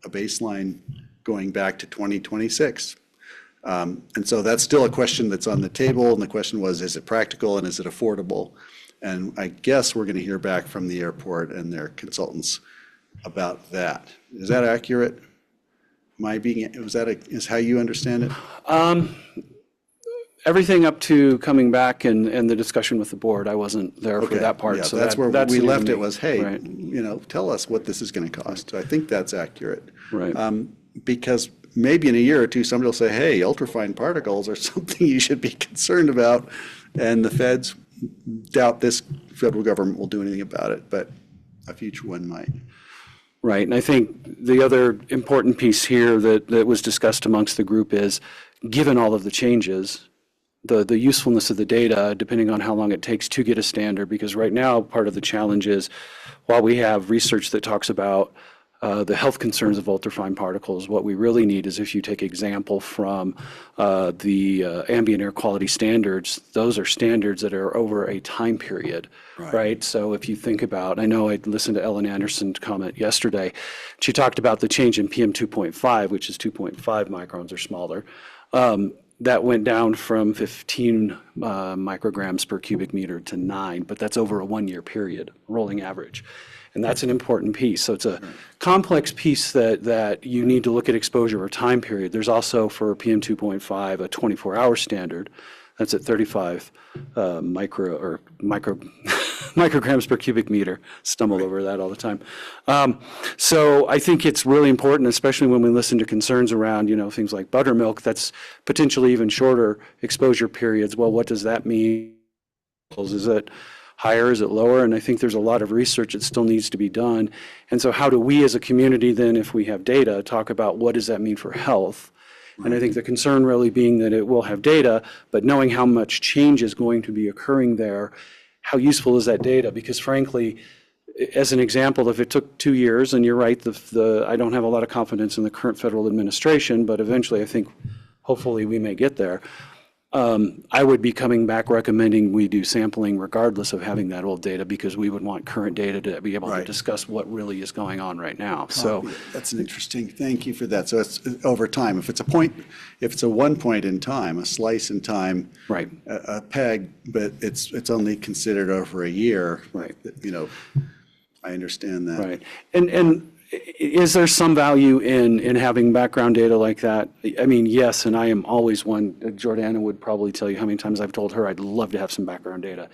Speaker 1: baseline going back to 2026. And so that's still a question that's on the table. And the question was, is it practical and is it affordable? And I guess we're going to hear back from the airport and their consultants about that. Is that accurate? Is how you understand it?
Speaker 21: Everything up to coming back and the discussion with the board, I wasn't there for that part.
Speaker 1: Yeah,
Speaker 21: so
Speaker 1: that's where we left it was, hey,
Speaker 21: right.
Speaker 1: Tell us what this is going to cost. I think that's accurate.
Speaker 21: Right.
Speaker 1: Because maybe in a year or two, somebody will say, hey, ultrafine particles are something you should be concerned about. And the feds doubt this federal government will do anything about it, but a future one might.
Speaker 21: Right, and I think the other important piece here that was discussed amongst the group is, given all of the changes, the usefulness of the data, depending on how long it takes to get a standard, because right now, part of the challenge is, while we have research that talks about the health concerns of ultrafine particles, what we really need is if you take example from the ambient air quality standards, those are standards that are over a time period, right? So if you think about, I know I listened to Ellen Anderson's comment yesterday, she talked about the change in PM 2.5, which is 2.5 microns or smaller. That went down from 15 micrograms per cubic meter to 9, but that's over a 1-year period, rolling average. And that's an important piece. So it's a complex piece that you need to look at exposure over time period. There's also for PM 2.5 a 24-hour standard. That's at 35 micrograms per cubic meter. Stumble over that all the time. So I think it's really important, especially when we listen to concerns around, things like buttermilk, that's potentially even shorter exposure periods. Well, what does that mean? Is it higher? Is it lower? And I think there's a lot of research that still needs to be done. And so how do we as a community then, if we have data, talk about what does that mean for health? And I think the concern really being that it will have data, but knowing how much change is going to be occurring there, how useful is that data? Because frankly, as an example, if it took 2 years, and you're right, I don't have a lot of confidence in the current federal administration, but eventually I think hopefully we may get there. I would be coming back recommending we do sampling regardless of having that old data, because we would want current data to be able to discuss what really is going on right now. So
Speaker 1: that's an interesting, thank you for that. So it's over time. If it's a 1 point in time, a slice in time,
Speaker 21: right,
Speaker 1: a peg, but it's only considered over a year,
Speaker 21: right.
Speaker 1: I understand that.
Speaker 21: Right. And is there some value in having background data like that? I mean, yes, and I am always one. Jordana would probably tell you how many times I've told her I'd love to have some background data.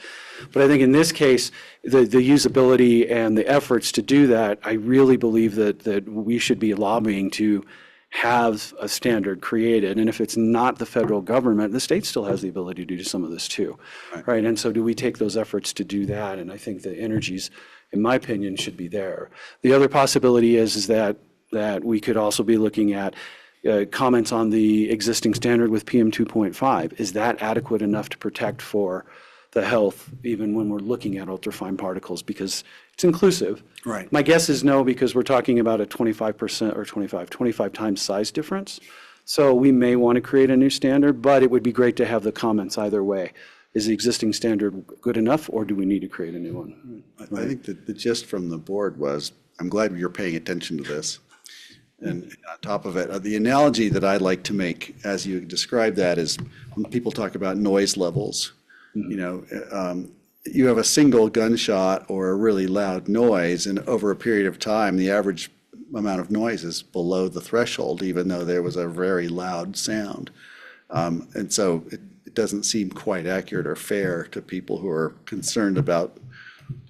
Speaker 21: But I think in this case, the usability and the efforts to do that, I really believe that we should be lobbying to have a standard created. And if it's not the federal government, the state still has the ability to do some of this too, right? And so do we take those efforts to do that? And I think the energies, in my opinion, should be there. The other possibility is that we could also be looking at comments on the existing standard with PM 2.5. Is that adequate enough to protect for the health, even when we're looking at ultrafine particles? Because it's inclusive.
Speaker 1: Right.
Speaker 21: My guess is no, because we're talking about a 25% or 25 times size difference. So we may want to create a new standard, but it would be great to have the comments either way. Is the existing standard good enough, or do we need to create a new one?
Speaker 1: I think that the gist from the board was, I'm glad you're paying attention to this. And on top of it, the analogy that I like to make, as you describe that, is when people talk about noise levels. You know, you have a single gunshot or a really loud noise, and over a period of time, the average amount of noise is below the threshold, even though there was a very loud sound. And so it doesn't seem quite accurate or fair to people who are concerned about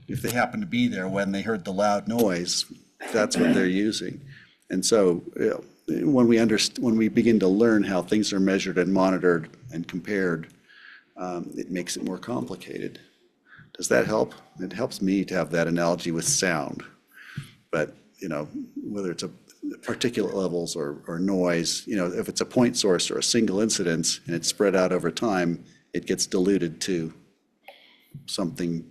Speaker 1: if they happen to be there when they heard the loud noise, that's what they're using. And so when we begin to learn how things are measured and monitored and compared, it makes it more complicated. Does that help? It helps me to have that analogy with sound. But, you know, whether it's a particulate levels or noise, you know, if it's a point source or a single incidence and it's spread out over time, it gets diluted to something,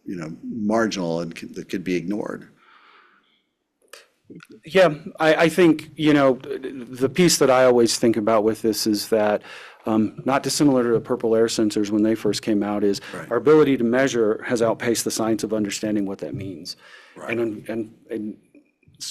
Speaker 1: you know, marginal and that could be ignored.
Speaker 21: Yeah, I think, you know, the piece that I always think about with this is that, not dissimilar to the purple air sensors when they first came out, is our ability to measure has outpaced the science of understanding what that means. Right. And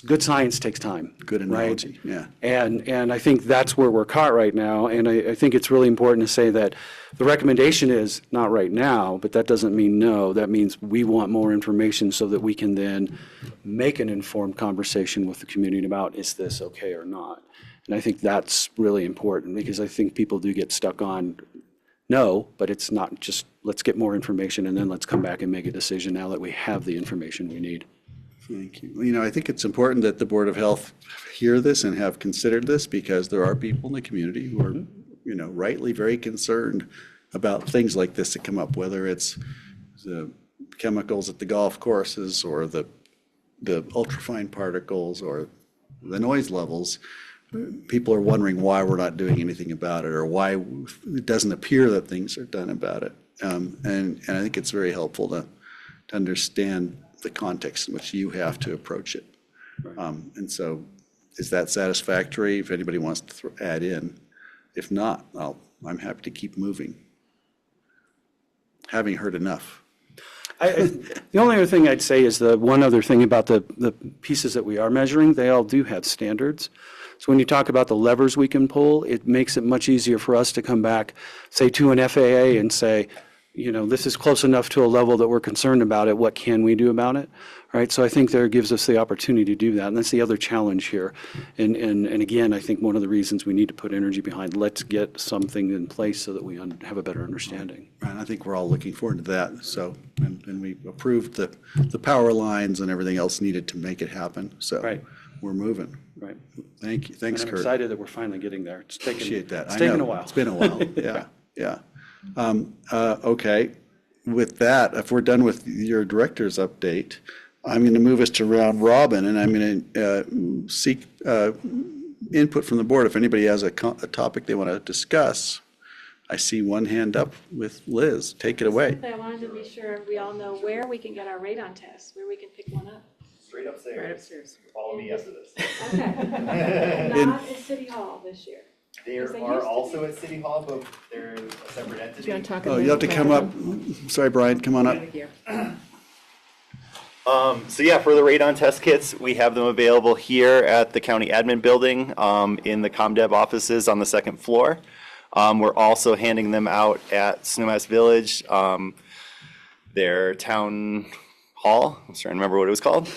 Speaker 21: good science takes time.
Speaker 1: Good analogy,
Speaker 21: right? Yeah. And I think that's where we're caught right now. And I think it's really important to say that the recommendation is not right now, but that doesn't mean no. That means we want more information so that we can then make an informed conversation with the community about, is this okay or not? And I think that's really important, because I think people do get stuck on no, but it's not just let's get more information and then let's come back and make a decision now that we have the information we need.
Speaker 1: Thank you. You know, I think it's important that the Board of Health hear this and have considered this, because there are people in the community who are, you know, rightly very concerned about things like this that come up, whether it's the chemicals at the golf courses or the ultrafine particles or the noise levels. People are wondering why we're not doing anything about it, or why it doesn't appear that things are done about it. And I think it's very helpful to understand the context in which you have to approach it. And so is that satisfactory? If anybody wants to add in. If not, I'm happy to keep moving. Having heard enough.
Speaker 21: The only other thing I'd say is the one other thing about the pieces that we are measuring, they all do have standards. So when you talk about the levers we can pull, it makes it much easier for us to come back, say, to an FAA and say, you know, this is close enough to a level that we're concerned about it. What can we do about it? Right. So I think there gives us the opportunity to do that. And that's the other challenge here. And again, I think one of the reasons we need to put energy behind, let's get something in place so that we have a better understanding.
Speaker 1: And I think we're all looking forward to that. So, and we approved the power lines and everything else needed to make it happen. So we're moving.
Speaker 21: Right.
Speaker 1: Thank you. Thanks,
Speaker 21: and I'm
Speaker 1: Kurt.
Speaker 21: excited that we're finally getting there. It's taken,
Speaker 1: Appreciate that.
Speaker 21: It's taken a while.
Speaker 1: It's been a while. Yeah. Yeah. Okay. With that, if we're done with your director's update, I'm going to move us to round robin, and I'm going to seek input from the board. If anybody has a topic they want to discuss, I see one hand up with Liz. Take it away.
Speaker 15: I wanted to be sure we all know where we can get our radon tests, where we can pick one up.
Speaker 18: Straight upstairs.
Speaker 15: Right upstairs.
Speaker 18: Follow me after this.
Speaker 15: Okay. Not at City Hall this year.
Speaker 18: They are also at City Hall, but they're a separate entity.
Speaker 15: You want to talk
Speaker 1: Oh, you have to come up. Sorry, Brian, come on up.
Speaker 18: So yeah, for the radon test kits, we have them available here at the county admin building in the ComDev offices on the second floor. We're also handing them out at Snowmass Village, their town Hall. I'm trying to remember what it was called.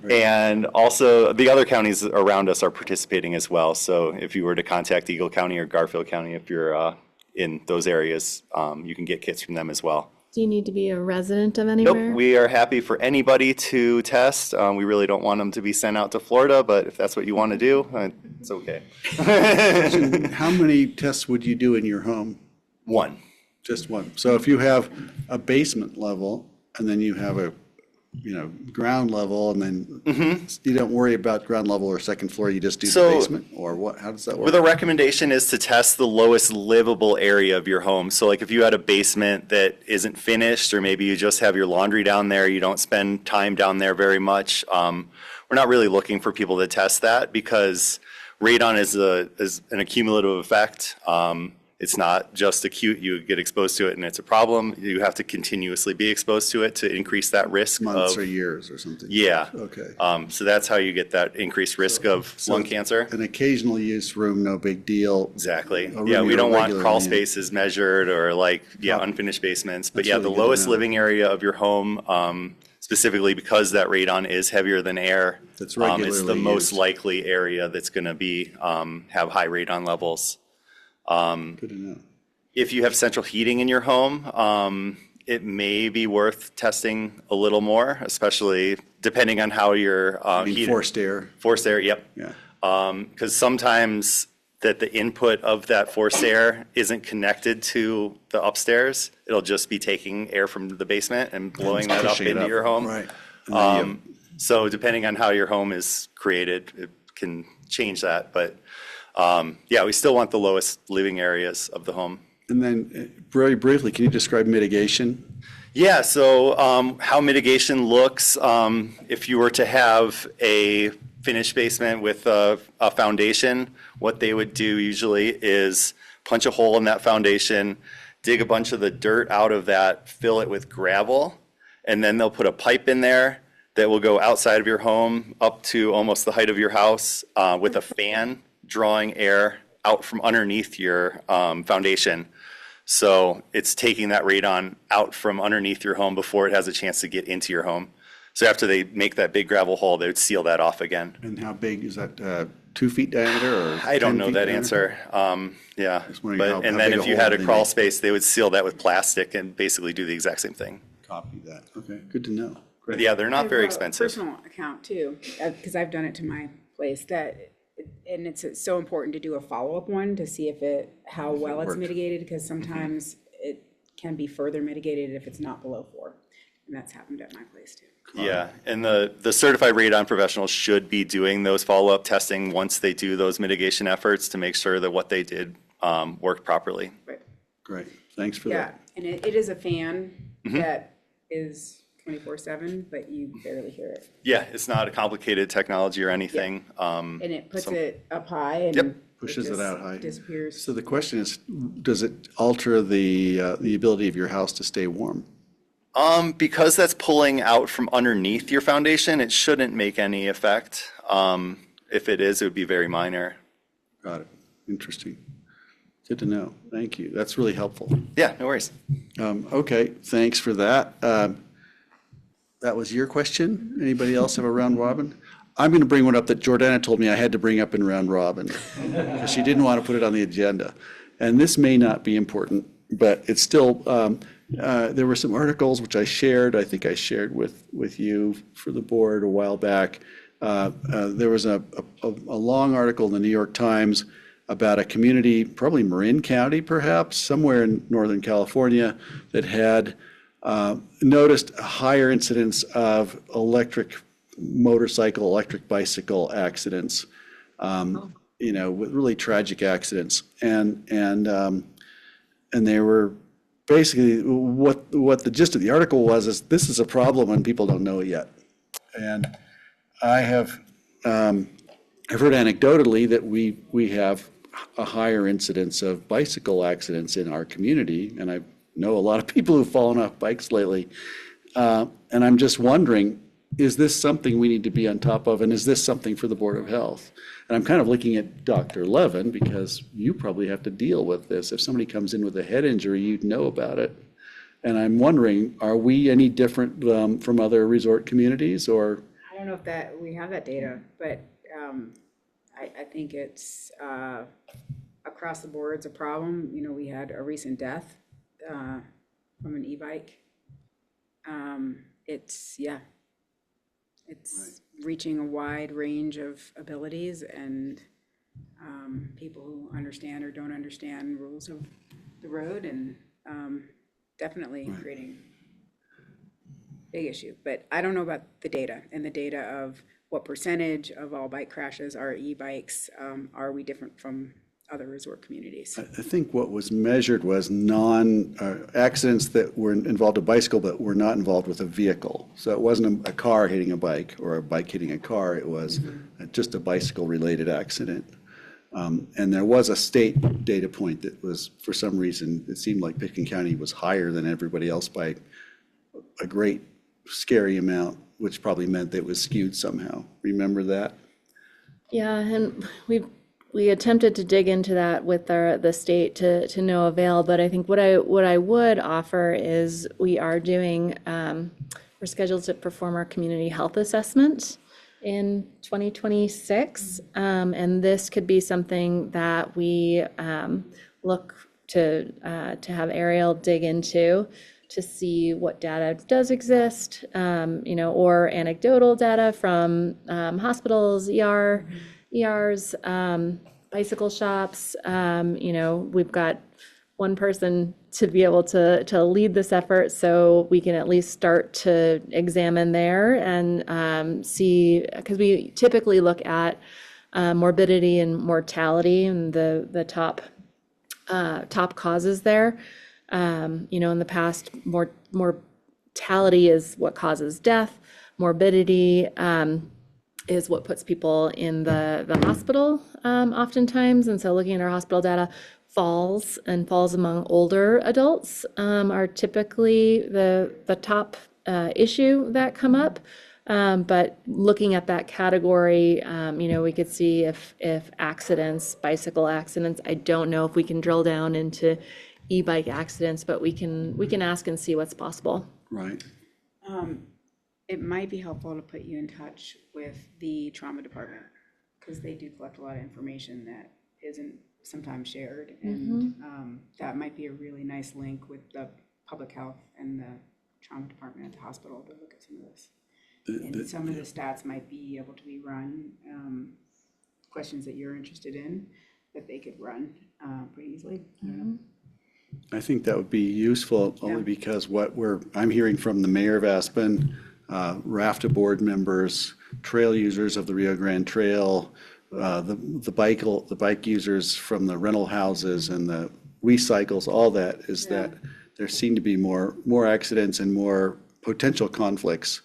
Speaker 18: And also the other counties around us are participating as well. So if you were to contact Eagle County or Garfield County, if you're in those areas, you can get kits from them as well.
Speaker 3: Do you need to be a resident of anywhere?
Speaker 18: Nope, we are happy for anybody to test. We really don't want them to be sent out to Florida, but if that's what you want to do, it's okay.
Speaker 1: How many tests would you do in your home?
Speaker 18: One.
Speaker 1: Just one. So if you have a basement level and then you have a, ground level and then you don't worry about ground level or second floor, you just do the basement, or what? How does that work?
Speaker 18: Well, the recommendation is to test the lowest livable area of your home. So like if you had a basement that isn't finished, or maybe you just have your laundry down there, you don't spend time down there very much. We're not really looking for people to test that because radon is an accumulative effect. It's not just acute, you get exposed to it and it's a problem. You have to continuously be exposed to it to increase that risk.
Speaker 1: Months or years or something.
Speaker 18: Yeah.
Speaker 1: Okay.
Speaker 18: So that's how you get that increased risk of lung cancer.
Speaker 1: An occasional use room, no big deal.
Speaker 18: Exactly.
Speaker 1: A room
Speaker 18: Yeah, we
Speaker 1: you're
Speaker 18: don't want
Speaker 1: regularly
Speaker 18: crawl
Speaker 1: in.
Speaker 18: spaces measured or unfinished basements. But
Speaker 1: That's
Speaker 18: yeah,
Speaker 1: really
Speaker 18: the
Speaker 1: good to
Speaker 18: lowest
Speaker 1: know.
Speaker 18: living area of your home, specifically because that radon is heavier than air,
Speaker 1: That's
Speaker 18: it's
Speaker 1: regularly
Speaker 18: the most
Speaker 1: used.
Speaker 18: likely area that's going to be have high radon levels.
Speaker 1: Good to know.
Speaker 18: If you have central heating in your home, it may be worth testing a little more, especially depending on how your heated.
Speaker 1: Forced air.
Speaker 18: Forced air, yep.
Speaker 1: Yeah.
Speaker 18: Because sometimes that the input of that forced air isn't connected to the upstairs. It'll just be taking air from the basement and blowing that up
Speaker 1: pushing it
Speaker 18: into
Speaker 1: up.
Speaker 18: your home.
Speaker 1: Right. And then
Speaker 18: So depending on how your home is created, it can change that. But yeah, we still want the lowest living areas of the home.
Speaker 1: And then very briefly, can you describe mitigation?
Speaker 18: Yeah, so how mitigation looks, if you were to have a finished basement with a foundation, what they would do usually is punch a hole in that foundation, dig a bunch of the dirt out of that, fill it with gravel, and then they'll put a pipe in there that will go outside of your home up to almost the height of your house with a fan drawing air out from underneath your foundation. So it's taking that radon out from underneath your home before it has a chance to get into your home. So after they make that big gravel hole, they would seal that off again.
Speaker 1: And how big is that? 2 feet diameter or?
Speaker 18: I don't
Speaker 1: 10
Speaker 18: know
Speaker 1: feet
Speaker 18: that
Speaker 1: diameter?
Speaker 18: answer. Yeah.
Speaker 1: wondering
Speaker 18: But,
Speaker 1: how
Speaker 18: and
Speaker 1: big
Speaker 18: then
Speaker 1: a
Speaker 18: if you
Speaker 1: hole
Speaker 18: had a
Speaker 1: they
Speaker 18: crawl
Speaker 1: make.
Speaker 18: space, they would seal that with plastic and basically do the exact same thing.
Speaker 1: Copy that. Okay, good to know.
Speaker 18: But yeah, they're
Speaker 16: I
Speaker 18: not
Speaker 16: have
Speaker 18: very
Speaker 16: a
Speaker 18: expensive.
Speaker 16: Personal account too, because I've done it to my place and it's so important to do a follow-up one to see how well it's
Speaker 1: worked.
Speaker 16: mitigated, because sometimes it can be further mitigated if it's not below 4. And that's happened at my place too.
Speaker 18: Yeah, and the certified radon professionals should be doing those follow-up testing once they do those mitigation efforts to make sure that what they did worked properly.
Speaker 1: Great, thanks for
Speaker 16: Yeah,
Speaker 1: that.
Speaker 16: and it is a fan
Speaker 18: Mhm.
Speaker 16: that is 24/7, but you barely hear it.
Speaker 18: Yeah, it's not a complicated technology or anything.
Speaker 16: And it puts
Speaker 18: some-
Speaker 16: it up high and
Speaker 18: Yep.
Speaker 1: Pushes it
Speaker 16: just
Speaker 1: out high.
Speaker 16: disappears.
Speaker 1: So the question is, does it alter the ability of your house to stay warm?
Speaker 18: Because that's pulling out from underneath your foundation, it shouldn't make any effect. If it is, it would be very minor.
Speaker 1: Got it. Interesting. Good to know. Thank you. That's really helpful.
Speaker 18: Yeah, no worries.
Speaker 1: Okay, thanks for that. That was your question. Anybody else have a round robin? I'm going to bring one up that Jordana told me I had to bring up in round robin, because she didn't want to put it on the agenda. And this may not be important, but it's still, there were some articles which I shared, I think I shared with you for the board a while back. There was a long article in the New York Times about a community, probably Marin County perhaps, somewhere in Northern California, that had noticed a higher incidence of electric motorcycle, electric bicycle accidents, with really tragic accidents. And they were basically, what the gist of the article was is this is a problem and people don't know it yet. And I have, I've heard anecdotally that we have a higher incidence of bicycle accidents in our community, and I know a lot of people who've fallen off bikes lately. And I'm just wondering, is this something we need to be on top of, and is this something for the Board of Health? And I'm kind of looking at Dr. Levin, because you probably have to deal with this. If somebody comes in with a head injury, you'd know about it. And I'm wondering, are we any different from other resort communities, or?
Speaker 16: I don't know if that, we have that data, but I think it's across the board, it's a problem. You know, we had a recent death from an e-bike. It's reaching a wide range of abilities and people who understand or don't understand rules of the road, and definitely creating big issue. But I don't know about the data and the data of what percentage of all bike crashes are e-bikes. Are we different from other resort communities?
Speaker 1: I think what was measured was accidents that were involved a bicycle but were not involved with a vehicle. So it wasn't a car hitting a bike or a bike hitting a car. It was just a bicycle-related accident. And there was a state data point that was, for some reason, it seemed like Pitkin County was higher than everybody else by a great, scary amount, which probably meant that it was skewed somehow. Remember that?
Speaker 3: Yeah, and we attempted to dig into that with the state to no avail. But I think what I would offer is we are doing, we're scheduled to perform our community health assessment in 2026, and this could be something that we look to have Ariel dig into to see what data does exist, or anecdotal data from hospitals, ERs, bicycle shops. We've got one person to be able to lead this effort, so we can at least start to examine there and see, because we typically look at morbidity and mortality and the top causes there. In the past, mortality is what causes death. Morbidity is what puts people in the hospital oftentimes. And so looking at our hospital data, falls among older adults are typically the top issue that come up. But looking at that category, we could see if accidents, bicycle accidents, I don't know if we can drill down into e-bike accidents, but we can ask and see what's possible.
Speaker 1: Right.
Speaker 16: It might be helpful to put you in touch with the trauma department, because they do collect a lot of information that isn't sometimes shared, and that might be a really nice link with the public health and the trauma department at the hospital to look at some of this. And some of the stats might be able to be run, questions that you're interested in, that they could run pretty easily. I don't know.
Speaker 1: I think that would be useful only because I'm hearing from the mayor of Aspen, RAFTA board members, trail users of the Rio Grande Trail, the bike users from the rental houses and the WeCycles, all that is that there seem to be more accidents and more potential conflicts.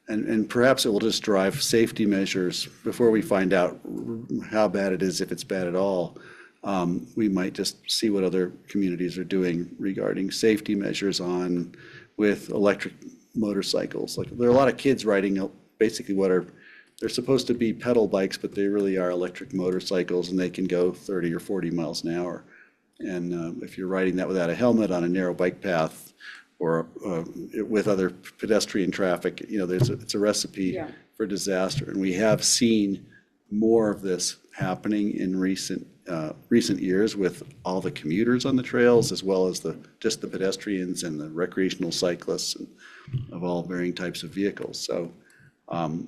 Speaker 1: And perhaps it will just drive safety measures before we find out how bad it is, if it's bad at all. We might just see what other communities are doing regarding safety measures with electric motorcycles. Like, there are a lot of kids riding basically they're supposed to be pedal bikes, but they really are electric motorcycles, and they can go 30 or 40 miles an hour. And if you're riding that without a helmet on a narrow bike path or with other pedestrian traffic, it's a recipe for disaster. And we have seen more of this happening in recent years with all the commuters on the trails, as well as just the pedestrians and the recreational cyclists and of all varying types of vehicles. So the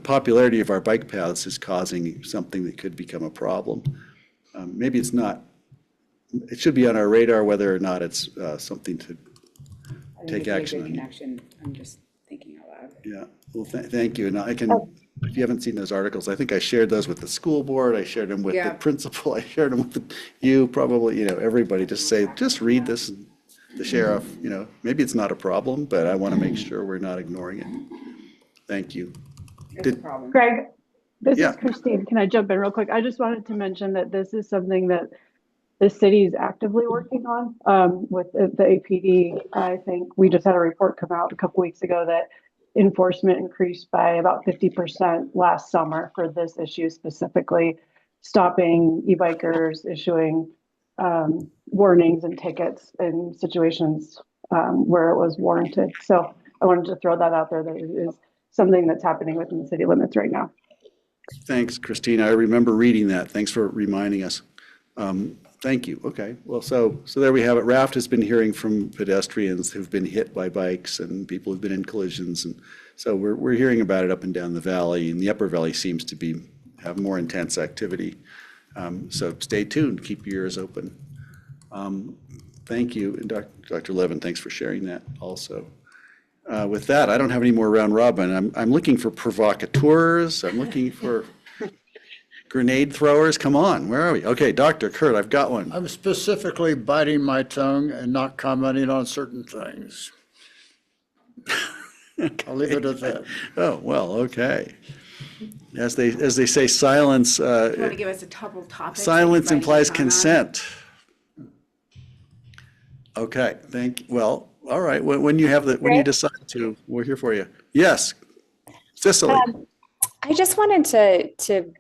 Speaker 1: popularity of our bike paths is causing something that could become a problem. Maybe it's not. It should be on our radar whether or not it's something to take action on.
Speaker 16: Connection. I'm just thinking out loud.
Speaker 1: Yeah. Well, thank you. And I can. If you haven't seen those articles, I think I shared those with the school board. I shared them with the principal. I shared them with you, probably, everybody. Just read this. The sheriff, maybe it's not a problem, but I want to make sure we're not ignoring it. Thank you.
Speaker 5: Greg, this is Christine. Can I jump in real quick? I just wanted to mention that this is something that the city is actively working on with the APD. I think we just had a report come out a couple weeks ago that enforcement increased by about 50% last summer for this issue, specifically stopping e-bikers, issuing warnings and tickets in situations where it was warranted. So I wanted to throw that out there, that it is something that's happening within the city limits right now.
Speaker 1: Thanks, Christina. I remember reading that. Thanks for reminding us. Thank you. Okay. Well, so there we have it. Raft has been hearing from pedestrians who've been hit by bikes and people who've been in collisions, and so we're hearing about it up and down the valley, and the upper valley seems to have more intense activity. So stay tuned. Keep your ears open. Thank you, and Dr. Levin. Thanks for sharing that also. With that, I don't have any more round robin. I'm looking for provocateurs. I'm looking for grenade throwers. Come on, where are we? Okay, Dr. Kurt, I've got one.
Speaker 17: I'm specifically biting my tongue and not commenting on certain things. I'll leave it at that.
Speaker 1: Oh, well, okay. As they say, silence.
Speaker 16: You want to give us a couple topics?
Speaker 1: Silence implies consent. Okay, thank you. Well, all right. When you when you decide to, we're here for you. Yes, Cicely.
Speaker 6: I just wanted to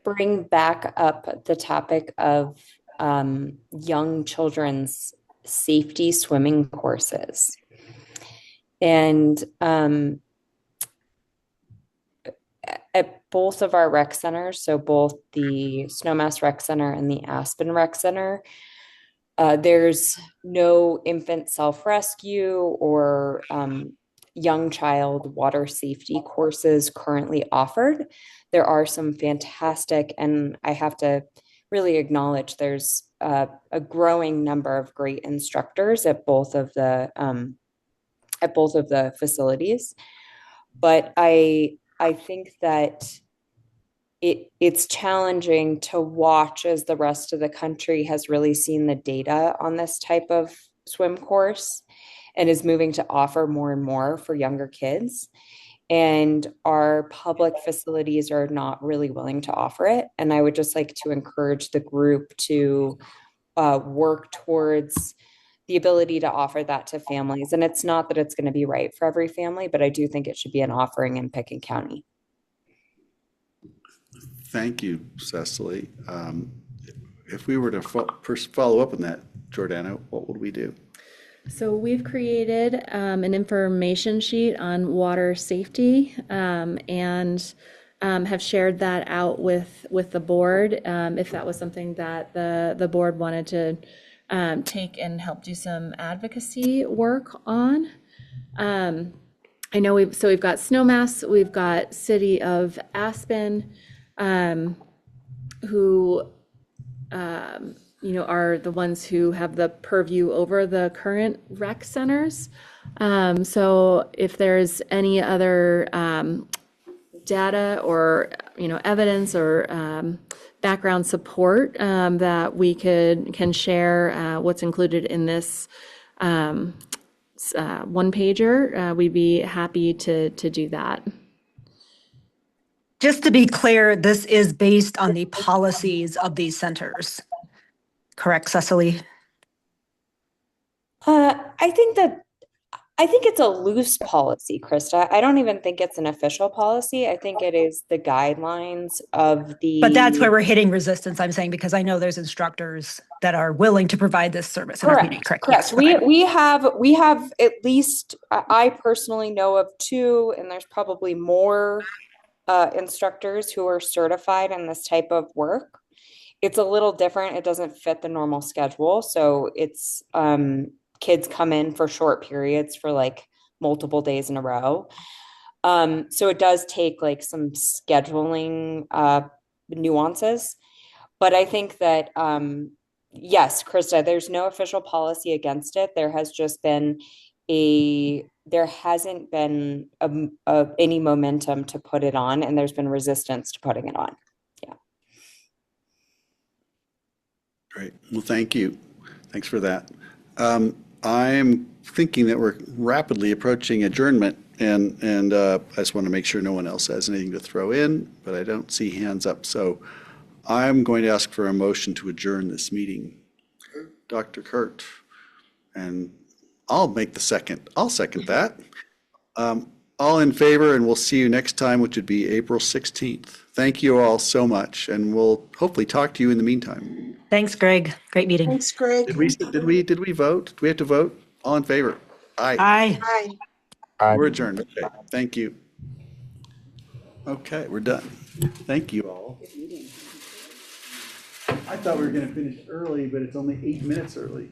Speaker 6: bring back up the topic of young children's safety swimming courses. And at both of our rec centers, so both the Snowmass Rec Center and the Aspen Rec Center, there's no infant self-rescue or young child water safety courses currently offered. There are some fantastic, and I have to really acknowledge there's a growing number of great instructors at both of the facilities. But I think that it's challenging to watch as the rest of the country has really seen the data on this type of swim course and is moving to offer more and more for younger kids. And our public facilities are not really willing to offer it. And I would just like to encourage the group to work towards the ability to offer that to families. And it's not that it's going to be right for every family, but I do think it should be an offering in Pitkin County.
Speaker 1: Thank you, Cecily. If we were to follow up on that, Jordana, what would we do?
Speaker 3: So we've created an information sheet on water safety and have shared that out with the board if that was something that the board wanted to take and help do some advocacy work on. I know we've got Snowmass, we've got City of Aspen, who are the ones who have the purview over the current rec centers. So if there's any other data or evidence or background support that we can share what's included in this one pager, we'd be happy to do that.
Speaker 2: Just to be clear, this is based on the policies of these centers. Correct, Cecily?
Speaker 6: I think it's a loose policy, Krista. I don't even think it's an official policy. I think it is the guidelines of the.
Speaker 2: But that's where we're hitting resistance, I'm saying, because I know there's instructors that are willing to provide this service.
Speaker 6: Correct.
Speaker 2: Correct.
Speaker 6: Yes, we have at least, I personally know of 2, and there's probably more instructors who are certified in this type of work. It's a little different. It doesn't fit the normal schedule. So it's kids come in for short periods for like multiple days in a row. So it does take like some scheduling nuances. But I think that, yes, Krista, there's no official policy against it. There has just been there hasn't been any momentum to put it on, and there's been resistance to putting it on. Yeah.
Speaker 1: Great. Well, thank you. Thanks for that. I'm thinking that we're rapidly approaching adjournment, and I just want to make sure no one else has anything to throw in, but I don't see hands up. So I'm going to ask for a motion to adjourn this meeting. Dr. Kurt, and I'll make the second. I'll second that. All in favor, and we'll see you next time, which would be April 16th. Thank you all so much, and we'll hopefully talk to you in the meantime.
Speaker 2: Thanks, Greg. Great meeting.
Speaker 14: Thanks, Greg.
Speaker 1: Did we vote? Do we have to vote? All in favor? Aye.
Speaker 2: Aye.
Speaker 14: Aye.
Speaker 1: We're adjourned. Okay, thank you. Okay, we're done. Thank you all. I thought we were going to finish early, but it's only 8 minutes early.